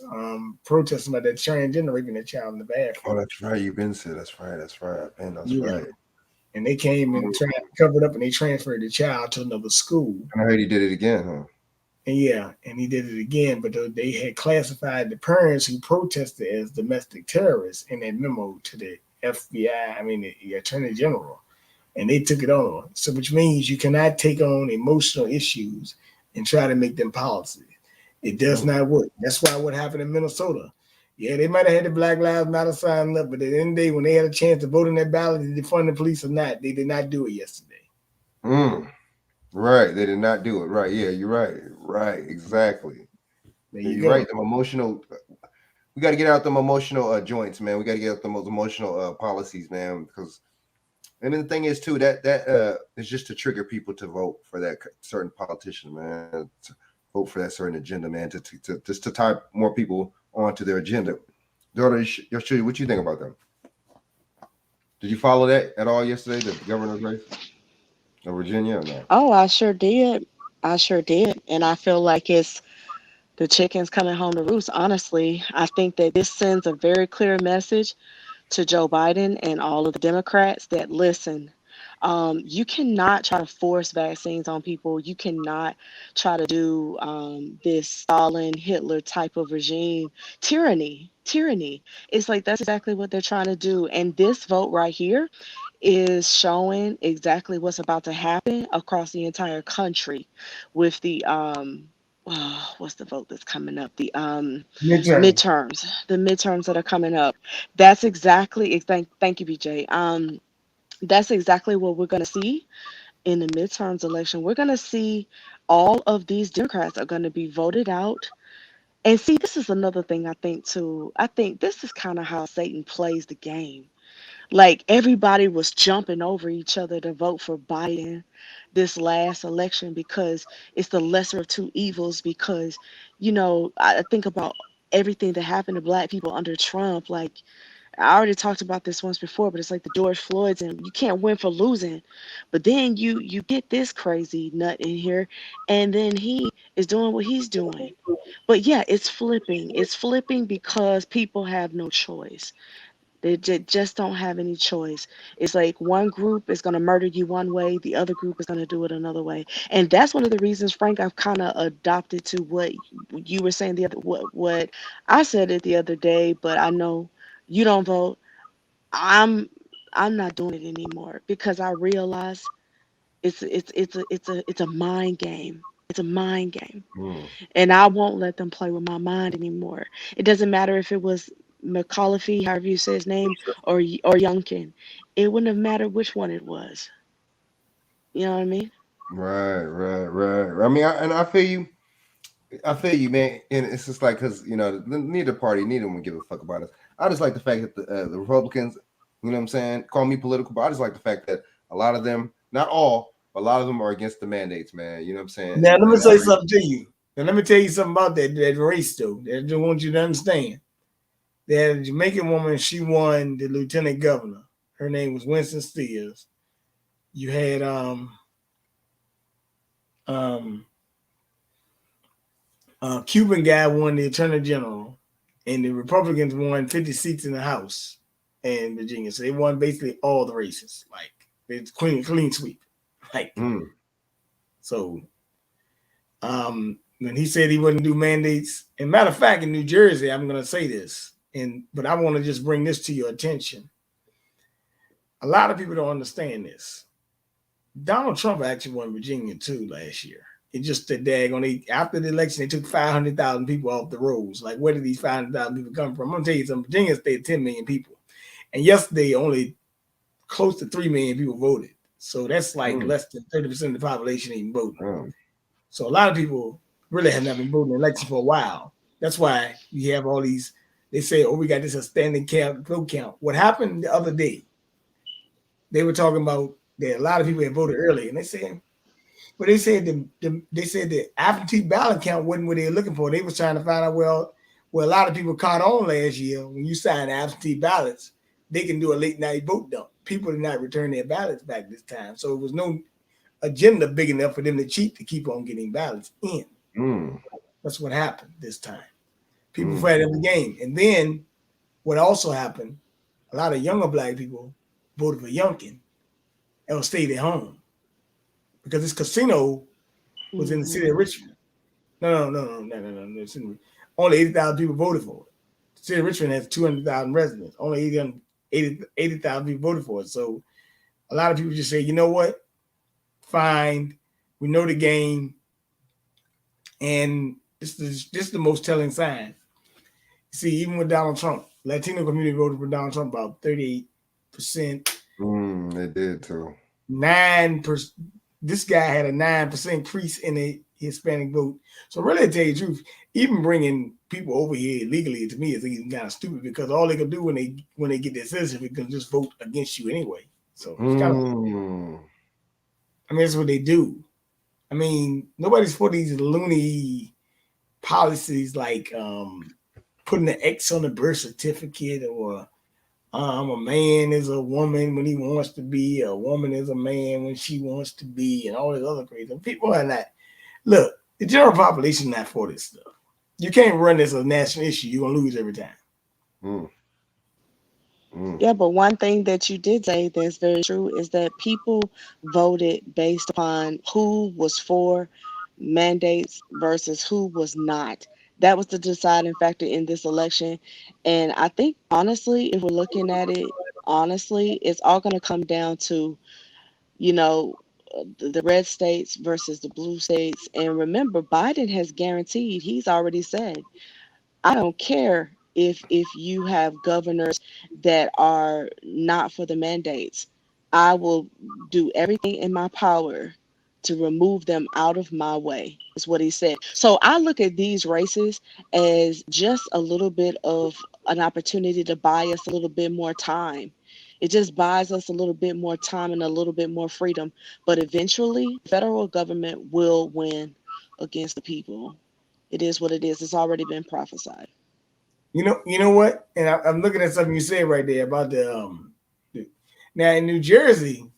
protesting about that transgender raping that child in the bathroom. Oh, that's right. You've been said that's right. Man, that's right. And they came and tried to cover it up and they transferred the child to another school. And I heard he did it again, huh? And he did it again, but they had classified the parents who protested as domestic terrorists in that memo to the FBI, the Attorney General, and they took it on. So, which means you cannot take on emotional issues and try to make them policy. It does not work. That's why what happened in Minnesota. Yeah, they might have had the Black Lives Matter sign up, but at the end of the day, when they had a chance to vote on that ballot, did they fund the police or not? They did not do it yesterday. Right, they did not do it. Right, yeah, you're right. Right, exactly. You're right. Them emotional. We got to get out them emotional joints, man. We got to get out the most emotional policies, man. Because, and then the thing is too that is just to trigger people to vote for that certain politician, man. To vote for that certain agenda, man. To just to tie more people onto their agenda. Daughter, Yeshua, what you think about them? Did you follow that at all yesterday? The governor's race? Virginia or no? Oh, I sure did. And I feel like it's the chickens coming home to roost. Honestly, I think that this sends a very clear message to Joe Biden and all of the Democrats that listen, you cannot try to force vaccines on people. You cannot try to do this Stalin, Hitler type of regime tyranny. It's like that's exactly what they're trying to do. And this vote right here is showing exactly what's about to happen across the entire country with the what's the vote that's coming up? The midterms that are coming up. That's exactly thank you, BJ. That's exactly what we're gonna see in the midterms election. We're gonna see all of these Democrats are gonna be voted out. And see, this is another thing I think too. I think this is kind of how Satan plays the game. Like everybody was jumping over each other to vote for Biden this last election because it's the lesser of two evils. Because, I think about everything that happened to Black people under Trump. Like, I already talked about this once before, but it's like the George Floyds, and you can't win for losing. But then you get this crazy nut in here, and then he is doing what he's doing. But yeah, it's flipping. It's flipping because people have no choice. They just don't have any choice. It's like one group is going to murder you one way, the other group is going to do it another way. And that's one of the reasons, Frank, I've kind of adopted to what you were saying what I said it the other day, but I know you don't vote. I'm not doing it anymore because I realize it's a mind game. It's a mind game. And I won't let them play with my mind anymore. It doesn't matter if it was McAuliffe, however you say his name, or Youngkin. It wouldn't have mattered which one it was. You know what I mean? Right. I mean, I feel you. I feel you, man, and it's just like because neither party, neither one give a fuck about us. I just like the fact that the Republicans, you know what I'm saying, call me political, but I just like the fact that a lot of them, not all, but a lot of them are against the mandates, man. You know what I'm saying? Now let me say something to you. Now let me tell you something about that race, though. That I just want you to understand. That Jamaican woman, she won the lieutenant governor. Her name was Winston Steers. You had Cuban guy won the attorney general, and the Republicans won 50 seats in the House in Virginia. So they won basically all the races. Like it's clean sweep. Like so. When he said he wouldn't do mandates, and matter of fact, in New Jersey, I'm going to say this, but I want to just bring this to your attention. A lot of people don't understand this. Donald Trump actually won Virginia too last year. It just the after the election, they took 500,000 people off the roads. Like, where did these 500,000 people come from? I'm going to tell you something. Virginia stayed 10 million people, and yesterday only close to 3 million people voted. So that's like less than 30% of the population even voting. So a lot of people really have not been voting in elections for a while. That's why you have all these. They say, "Oh, we got this standing vote count." What happened the other day? They were talking about that a lot of people had voted early, and they said the absentee ballot count wasn't what they were looking for. They was trying to find out well, a lot of people caught on last year when you sign absentee ballots, they can do a late night vote dump. People did not return their ballots back this time, so it was no agenda big enough for them to cheat to keep on getting ballots in. That's what happened this time. People fed up the game. And then what also happened, a lot of younger black people voted for Youngkin and stayed at home because this casino was in the city of Richmond. No. Only 80,000 people voted for it. The city of Richmond has 200,000 residents. Only 80,000 people voted for it. So a lot of people just say, you know what? Fine, we know the game, and this is the most telling sign. See, even with Donald Trump, Latino community voted for Donald Trump about 38%. They did too. 9%. This guy had a 9% increase in the Hispanic vote. So really, to tell you the truth, even bringing people over here illegally to me is even kind of stupid because all they can do when they get their citizenship is just vote against you anyway. So it's kind of. I mean, that's what they do. I mean, nobody's for these loony policies like putting an X on the birth certificate or a man is a woman when he wants to be, a woman is a man when she wants to be, and all this other crazy. People are not. Look, the general population is not for this stuff. You can't run this as a national issue. You're going to lose every time. Yeah, but one thing that you did say that's very true is that people voted based upon who was for mandates versus who was not. That was the deciding factor in this election. And I think, honestly, if we're looking at it honestly, it's all going to come down to, the red states versus the blue states. And remember, Biden has guaranteed, he's already said, I don't care if you have governors that are not for the mandates. I will do everything in my power to remove them out of my way, is what he said. So I look at these races as just a little bit of an opportunity to buy us a little bit more time. It just buys us a little bit more time and a little bit more freedom. But eventually, the federal government will win against the people. It is what it is. It's already been prophesied. You know what? And I'm looking at something you said right there about now in New Jersey,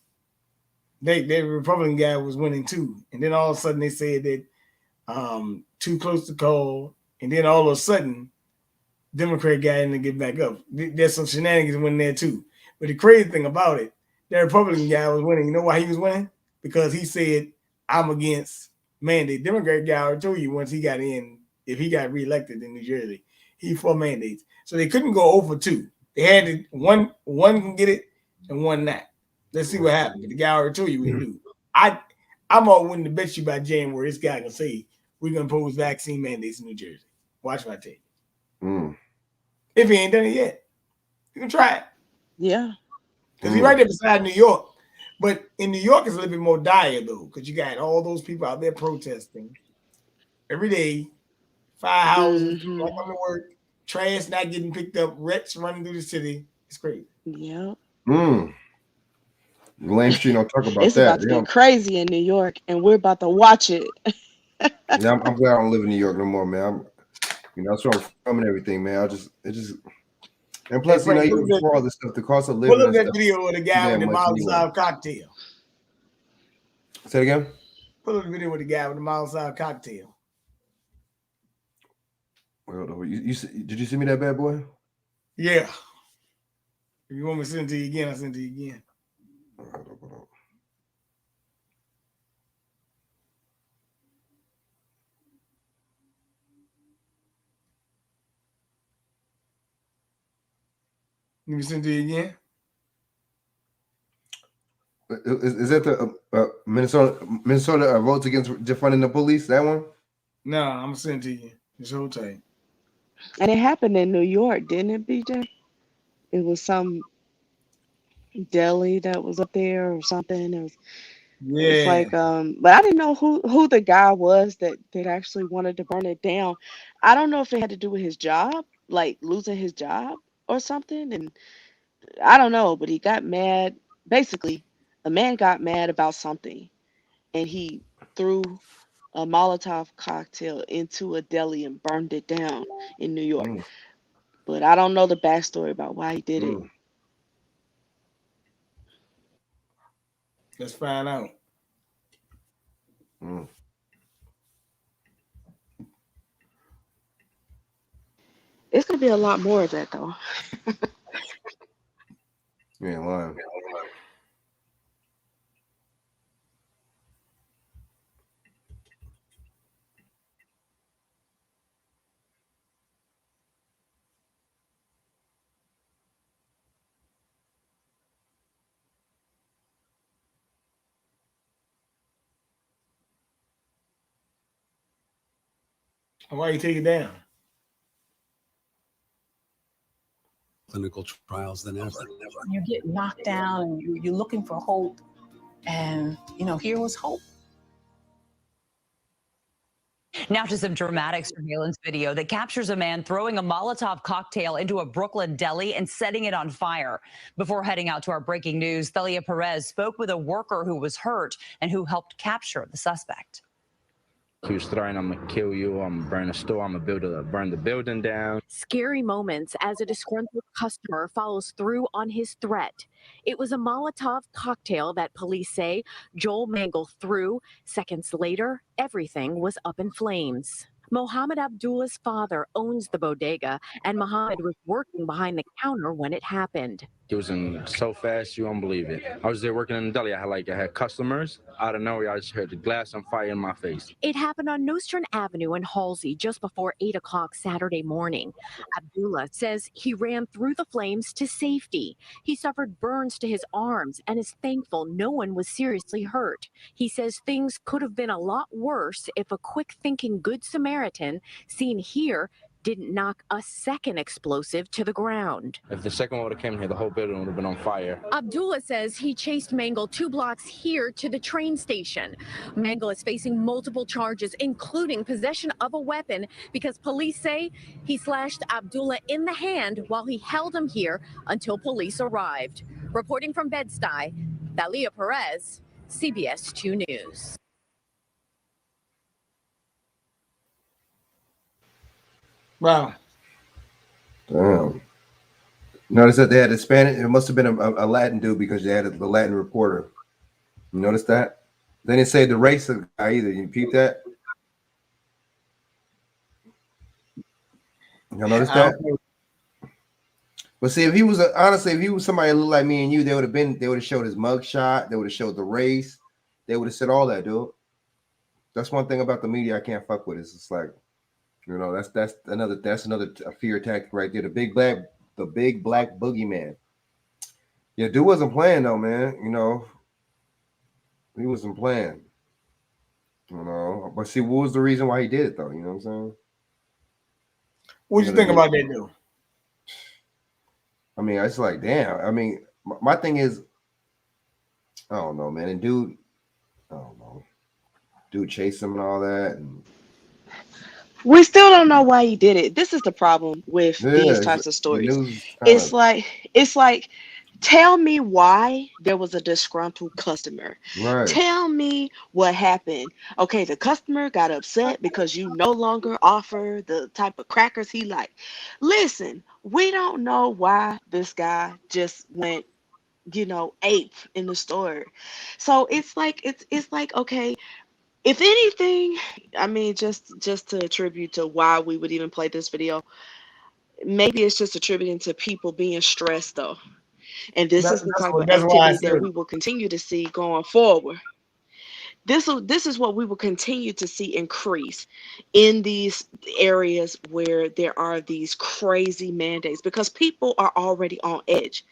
the Republican guy was winning too, and then all of a sudden they said that too close to call, and then all of a sudden, Democrat guy didn't get back up. There's some shenanigans winning there too. But the crazy thing about it, the Republican guy was winning. You know why he was winning? Because he said, "I'm against mandate." Democrat guy already told you once he got in, if he got reelected in New Jersey, he for mandates. So they couldn't go over 2. They had to, one can get it and one not. Let's see what happens. The guy already told you we do. I'm all willing to bet you by January this guy can say we're gonna impose vaccine mandates in New Jersey. Watch what I tell you. If he ain't done it yet, you can try it. Yeah. Because he's right there beside New York. But in New York, it's a little bit more dire though, because you got all those people out there protesting every day. 5 houses, going to work, trash not getting picked up, wrecks running through the city. It's crazy. Yeah. Lame Street don't talk about It's that. about to get crazy in New York, and we're about to watch it. Yeah, I'm glad I don't live in New York no more, man. That's where I'm from and everything, man. And plus, Hey, Frank, even before all this stuff, the cost of living. pull up and that stuff video with the guy with the Molotov cocktail. Say it again. Pull up the video with the guy with the Molotov cocktail. Well, did you see me that bad boy? Yeah. If you want me to send it to you again, I'll send it to you again. Let me send it to you again. Is that the Minnesota votes against defunding the police? That one? No, I'm gonna send it to you. It's whole time. And it happened in New York, didn't it, BJ? It was some deli that was up there or something. It's like, but I didn't know who the guy was that actually wanted to burn it down. I don't know if it had to do with his job, like losing his job or something. And I don't know, but he got mad. Basically, a man got mad about something, and he threw a Molotov cocktail into a deli and burned it down in New York. But I don't know the backstory about why he did it. Let's find out. It's gonna be a lot more of that, though. You ain't lying. Why you take it down? Clinical trials than ever. You get knocked down and you're looking for hope. And, here was hope. Now to some dramatic surveillance video that captures a man throwing a Molotov cocktail into a Brooklyn deli and setting it on fire. Before heading out to our breaking news, Thalia Perez spoke with a worker who was hurt and who helped capture the suspect. He was threatening, I'm gonna kill you, I'm gonna burn the store, I'm gonna burn the building down. Scary moments as a disgruntled customer follows through on his threat. It was a Molotov cocktail that police say Joel Mangle threw. Seconds later, everything was up in flames. Mohammed Abdullah's father owns the bodega, and Mohammed was working behind the counter when it happened. It was in so fast, you won't believe it. I was there working in the deli. I had customers. Out of nowhere, I just heard the glass on fire in my face. It happened on Nostrand Avenue in Halsey just before 8 o'clock Saturday morning. Abdullah says he ran through the flames to safety. He suffered burns to his arms and is thankful no one was seriously hurt. He says things could have been a lot worse if a quick-thinking Good Samaritan seen here didn't knock a second explosive to the ground. If the second one would have came here, the whole building would have been on fire. Abdullah says he chased Mangle 2 blocks here to the train station. Mangle is facing multiple charges, including possession of a weapon, because police say he slashed Abdullah in the hand while he held him here until police arrived. Reporting from Bed-Stuy, Thalia Perez, CBS 2 News. Wow. Damn. Notice that they had a Spanish. It must have been a Latin dude because they had the Latin reporter. You notice that? They didn't say the race of the guy either. You peep that? Y'all notice that? But see, if he was honestly, if he was somebody that looked like me and you, they would have showed his mugshot. They would have showed the race. They would have said all that, dude. That's one thing about the media I can't fuck with. It's just like, that's another fear tactic right there. The big black boogeyman. Yeah, dude wasn't playing though, man. He wasn't playing. But see, what was the reason why he did it though? You know what I'm saying? What do you think about that dude? I mean, it's like, damn. I mean, my thing is, I don't know, man. And dude, I don't know. Dude chased him and all that. And We still don't know why he did it. This is the problem with these Yeah, types of the stories. news is kind It's of like it's like tell me why there was a disgruntled customer. right. Tell me what happened. Okay, the customer got upset because you no longer offer the type of crackers he liked. Listen, we don't know why this guy just went, ape in the store. So it's like okay, if anything, I mean, just to attribute to why we would even play this video, maybe it's just attributing to people being stressed though. And this is the type of That's why I activity that said we will continue to see going forward. This is what we will continue to see increase in these areas where there are these crazy mandates because people are already on edge.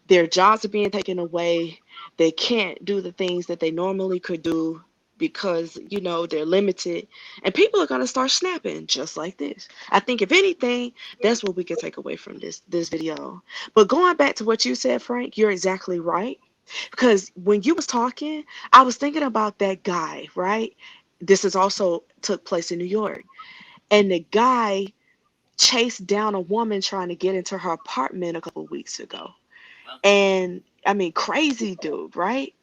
Their jobs are being taken away. They can't do the things that they normally could do because they're limited, and people are going to start snapping just like this. I think if anything, that's what we can take away from this video. But going back to what you said, Frank, you're exactly right, because when you was talking, I was thinking about that guy, right? This is also took place in New York, and the guy chased down a woman trying to get into her apartment a couple weeks ago. And I mean, crazy dude, right?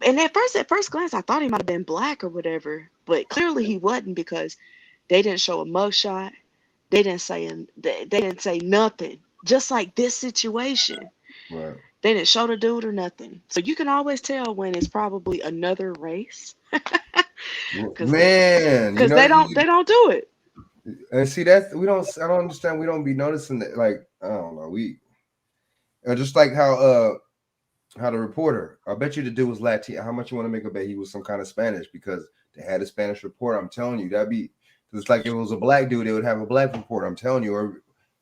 And at first glance, I thought he might have been black or whatever, but clearly he wasn't because they didn't show a mugshot. They didn't say nothing. Just like this situation, Right. they didn't show the dude or nothing. So you can always tell when it's probably another race, because Man, they don't do it. and see that's I don't understand. We don't be noticing that. Like I don't know. Just like how the reporter. I bet you the dude was Latino. How much you want to make a bet he was some kind of Spanish because they had a Spanish reporter. I'm telling you that'd be. It's like if it was a black dude, they would have a black reporter. I'm telling you, or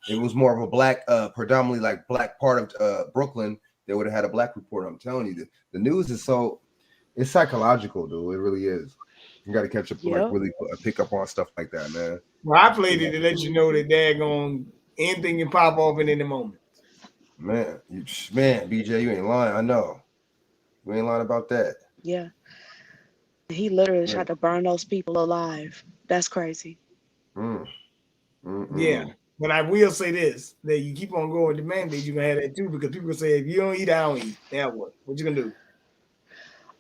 it was more of a black, predominantly like black part of Brooklyn, they would have had a black reporter. I'm telling you, the news is it's psychological, dude. It really is. You got to catch up, like Yep. really pick up on stuff like that, man. Well, I played it to let you know that daggone anything can pop off in any moment. Man, BJ, you ain't lying. I know. You ain't lying about that. Yeah. He literally Yeah. tried to burn those people alive. That's crazy. Yeah. But I will say this, that you keep on going with the mandate, you're gonna have that too, because people say if you don't eat, I don't eat. Now what? What you gonna do?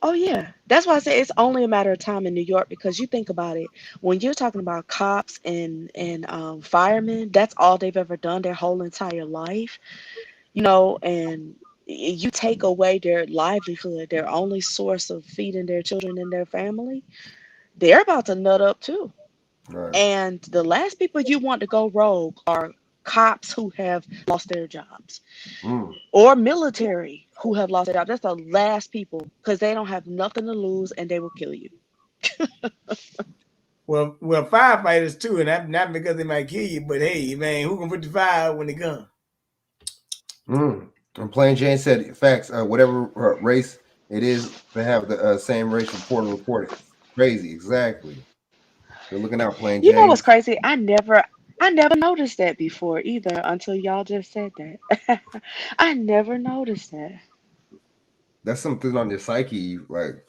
Oh yeah, that's why I say it's only a matter of time in New York because you think about it. When you're talking about cops and firemen, that's all they've ever done their whole entire life, and you take away their livelihood, their only source of feeding their children and their family, they're about to nut up too. Right. And the last people you want to go rogue are cops who have lost their jobs or military who have lost their jobs. That's the last people because they don't have nothing to lose and they will kill you. Well, firefighters too, and not because they might kill you, but hey, man, who can put the fire out when they come? And Plain Jane said, facts, whatever race it is, they have the same race reported. Crazy, exactly. They're looking out, Plain You know Jane. what's crazy? I never noticed that before either until y'all just said that. I never noticed that. That's something on your psyche, like,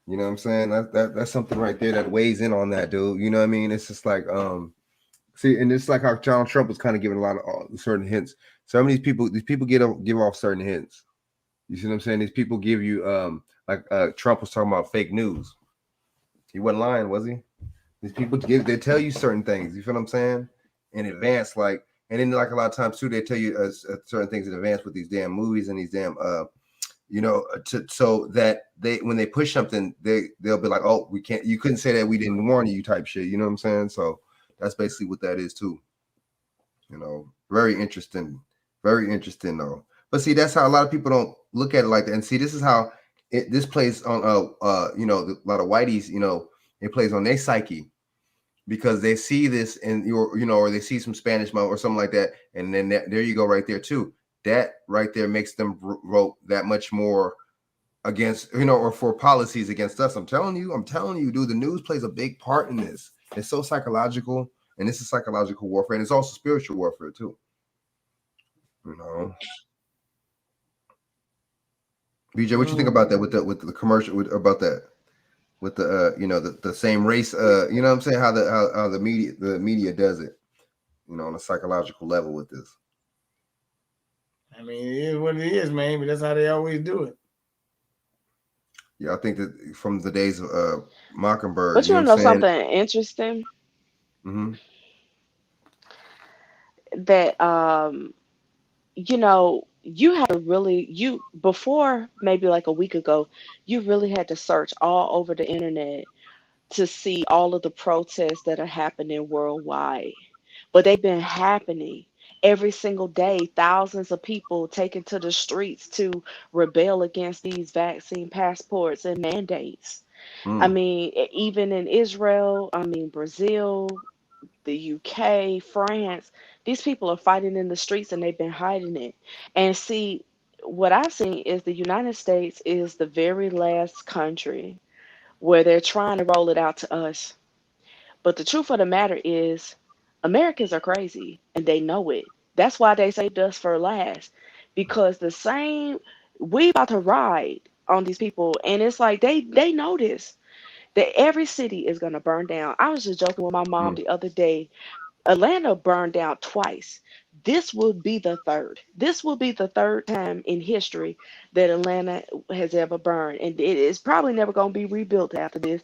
you know what I'm saying? That's something right there that weighs in on that, dude. You know what I mean? It's just like, see, and it's like how Donald Trump was kind of giving a lot of certain hints. Some of these people give off certain hints. You see what I'm saying? These people give you, like Trump was talking about fake news. He wasn't lying, was he? These people they tell you certain things. You feel what I'm saying? In advance, like, and then like a lot of times too, they tell you certain things in advance with these damn movies and these damn, so that when they push something, they'll be like, oh, you couldn't say that, we didn't warn you, type shit. You know what I'm saying? So that's basically what that is too. Very interesting though. But see, that's how a lot of people don't look at it like that. And see, this is how this plays on a lot of whiteys, it plays on their psyche because they see this and or they see some Spanish or something like that, and then there you go right there too. That right there makes them vote that much more against, or for policies against us. I'm telling you, dude, the news plays a big part in this. It's so psychological, and this is psychological warfare, and it's also spiritual warfare too. BJ, what you think about that with the commercial about that? with the the same race. You know what I'm saying? How the media does it. On a psychological level with this. I mean, it is what it is, man. But that's how they always do it. Yeah, I think that from the days of Mockingbird. But You you know want what to I'm know saying? something interesting? Mm-hmm. That you have to really before maybe like a week ago, you really had to search all over the internet to see all of the protests that are happening worldwide. But they've been happening every single day. Thousands of people taking to the streets to rebel against these vaccine passports and mandates. I Mm. mean, even in Israel, I mean, Brazil, the UK, France, these people are fighting in the streets and they've been hiding it. And see, what I've seen is the United States is the very last country where they're trying to roll it out to us. But the truth of the matter is, Americans are crazy and they know it. That's why they saved us for last. Because we about to ride on these people, and it's like they know this. That every city is gonna burn down. I was just joking with my mom Mm. the other day. Atlanta burned down twice. This will be the third. This will be the third time in history that Atlanta has ever burned, and it is probably never going to be rebuilt after this.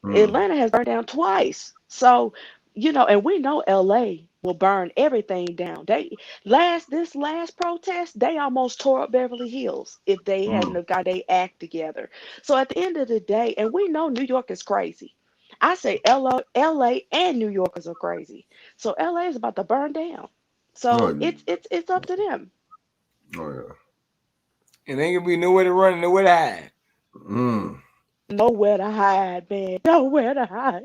Mm. Atlanta has burned down twice. So, and we know LA will burn everything down. This last protest, they almost tore up Beverly Hills if they hadn't Mm. have got their act together. So at the end of the day, and we know New York is crazy. I say LA and New Yorkers are crazy. So LA is about to burn down. Oh, So it's up to them. oh yeah. And ain't gonna be nowhere to run, nowhere to hide. Mm. Nowhere to hide, man. Nowhere to hide.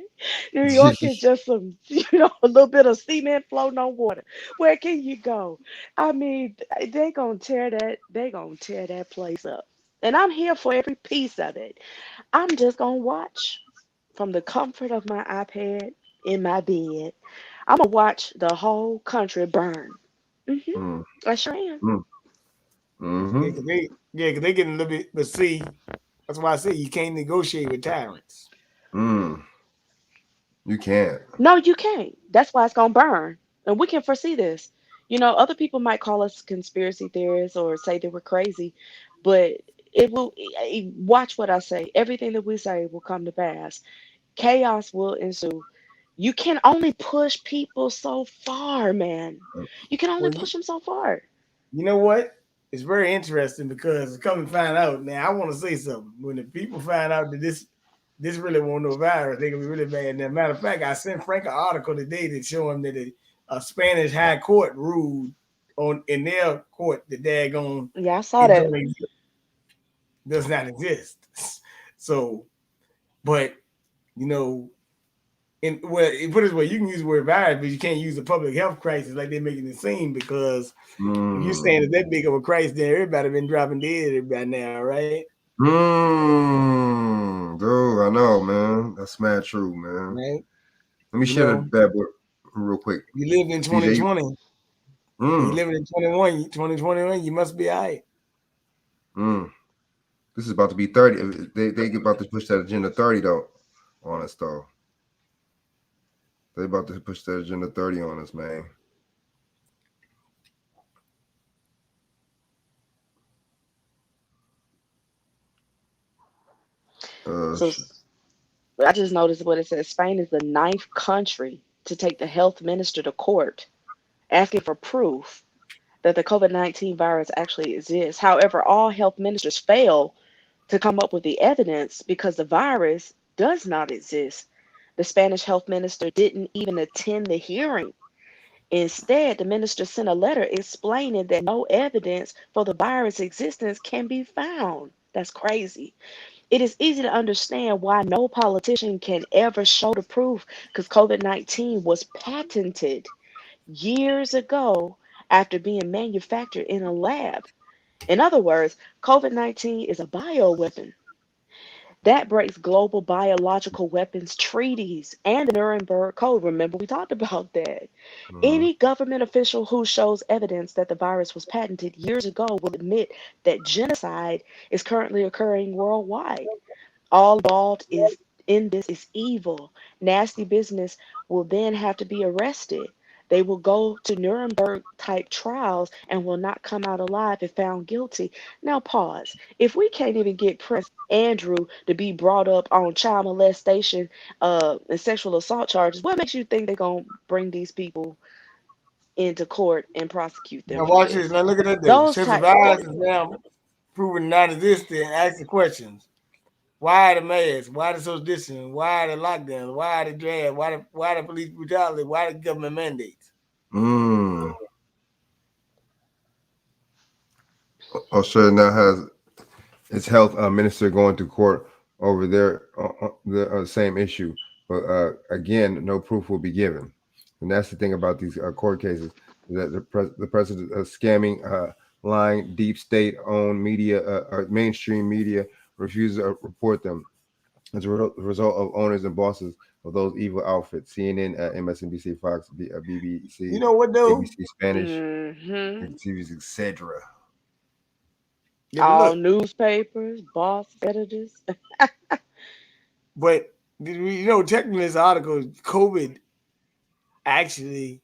New York is just a little bit of cement floating on water. Where can you go? I mean, they gonna tear that place up. And I'm here for every piece of it. I'm just gonna watch from the comfort of my iPad in my bed. I'm gonna watch the whole country burn. Mm. I sure am. Mm. Yeah, Mm-hmm. cause they getting a little bit. But see, that's why I say you can't negotiate with tyrants. Mm. You can't. No, you can't. That's why it's gonna burn. And we can foresee this. Other people might call us conspiracy theorists or say that we're crazy, but it will watch what I say. Everything that we say will come to pass. Chaos will ensue. You can only push people so far, man. You can only Well, push them so far. you know what? It's very interesting because come and find out. Now, I want to say something. When the people find out that this really won't no virus, they're gonna be really mad. And as a matter of fact, I sent Frank an article today that show him that a Spanish high court ruled in their court that daggone Yeah, I saw it that. does not exist. So, but put it this way, you can use the word virus, but you can't use the public health crisis like they're making it seem, because if you're saying it's that big of a crisis, then everybody been dropping dead by now, right? Dude, I know, man. That's mad true, man. Right. Let me share that bad boy real quick. You lived in 2020. You living in 2021, you must be all right. This is about to be 30. They about to push that agenda 30 though on us though. They about to push that agenda 30 on us, man. So I just noticed what it says. Spain is the ninth country to take the health minister to court, asking for proof that the COVID-19 virus actually exists. However, all health ministers fail to come up with the evidence because the virus does not exist. The Spanish health minister didn't even attend the hearing. Instead, the minister sent a letter explaining that no evidence for the virus existence can be found. That's crazy. It is easy to understand why no politician can ever show the proof because COVID-19 was patented years ago after being manufactured in a lab. In other words, COVID-19 is a bioweapon that breaks global biological weapons treaties and the Nuremberg Code. Remember, we talked about that. Any government official who shows evidence that the virus was patented years ago will admit that genocide is currently occurring worldwide. All involved is in this is evil. Nasty business will then have to be arrested. They will go to Nuremberg type trials and will not come out alive if found guilty. Now, pause. If we can't even get Prince Andrew to be brought up on child molestation and sexual assault charges, what makes you think they're going to bring these people into court and prosecute them Now for watch this. this? Now look at that dude. Those Since the type. virus is now proven non-existent, ask the questions. Why the masks? Why the social distancing? Why the lockdowns? Why the draft? Why the police brutality? Why the government mandates? Australia now has its health minister going to court over the same issue, but again, no proof will be given. And that's the thing about these court cases, that the president is scamming, lying, deep state-owned media, or mainstream media refuses to report them as a result of owners and bosses of those evil outfits. CNN, MSNBC, Fox, BBC, You know what though? ABC Spanish, Mm-hmm. TVs, etc. Yeah, but All look, newspapers, boss editors. but you know, technically, this article, COVID actually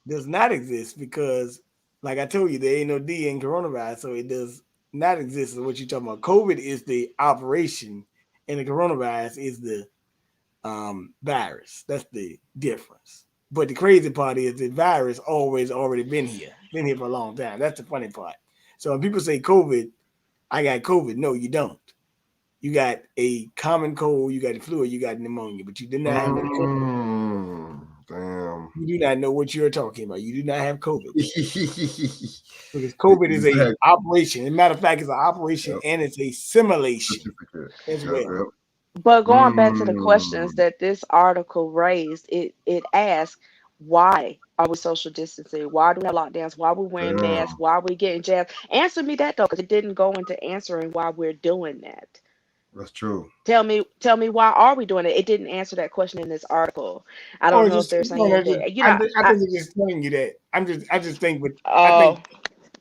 does not exist because, like I told you, there ain't no D in coronavirus, so it does not exist. Is what you're talking about. COVID is the operation, and the coronavirus is the virus. That's the difference. But the crazy part is the virus always already been here for a long time. That's the funny part. So when people say COVID, I got COVID. No, you don't. You got a common cold, you got the flu, you got pneumonia, but you did not have COVID. Damn. You do not know what you're talking about. You do not have COVID. Because COVID is a operation. As a matter of fact, it's an operation and it's a simulation as well. But going back to the questions that this article raised, it asked, why are we social distancing? Why do we have lockdowns? Why are we wearing masks? Why are we getting jabs? Answer me that though, because it didn't go into answering why we're doing that. That's true. Tell me why are we doing it? It didn't answer that question in this article. I don't know if they're saying that. I think they're just telling you that. I just think, but oh,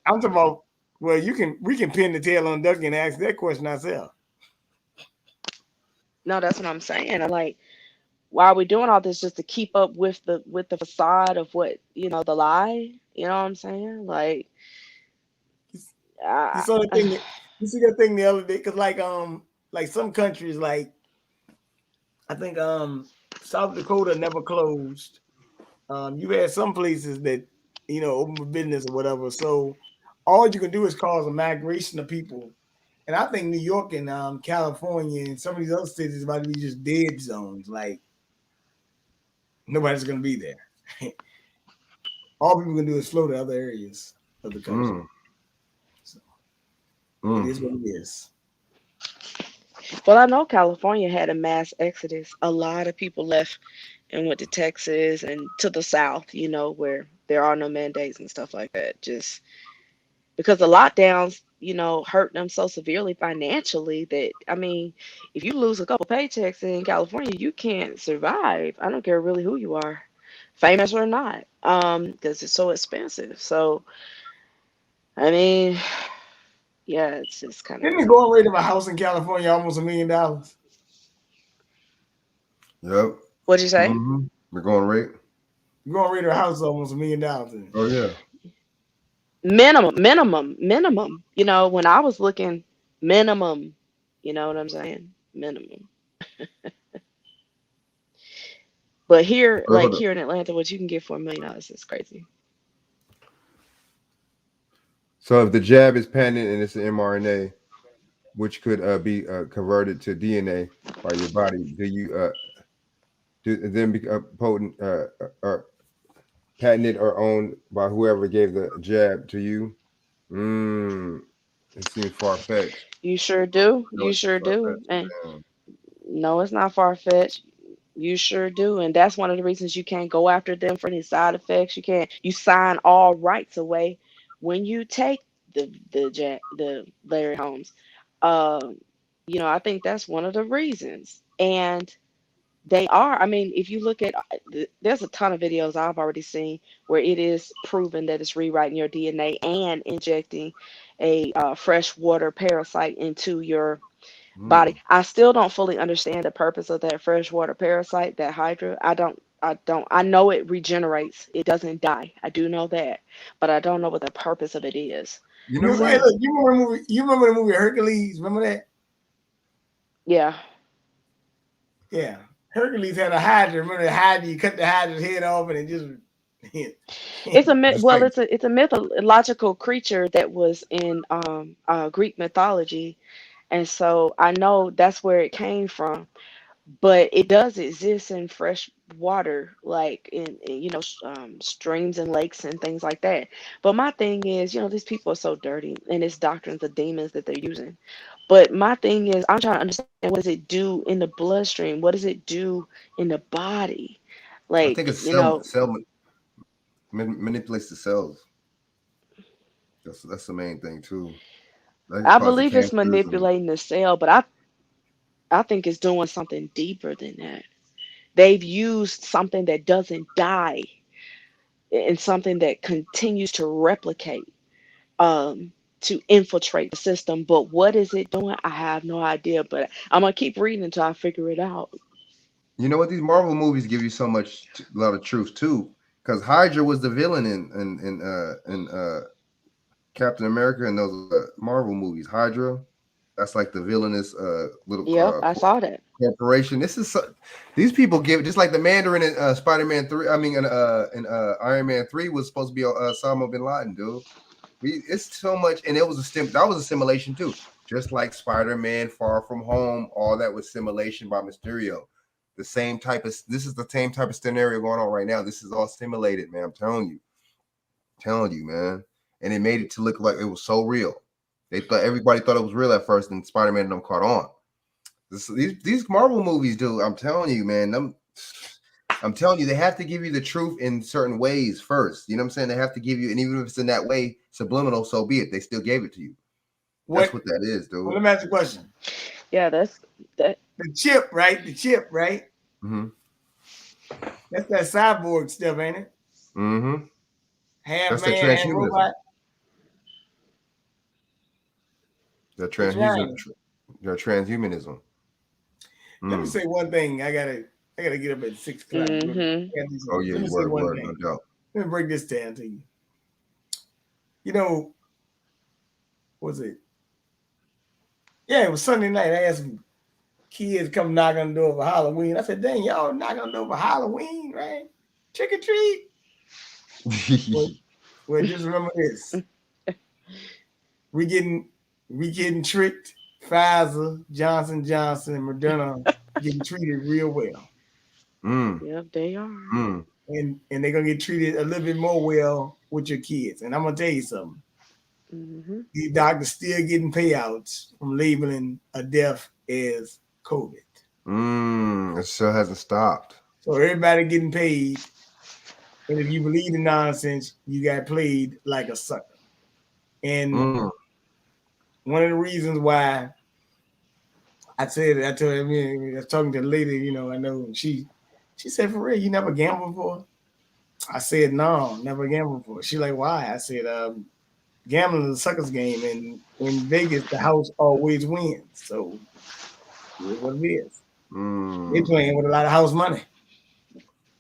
I'm talking about. Well, we can pin the tail on Ducky and ask that question ourselves. no, that's what I'm saying. I'm like, why are we doing all this just to keep up with the facade of what the lie? You know what I'm saying? Like, you saw the thing. You see that thing the other day? Because like some countries, like I think South Dakota never closed. You had some places that open for business or whatever. So all you can do is cause a migration of people. And I think New York and California and some of these other cities is about to be just dead zones. Like nobody's going to be there. All people can do is flow to other areas of the country. So it is what it is. Well, I know California had a mass exodus. A lot of people left and went to Texas and to the South, where there are no mandates and stuff like that. Just because the lockdowns, hurt them so severely financially that, I mean, if you lose a couple paychecks in California, you can't survive. I don't care really who you are, famous or not, because it's so expensive. So, I mean, yeah, it's just kind of Didn't the going rate of a house in California almost $1 million? Yep. What'd you say? The going rate. The going rate of a house is almost $1 million. Oh yeah. Minimum. When I was looking, minimum. You know what I'm saying? Minimum. But here, like here in Atlanta, what you can get for $1 million is crazy. So if the jab is patented and it's an mRNA, which could be converted to DNA by your body, do you do then become potent or patented or owned by whoever gave the jab to you? It seems far-fetched. You sure do. You sure do. And no, it's not far-fetched. You sure do. And that's one of the reasons you can't go after them for any side effects. You sign all rights away when you take the Larry Holmes. I think that's one of the reasons. And they are. I mean, if you look at, there's a ton of videos I've already seen where it is proven that it's rewriting your DNA and injecting a freshwater parasite into your body. I still don't fully understand the purpose of that freshwater parasite, that hydra. I know it regenerates. It doesn't die. I do know that, but I don't know what the purpose of it is. You know Hey, what? look, you remember the movie Hercules? Remember that? Yeah. Yeah. Hercules had a hydra. Remember the hydra? You cut the hydra's head off and it just It's a myth. Well, it's a mythological creature that was in Greek mythology, and so I know that's where it came from. But it does exist in fresh water, like in streams and lakes and things like that. But my thing is, these people are so dirty, and it's doctrines of demons that they're using. But my thing is, I'm trying to understand, what does it do in the bloodstream? What does it do in the body? I think Like, it's manipulates the cells. That's the main thing too. That can I cause the believe it's cancers and manipulating the cell, but I think it's doing something deeper than that. They've used something that doesn't die and something that continues to replicate, to infiltrate the system. But what is it doing? I have no idea. But I'm gonna keep reading until I figure it out. you know what? These Marvel movies give you so much, a lot of truth too. Because Hydra was the villain in Captain America and those Marvel movies. Hydra, that's like the villainous little Yep, I saw that. corporation. These people give just like the Mandarin in Spider-Man 3. I mean, in Iron Man 3 was supposed to be Osama bin Laden, dude. It's so much, and it was that was a simulation too. Just like Spider-Man, Far From Home, all that was simulation by Mysterio. This is the same type of scenario going on right now. This is all simulated, man. I'm telling you, man. And it made it to look like it was so real. Everybody thought it was real at first, and Spider-Man and them caught on. These Marvel movies, dude. I'm telling you, man. I'm telling you, they have to give you the truth in certain ways first. You know what I'm saying? They have to give you, and even if it's in that way, subliminal, so be it. They still gave it to you. That's what that is, dude. Well, let me ask you a question. Yeah, that's that. The chip, right? The chip, right? Mm-hmm. That's that cyborg stuff, ain't it? Mm-hmm. Half man, half robot. The transhumanism. Let me say one thing. I gotta get up at 6 o'clock. Mm-hmm. Oh yeah, word, no doubt. Let me break this down to you. You know, was it? Yeah, it was Sunday night. I had some kids come knock on the door for Halloween. I said, dang, y'all knock on the door for Halloween, right? Trick or treat. well, just remember this. We getting tricked. Pfizer, Johnson & Johnson, and Moderna getting treated real well. Yep, they are. And they're gonna get treated a little bit more well with your kids. And I'm gonna tell you something. Mm-hmm. These doctors still getting payouts from labeling a death as COVID. It still hasn't stopped. So everybody getting paid. And if you believe the nonsense, you got played like a sucker. And one of the reasons why I told her, I was talking to the lady, I know, she said, for real, you never gambled before? I said, no, never gambled before. She like, why? I said, gambling is a sucker's game, and in Vegas, the house always wins. So here's what it is. They playing with a lot of house money.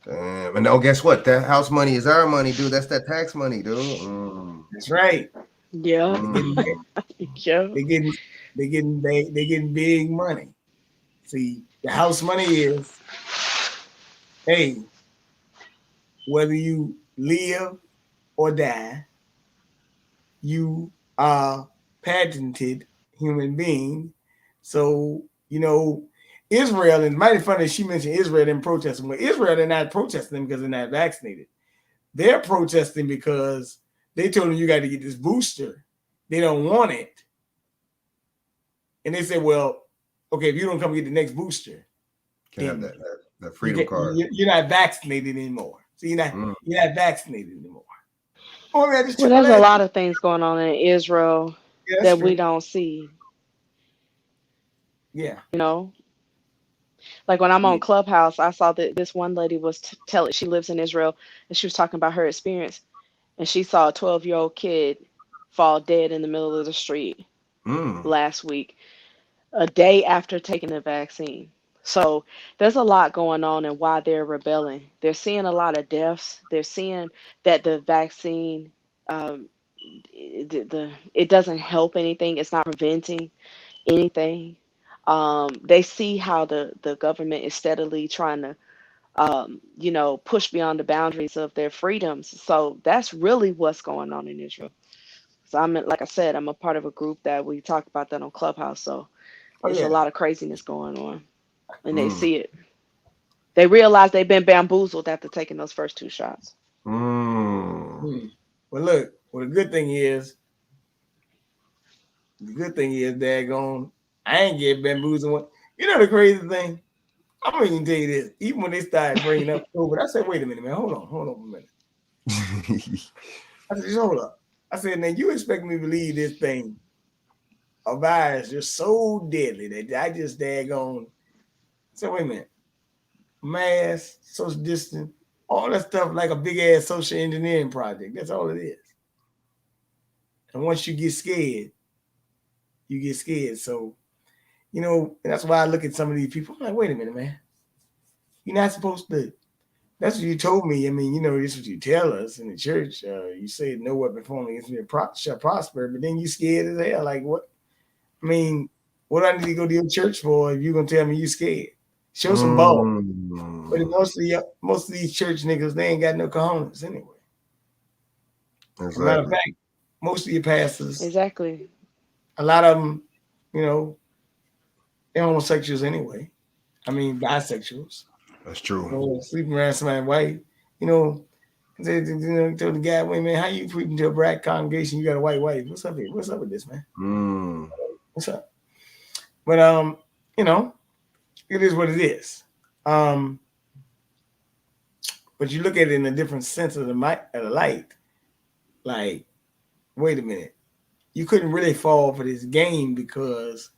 Damn. And guess what? That house money is our money, dude. That's that tax money, dude. That's right. Yeah. They getting big money. See, the house money is, hey, whether you live or die, you are patented human being. So, Israel, and mighty funny she mentioned Israel didn't protest them. Well, Israel, they're not protesting because they're not vaccinated. They're protesting because they told them you got to get this booster. They don't want it. And they said, well, okay, if you don't come get the next booster, can't have that freedom card. You're not vaccinated anymore. So you're not vaccinated anymore. Well, there's a lot of things going on in Israel that we don't see. Yeah. Like when I'm on Clubhouse, I saw that this one lady was telling, she lives in Israel, and she was talking about her experience. And she saw a 12-year-old kid fall dead in the middle of the street last week. a day after taking the vaccine. So there's a lot going on and why they're rebelling. They're seeing a lot of deaths. They're seeing that the vaccine, um, it doesn't help anything. It's not preventing anything. They see how the government is steadily trying to, push beyond the boundaries of their freedoms. So that's really what's going on in Israel. So like I said, I'm a part of a group that we talk about that on Clubhouse. So Oh it's a yeah. lot of craziness going on, and they see it. They realize they've been bamboozled after taking those first 2 shots. Well, look. Well, the good thing is, daggone, I ain't get bamboozled. You know the crazy thing? I'm gonna even tell you this. Even when they started bringing up COVID, I said, "Wait a minute, man. Hold on a minute." I said, "Just hold up." I said, "Now you expect me to believe this thing, a virus, just so deadly that I just daggone." I said, "Wait a minute. Mask, social distance, all that stuff like a big ass social engineering project. That's all it is. And once you get scared, you get scared. So, and that's why I look at some of these people. I'm like, wait a minute, man. You're not supposed to. That's what you told me. I mean, this is what you tell us in the church. You say no weapon formed against me shall prosper, but then you scared as hell. Like what? I mean, what do I need to go to your church for if you're gonna tell me you scared? Show some balls. But most of these church niggas, they ain't got no cojones anyway. As a matter of fact, most of your pastors, exactly, a lot of them, they're homosexuals anyway. I mean, bisexuals. That's true. Sleeping around somebody's wife, told the guy, wait, man, how you preaching to a black congregation? You got a white wife. What's up here? What's up with this, man? What's up? But it is what it is. But you look at it in a different sense of the light. Like, wait a minute, you couldn't really fall for this game because,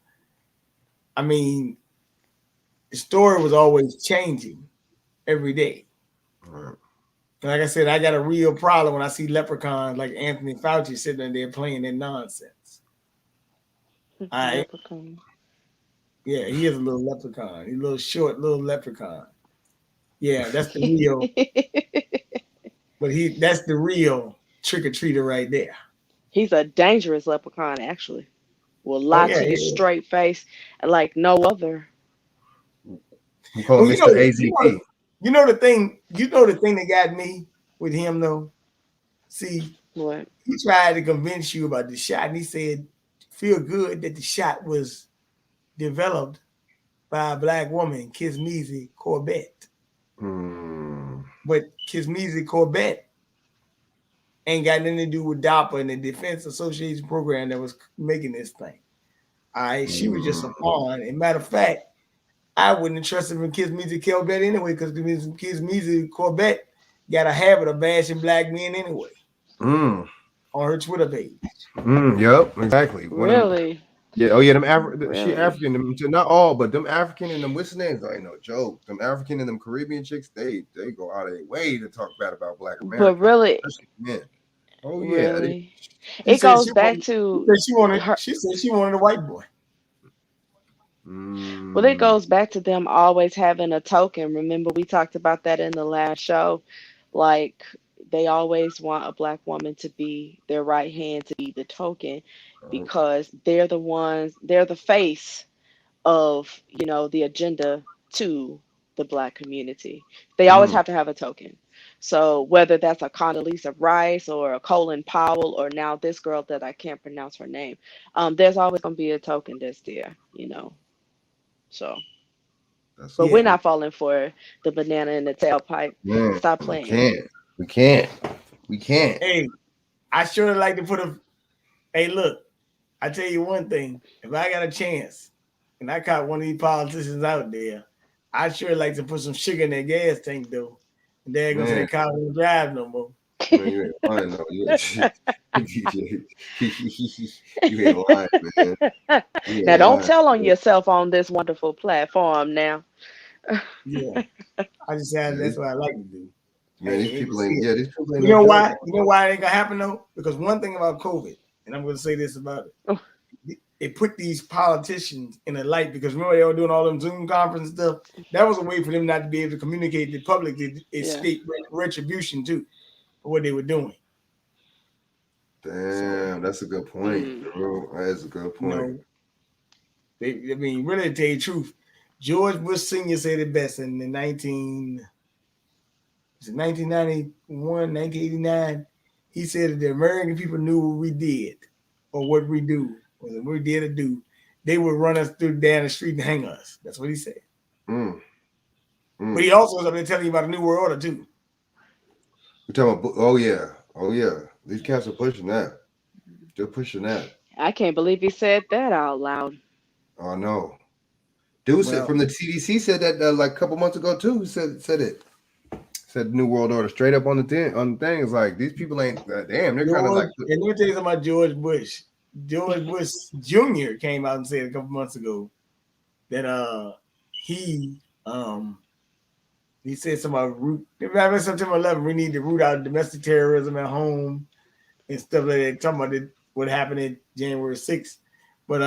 I mean, the story was always changing every day. Right. Like I said, I got a real problem when I see leprechauns like Anthony Fauci sitting there playing that nonsense. All right. Leprechaun. Yeah, he is a little leprechaun. He's a little short, little leprechaun. Yeah, that's the real. But that's the real trick-or-treater right there. He's a dangerous leprechaun, actually. Will lie to your straight face like no other. You call him Mr. AZP. You know the thing that got me with him though. See, what? He tried to convince you about the shot, and he said, "Feel good that the shot was developed by a black woman, Kizmezy Corbett." But Kizmezy Corbett ain't got nothing to do with DAPA and the Defense Association program that was making this thing. All right, she was just a pawn. And matter of fact, I wouldn't have trusted in Kizmezy Corbett anyway, because Kizmezy Corbett got a habit of bashing black men anyway. On her Twitter page. Yep, exactly. Really? Yeah. Oh yeah. She African. Not all, but them African and them what's names ain't no joke. Them African and them Caribbean chicks, they go out of their way to talk bad about Black America. But really, men. Oh yeah. Really? It goes back to she said she wanted a white boy. Well, it goes back to them always having a token. Remember, we talked about that in the last show. Like, they always want a black woman to be their right hand, to be the token, because they're the face of, the agenda to the black community. They always have to have a token. So whether that's a Condoleezza Rice or a Colin Powell or now this girl that I can't pronounce her name, there's always going to be a token that's there, So, but we're not falling for the banana in the tailpipe. Stop playing. We can't. Hey, I sure like to put hey, look, I tell you one thing. If I got a chance and I caught one of these politicians out there, I sure like to put some sugar in their gas tank, though. And they're going to say, "Car won't drive no more." Man, you ain't lying, though. You ain't lying, man. Now, don't tell on yourself on this wonderful platform now. Yeah. I just said that's what I like to do. Man, these people ain't. You know why? You know why it ain't going to happen, though? Because one thing about COVID, and I'm going to say this about it. it put these politicians in the light, because remember they were doing all them Zoom conference stuff. That was a way for them not to be able to communicate to the public to escape retribution too for what they were doing. Damn, that's a good point, bro. That's a good point. I mean, really, to tell you the truth, George Bush Sr. said it best in the 1991, 1989. He said that the American people knew what we did or what we do, or what we did or do. They would run us down the street and hang us. That's what he said. But he also was up there telling you about the New World Order too. We're talking about, oh yeah. These cats are pushing that. They're pushing that. I can't believe he said that out loud. Oh no. Dude said from the CDC said that like a couple months ago too. He said it. Said New World Order straight up on the thing. It's like these people ain't damn. They're kind of like. And let me tell you something about George Bush. George Bush Jr. came out and said a couple months ago that he said something about remember September 11th, we need to root out domestic terrorism at home and stuff like that. Talking about what happened in January 6th. But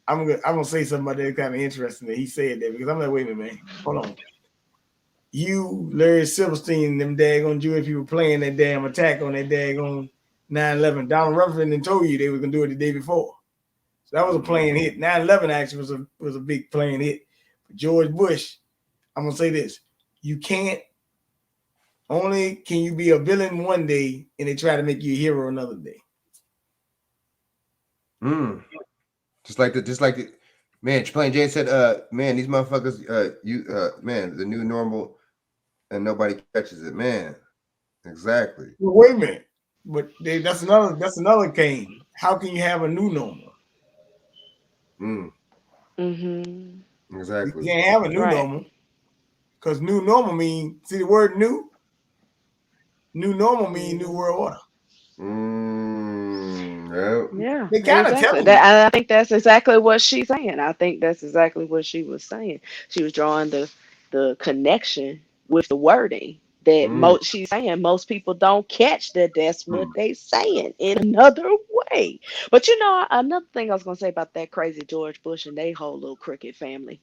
I'm gonna say something about that kind of interesting that he said that, because I'm like, wait a minute, man, hold on. You, Larry Silverstein, them daggone Jewish people playing that damn attack on that daggone 9/11. Donald Rumsfeld told you they were gonna do it the day before. So that was a playing hit. 9/11 actually was a big playing hit. But George Bush, I'm gonna say this: you can't. Only can you be a villain one day and they try to make you a hero another day. Just like the man, Plain Jane said, man, these motherfuckers, man, the new normal, and nobody catches it, man. Exactly. Well, wait a minute, but that's another game. How can you have a new normal? Exactly. You can't have a new normal, because new normal means, see the word new? New normal means new world order. Yeah, they kind of tell that. I think that's exactly what she's saying. I think that's exactly what she was saying. She was drawing the connection with the wording that she's saying most people don't catch that that's what they saying in another way. But you know, another thing I was gonna say about that crazy George Bush and they whole little cricket family.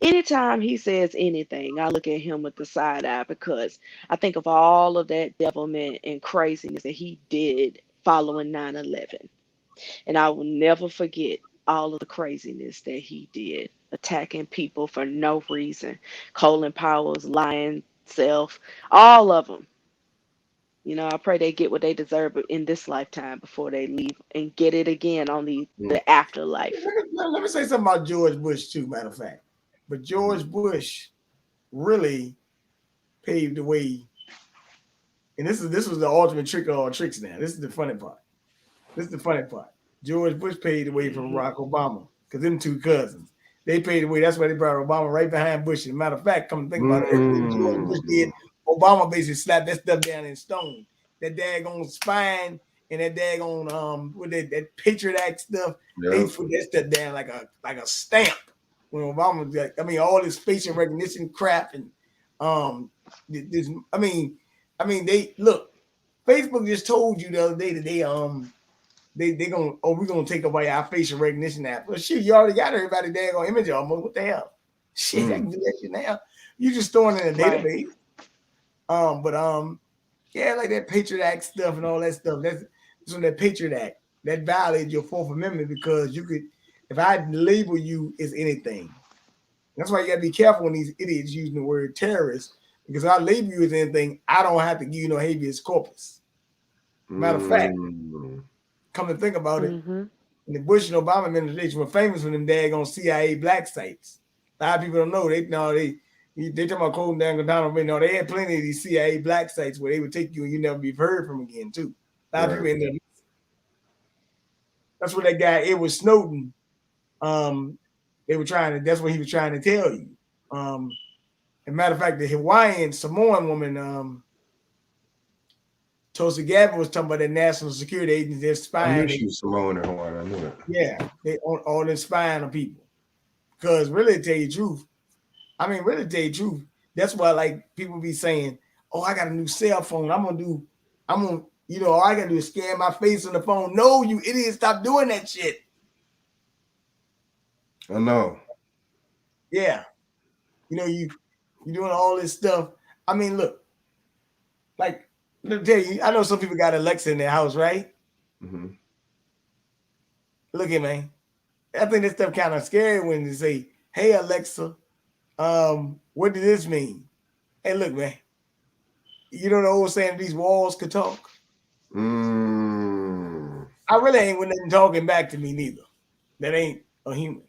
Anytime he says anything, I look at him with the side eye, because I think of all of that devilment and craziness that he did following 9/11. And I will never forget all of the craziness that he did, attacking people for no reason. Colin Powell's lying self, all of them. You know, I pray they get what they deserve in this lifetime before they leave and get it again on the afterlife. Let me say something about George Bush too, matter of fact. But George Bush really paved the way. And this was the ultimate trick of all tricks now. This is the funny part. George Bush paved the way for Barack Obama, because them two cousins. They paved the way. That's why they brought Obama right behind Bush. As a matter of fact, come to think about it, everything George Bush did, Obama basically slapped that stuff down in stone. That daggone spine and that daggone with that Patriot Act stuff, they put that stuff down like a stamp. When Obama was like, I mean, all this facial recognition crap and this, I mean, they look. Facebook just told you the other day that we're gonna take away our facial recognition app. Well, shit, you already got everybody daggone image almost. What the hell? Shit, I can do that shit now. You just throwing in a database. Yeah, like that Patriot Act stuff and all that stuff. That's on that Patriot Act. That violates your Fourth Amendment, because you could, if I label you as anything, that's why you gotta be careful when these idiots using the word terrorist, because if I label you as anything, I don't have to give you no habeas corpus. Matter of fact, come to think about it, the Bush and Obama administration were famous for them daggone CIA black sites. A lot of people don't know. They talking about closing down Guantanamo. No, they had plenty of these CIA black sites where they would take you and you never be heard from again too. A lot of people ended up. That's what that guy Edward Snowden. They were trying to. That's what he was trying to tell you. As a matter of fact, the Hawaiian Samoan woman, Tulsi Gabbard, was talking about the national security agency. They're spying. I knew she was Samoan and Hawaiian. I knew that. Yeah, they all them spying on people. Because really, to tell you the truth, that's why like people be saying, "Oh, I got a new cell phone. All I gotta do is scan my face on the phone." No, you idiot, stop doing that shit. I know. Yeah. You know, you're doing all this stuff. I mean, look, like, let me tell you, I know some people got Alexa in their house, right? Mm-hmm. Look at man. I think this stuff kind of scary when they say, "Hey Alexa, what does this mean?" Hey, look, man. You know the old saying, "These walls could talk." I really ain't with nothing talking back to me neither. That ain't a human.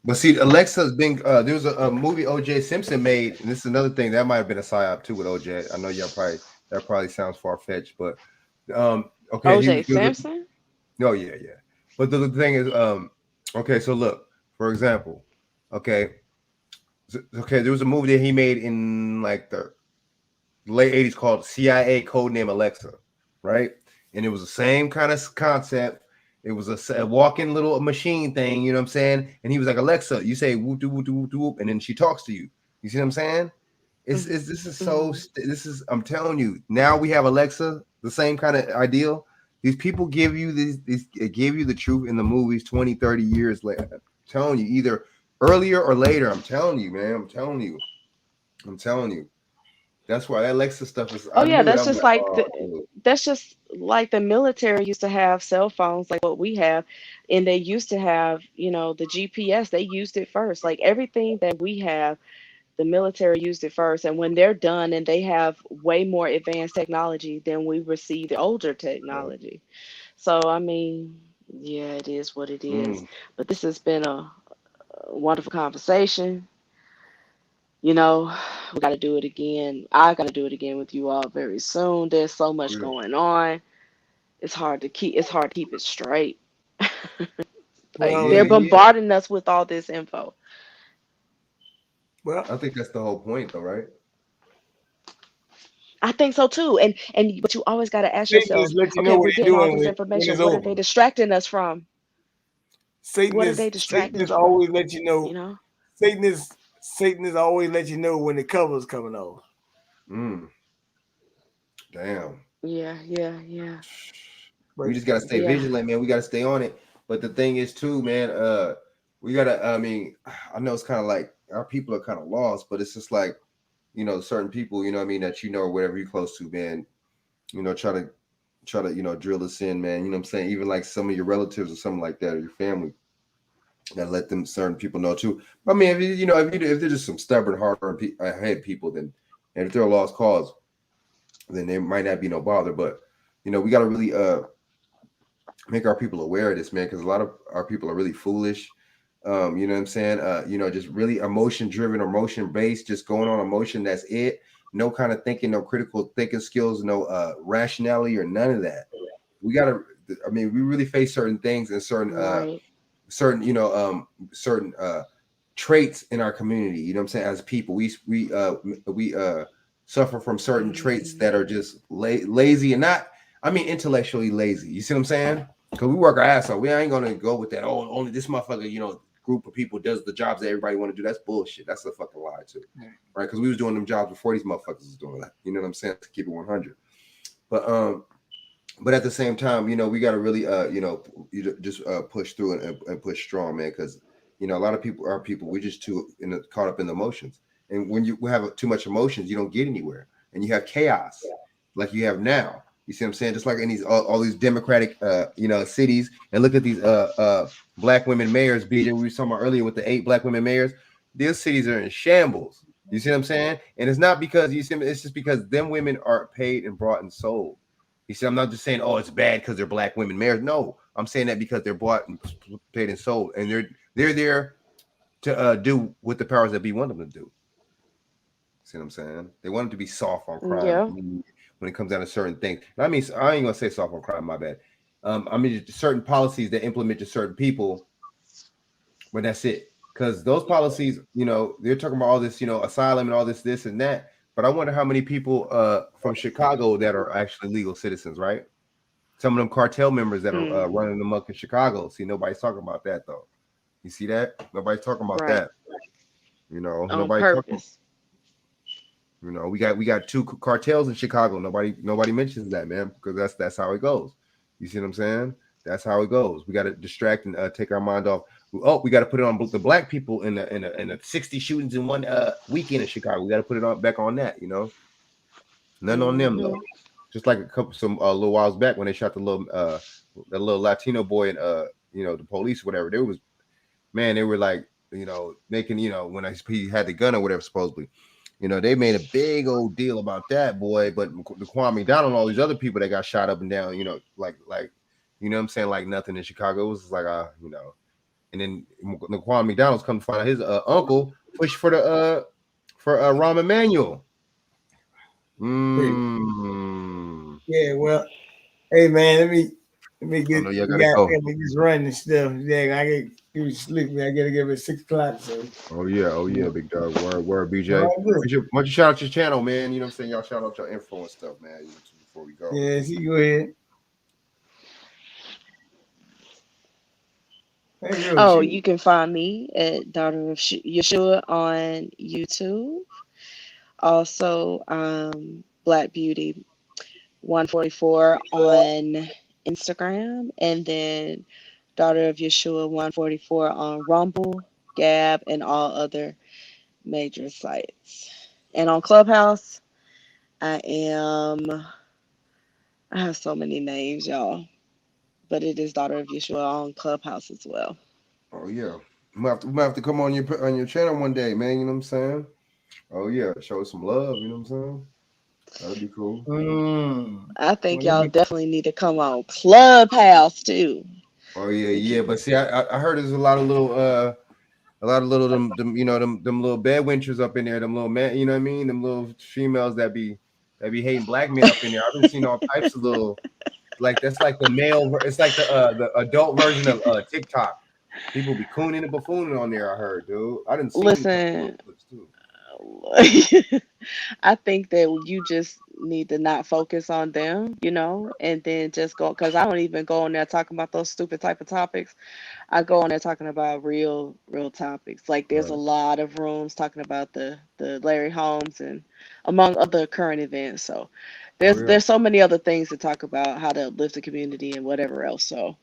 But see, Alexa's been there was a movie OJ Simpson made, and this is another thing that might have been a psyop too with OJ. I know that probably sounds far fetched, but okay, OJ Simpson? Oh yeah. But the thing is, okay, so look, for example, okay, there was a movie that he made in like the late 80s called CIA Codename Alexa, right? And it was the same kind of concept. It was a walking little machine thing, you know what I'm saying? And he was like, Alexa, you say whoop doo whoop doo whoop doo, and then she talks to you. You see what I'm saying? This is I'm telling you, now we have Alexa, the same kind of ideal. These people give you give you the truth in the movies 20, 30 years later. I'm telling you, either earlier or later. I'm telling you, man. I'm telling you. That's why that Alexa stuff is. Oh I yeah, knew it. that's I'm just like, like oh, dude. that's just like the military used to have cell phones like what we have, and they used to have, the GPS. They used it first. Like everything that we have, the military used it first. And when they're done and they have way more advanced technology, then we receive the older technology. So I mean, yeah, it is what it is. But this has been a wonderful conversation. We got to do it again. I got to do it again with you all very soon. There's so much going on. It's hard to keep it straight. Like they're bombarding us with all this info. Well, I think that's the whole point, though, right? I think so too. But you always got to ask Satan yourself, just let you know okay, what we're he's getting all doing this when information. it's What are they over. distracting us from? Satan What are they is distracting us from? always let you know. Satan is always let you know when the cover's coming off. Damn. Yeah. We just gotta stay vigilant, man. We gotta stay on it. But the thing is, too, man. We gotta. I mean, I know it's kind of like our people are kind of lost, but it's just like, certain people, you know what I mean, that whatever you're close to, man. Try to drill us in, man. You know what I'm saying? Even like some of your relatives or something like that, or your family. Gotta let them certain people know too. I mean, if they're just some stubborn, hard-headed people, then, and if they're a lost cause, then there might not be no bother. But we got to really make our people aware of this, man, because a lot of our people are really foolish. You know what I'm saying? Just really emotion driven, emotion based, just going on emotion. That's it. No kind of thinking, no critical thinking skills, no rationality or none of that. We gotta. I mean, we really face certain things and certain traits in our community. You know what I'm saying? As people, we suffer from certain traits that are just lazy and not. I mean, intellectually lazy. You see what I'm saying? Because we work our ass off. We ain't gonna go with that. Oh, only this motherfucker, group of people does the jobs that everybody want to do. That's bullshit. That's a fucking lie too, right? Because we was doing them jobs before these motherfuckers was doing that. You know what I'm saying? To keep it 100. But at the same time, we got to really, just push through and push strong, man. Because a lot of our people, we're just too caught up in the emotions. And when you have too much emotions, you don't get anywhere, and you have chaos like you have now. You see what I'm saying? Just like in these all these democratic, cities, and look at these black women mayors. BJ, we were talking about earlier with the 8 black women mayors. These cities are in shambles. You see what I'm saying? And it's not because it's just because them women are paid and brought and sold. You see, I'm not just saying, oh, it's bad because they're black women mayors. No, I'm saying that because they're bought and paid and sold, and they're there to do what the powers that be want them to do. See what I'm saying? They want them to be soft on crime when it comes down to certain things. I mean, I ain't gonna say soft on crime. My bad. I mean, certain policies that implement to certain people, but that's it. Because those policies, they're talking about all this, asylum and all this and that. But I wonder how many people from Chicago that are actually legal citizens, right? Some of them cartel members that are running amok in Chicago. See, nobody's talking about that though. You see that? Nobody's talking about that. On Nobody's purpose. We got 2 cartels in Chicago. Nobody mentions that, man, because that's how it goes. You see what I'm saying? That's how it goes. We got to distract and take our mind off. oh, we got to put it on the black people in the 60 shootings in one weekend in Chicago. We got to put it on back on that, you know. None on them though. Just like some little whiles back when they shot the little Latino boy and you know, the police or whatever. There was, man, they were like, you know, making, you know, when he had the gun or whatever, supposedly, you know, they made a big old deal about that boy. But the Kwame Donald and all these other people that got shot up and down, you know, like you know what I'm saying, like nothing in Chicago. It was like you know, and then the Kwame McDonald's come to find out his uncle pushed for the Rahm Emanuel. Yeah, well, hey man, let me get you gotta go. let me just run and stuff. Yeah, I get sleep. I gotta get up at 6 o'clock. So oh yeah, big dog. Word, BJ. All Why don't you shout out your channel, man? You know what I'm saying? Y'all shout out your info and stuff, man. You know, before we go. Yeah, see, go ahead. Oh, you can find me at Daughter of Yeshua on YouTube. Also, Black Beauty 144 on Instagram, and then Daughter of Yeshua 144 on Rumble, Gab, and all other major sites. And on Clubhouse, I have so many names, y'all, but it is Daughter of Yeshua on Clubhouse as well. Oh yeah, we might have to come on your channel one day, man. You know what I'm saying? Oh yeah, show some love. You know what I'm saying? That'd be cool. I think y'all definitely need to come on Clubhouse too. Oh yeah. But see, I heard there's a lot of little them you know them little bed wenchers up in there, them little men, you know what I mean? Them little females that be hating black men up in there. I've been seeing all types of little, like that's like the male. It's like the adult version of TikTok. People be cooning and buffooning on there. I heard, dude. I didn't see. Listen, I think that you just need to not focus on them, you know, and then just go, because I don't even go on there talking about those stupid type of topics. I go on there talking about real topics. Like there's a lot of rooms talking about the Larry Holmes and among other current events. So there's so many other things to talk about, how to uplift the community and whatever else. So,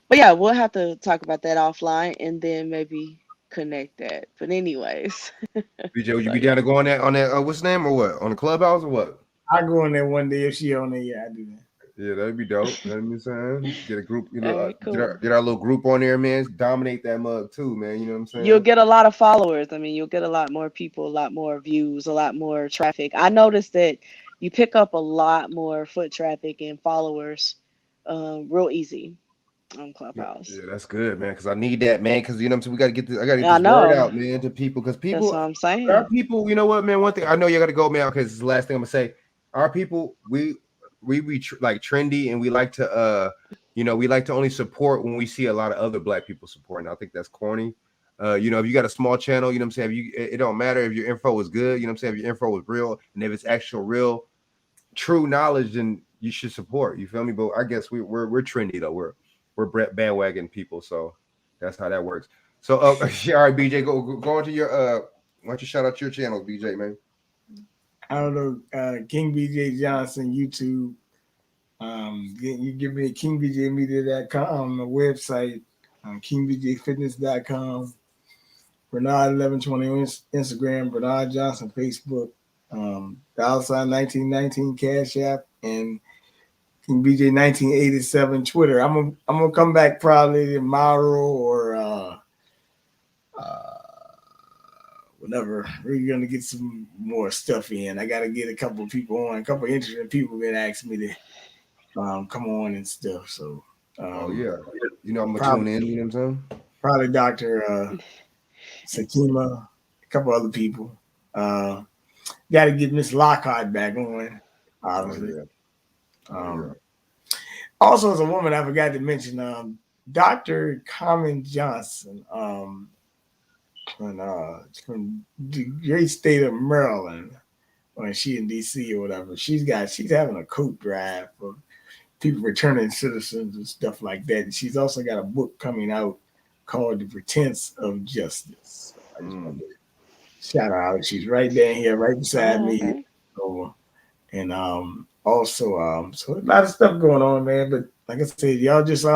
but yeah, we'll have to talk about that offline and then maybe connect that. But anyways. BJ, would you be down to go on that what's the name or what? On the Clubhouse or what? I go in there one day if she on there. Yeah, I do that. Yeah, that'd be dope. You know what I'm saying? Get a group, you know, Right, cool. get our little group on there, man. Dominate that mug too, man. You know what I'm saying? You'll get a lot of followers. I mean, you'll get a lot more people, a lot more views, a lot more traffic. I noticed that you pick up a lot more foot traffic and followers real easy on Clubhouse. Yeah, that's good, man. Because I need that, man. Because you know what I'm saying, we gotta get this. I gotta get I this word know. out, man, to people. Because people, That's what I'm saying. our people, you know what, man. One thing I know you gotta go, man. Okay, this is the last thing I'm gonna say. Our people, we like trendy, and we like to, you know, we like to only support when we see a lot of other black people supporting. I think that's corny. You know, if you got a small channel, you know what I'm saying. It don't matter if your info is good. You know what I'm saying. If your info is real, and if it's actual real, true knowledge, then you should support. You feel me? But I guess we're trendy though. We're bandwagon people, so that's how that works. So, all right, BJ, go into your why don't you shout out your channel, BJ, man? I don't know, King BJ Johnson YouTube. You give me kingbjmedia.com, the website, kingbjfitness.com, Bernard1120 on Instagram, Bernard Johnson Facebook, $1919 Cash App, and King BJ 1987 Twitter. I'm gonna come back probably tomorrow or whenever we're gonna get some more stuff in. I gotta get a couple of people on. A couple of interesting people been asking me to come on and stuff. So oh yeah, you know I'm gonna tune in. You know what I'm saying? Probably Dr. Sakima, a couple other people. Got to get Miss Lockhart back on, obviously. Also, as a woman, I forgot to mention Dr. Carmen Johnson from the great state of Maryland, when she in DC or whatever. She's having a coat drive for people returning citizens and stuff like that. And she's also got a book coming out called The Pretense of Justice. So I just want to shout her out. She's right down here, right beside me. So, and also, so a lot of stuff going on, man. But like I said, y'all just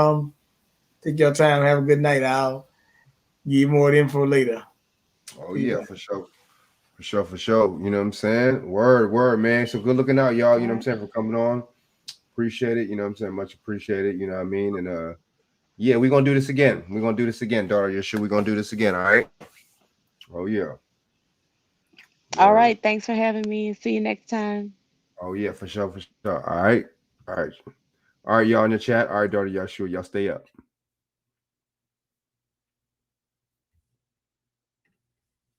take your time, have a good night, Al. Give you more info later. Oh yeah, for sure. For sure. You know what I'm saying? Word, man. So good looking out, y'all. You know what I'm saying, for coming on. Appreciate it. You know what I'm saying? Much appreciated. You know what I mean? And yeah, we're gonna do this again. We're gonna do this again, daughter. Yeshua, we're gonna do this again, all right? Oh yeah. All right. Thanks for having me, and see you next time. Oh yeah, for sure. All right. All right, y'all in the chat. All right, daughter Yeshua, y'all stay up.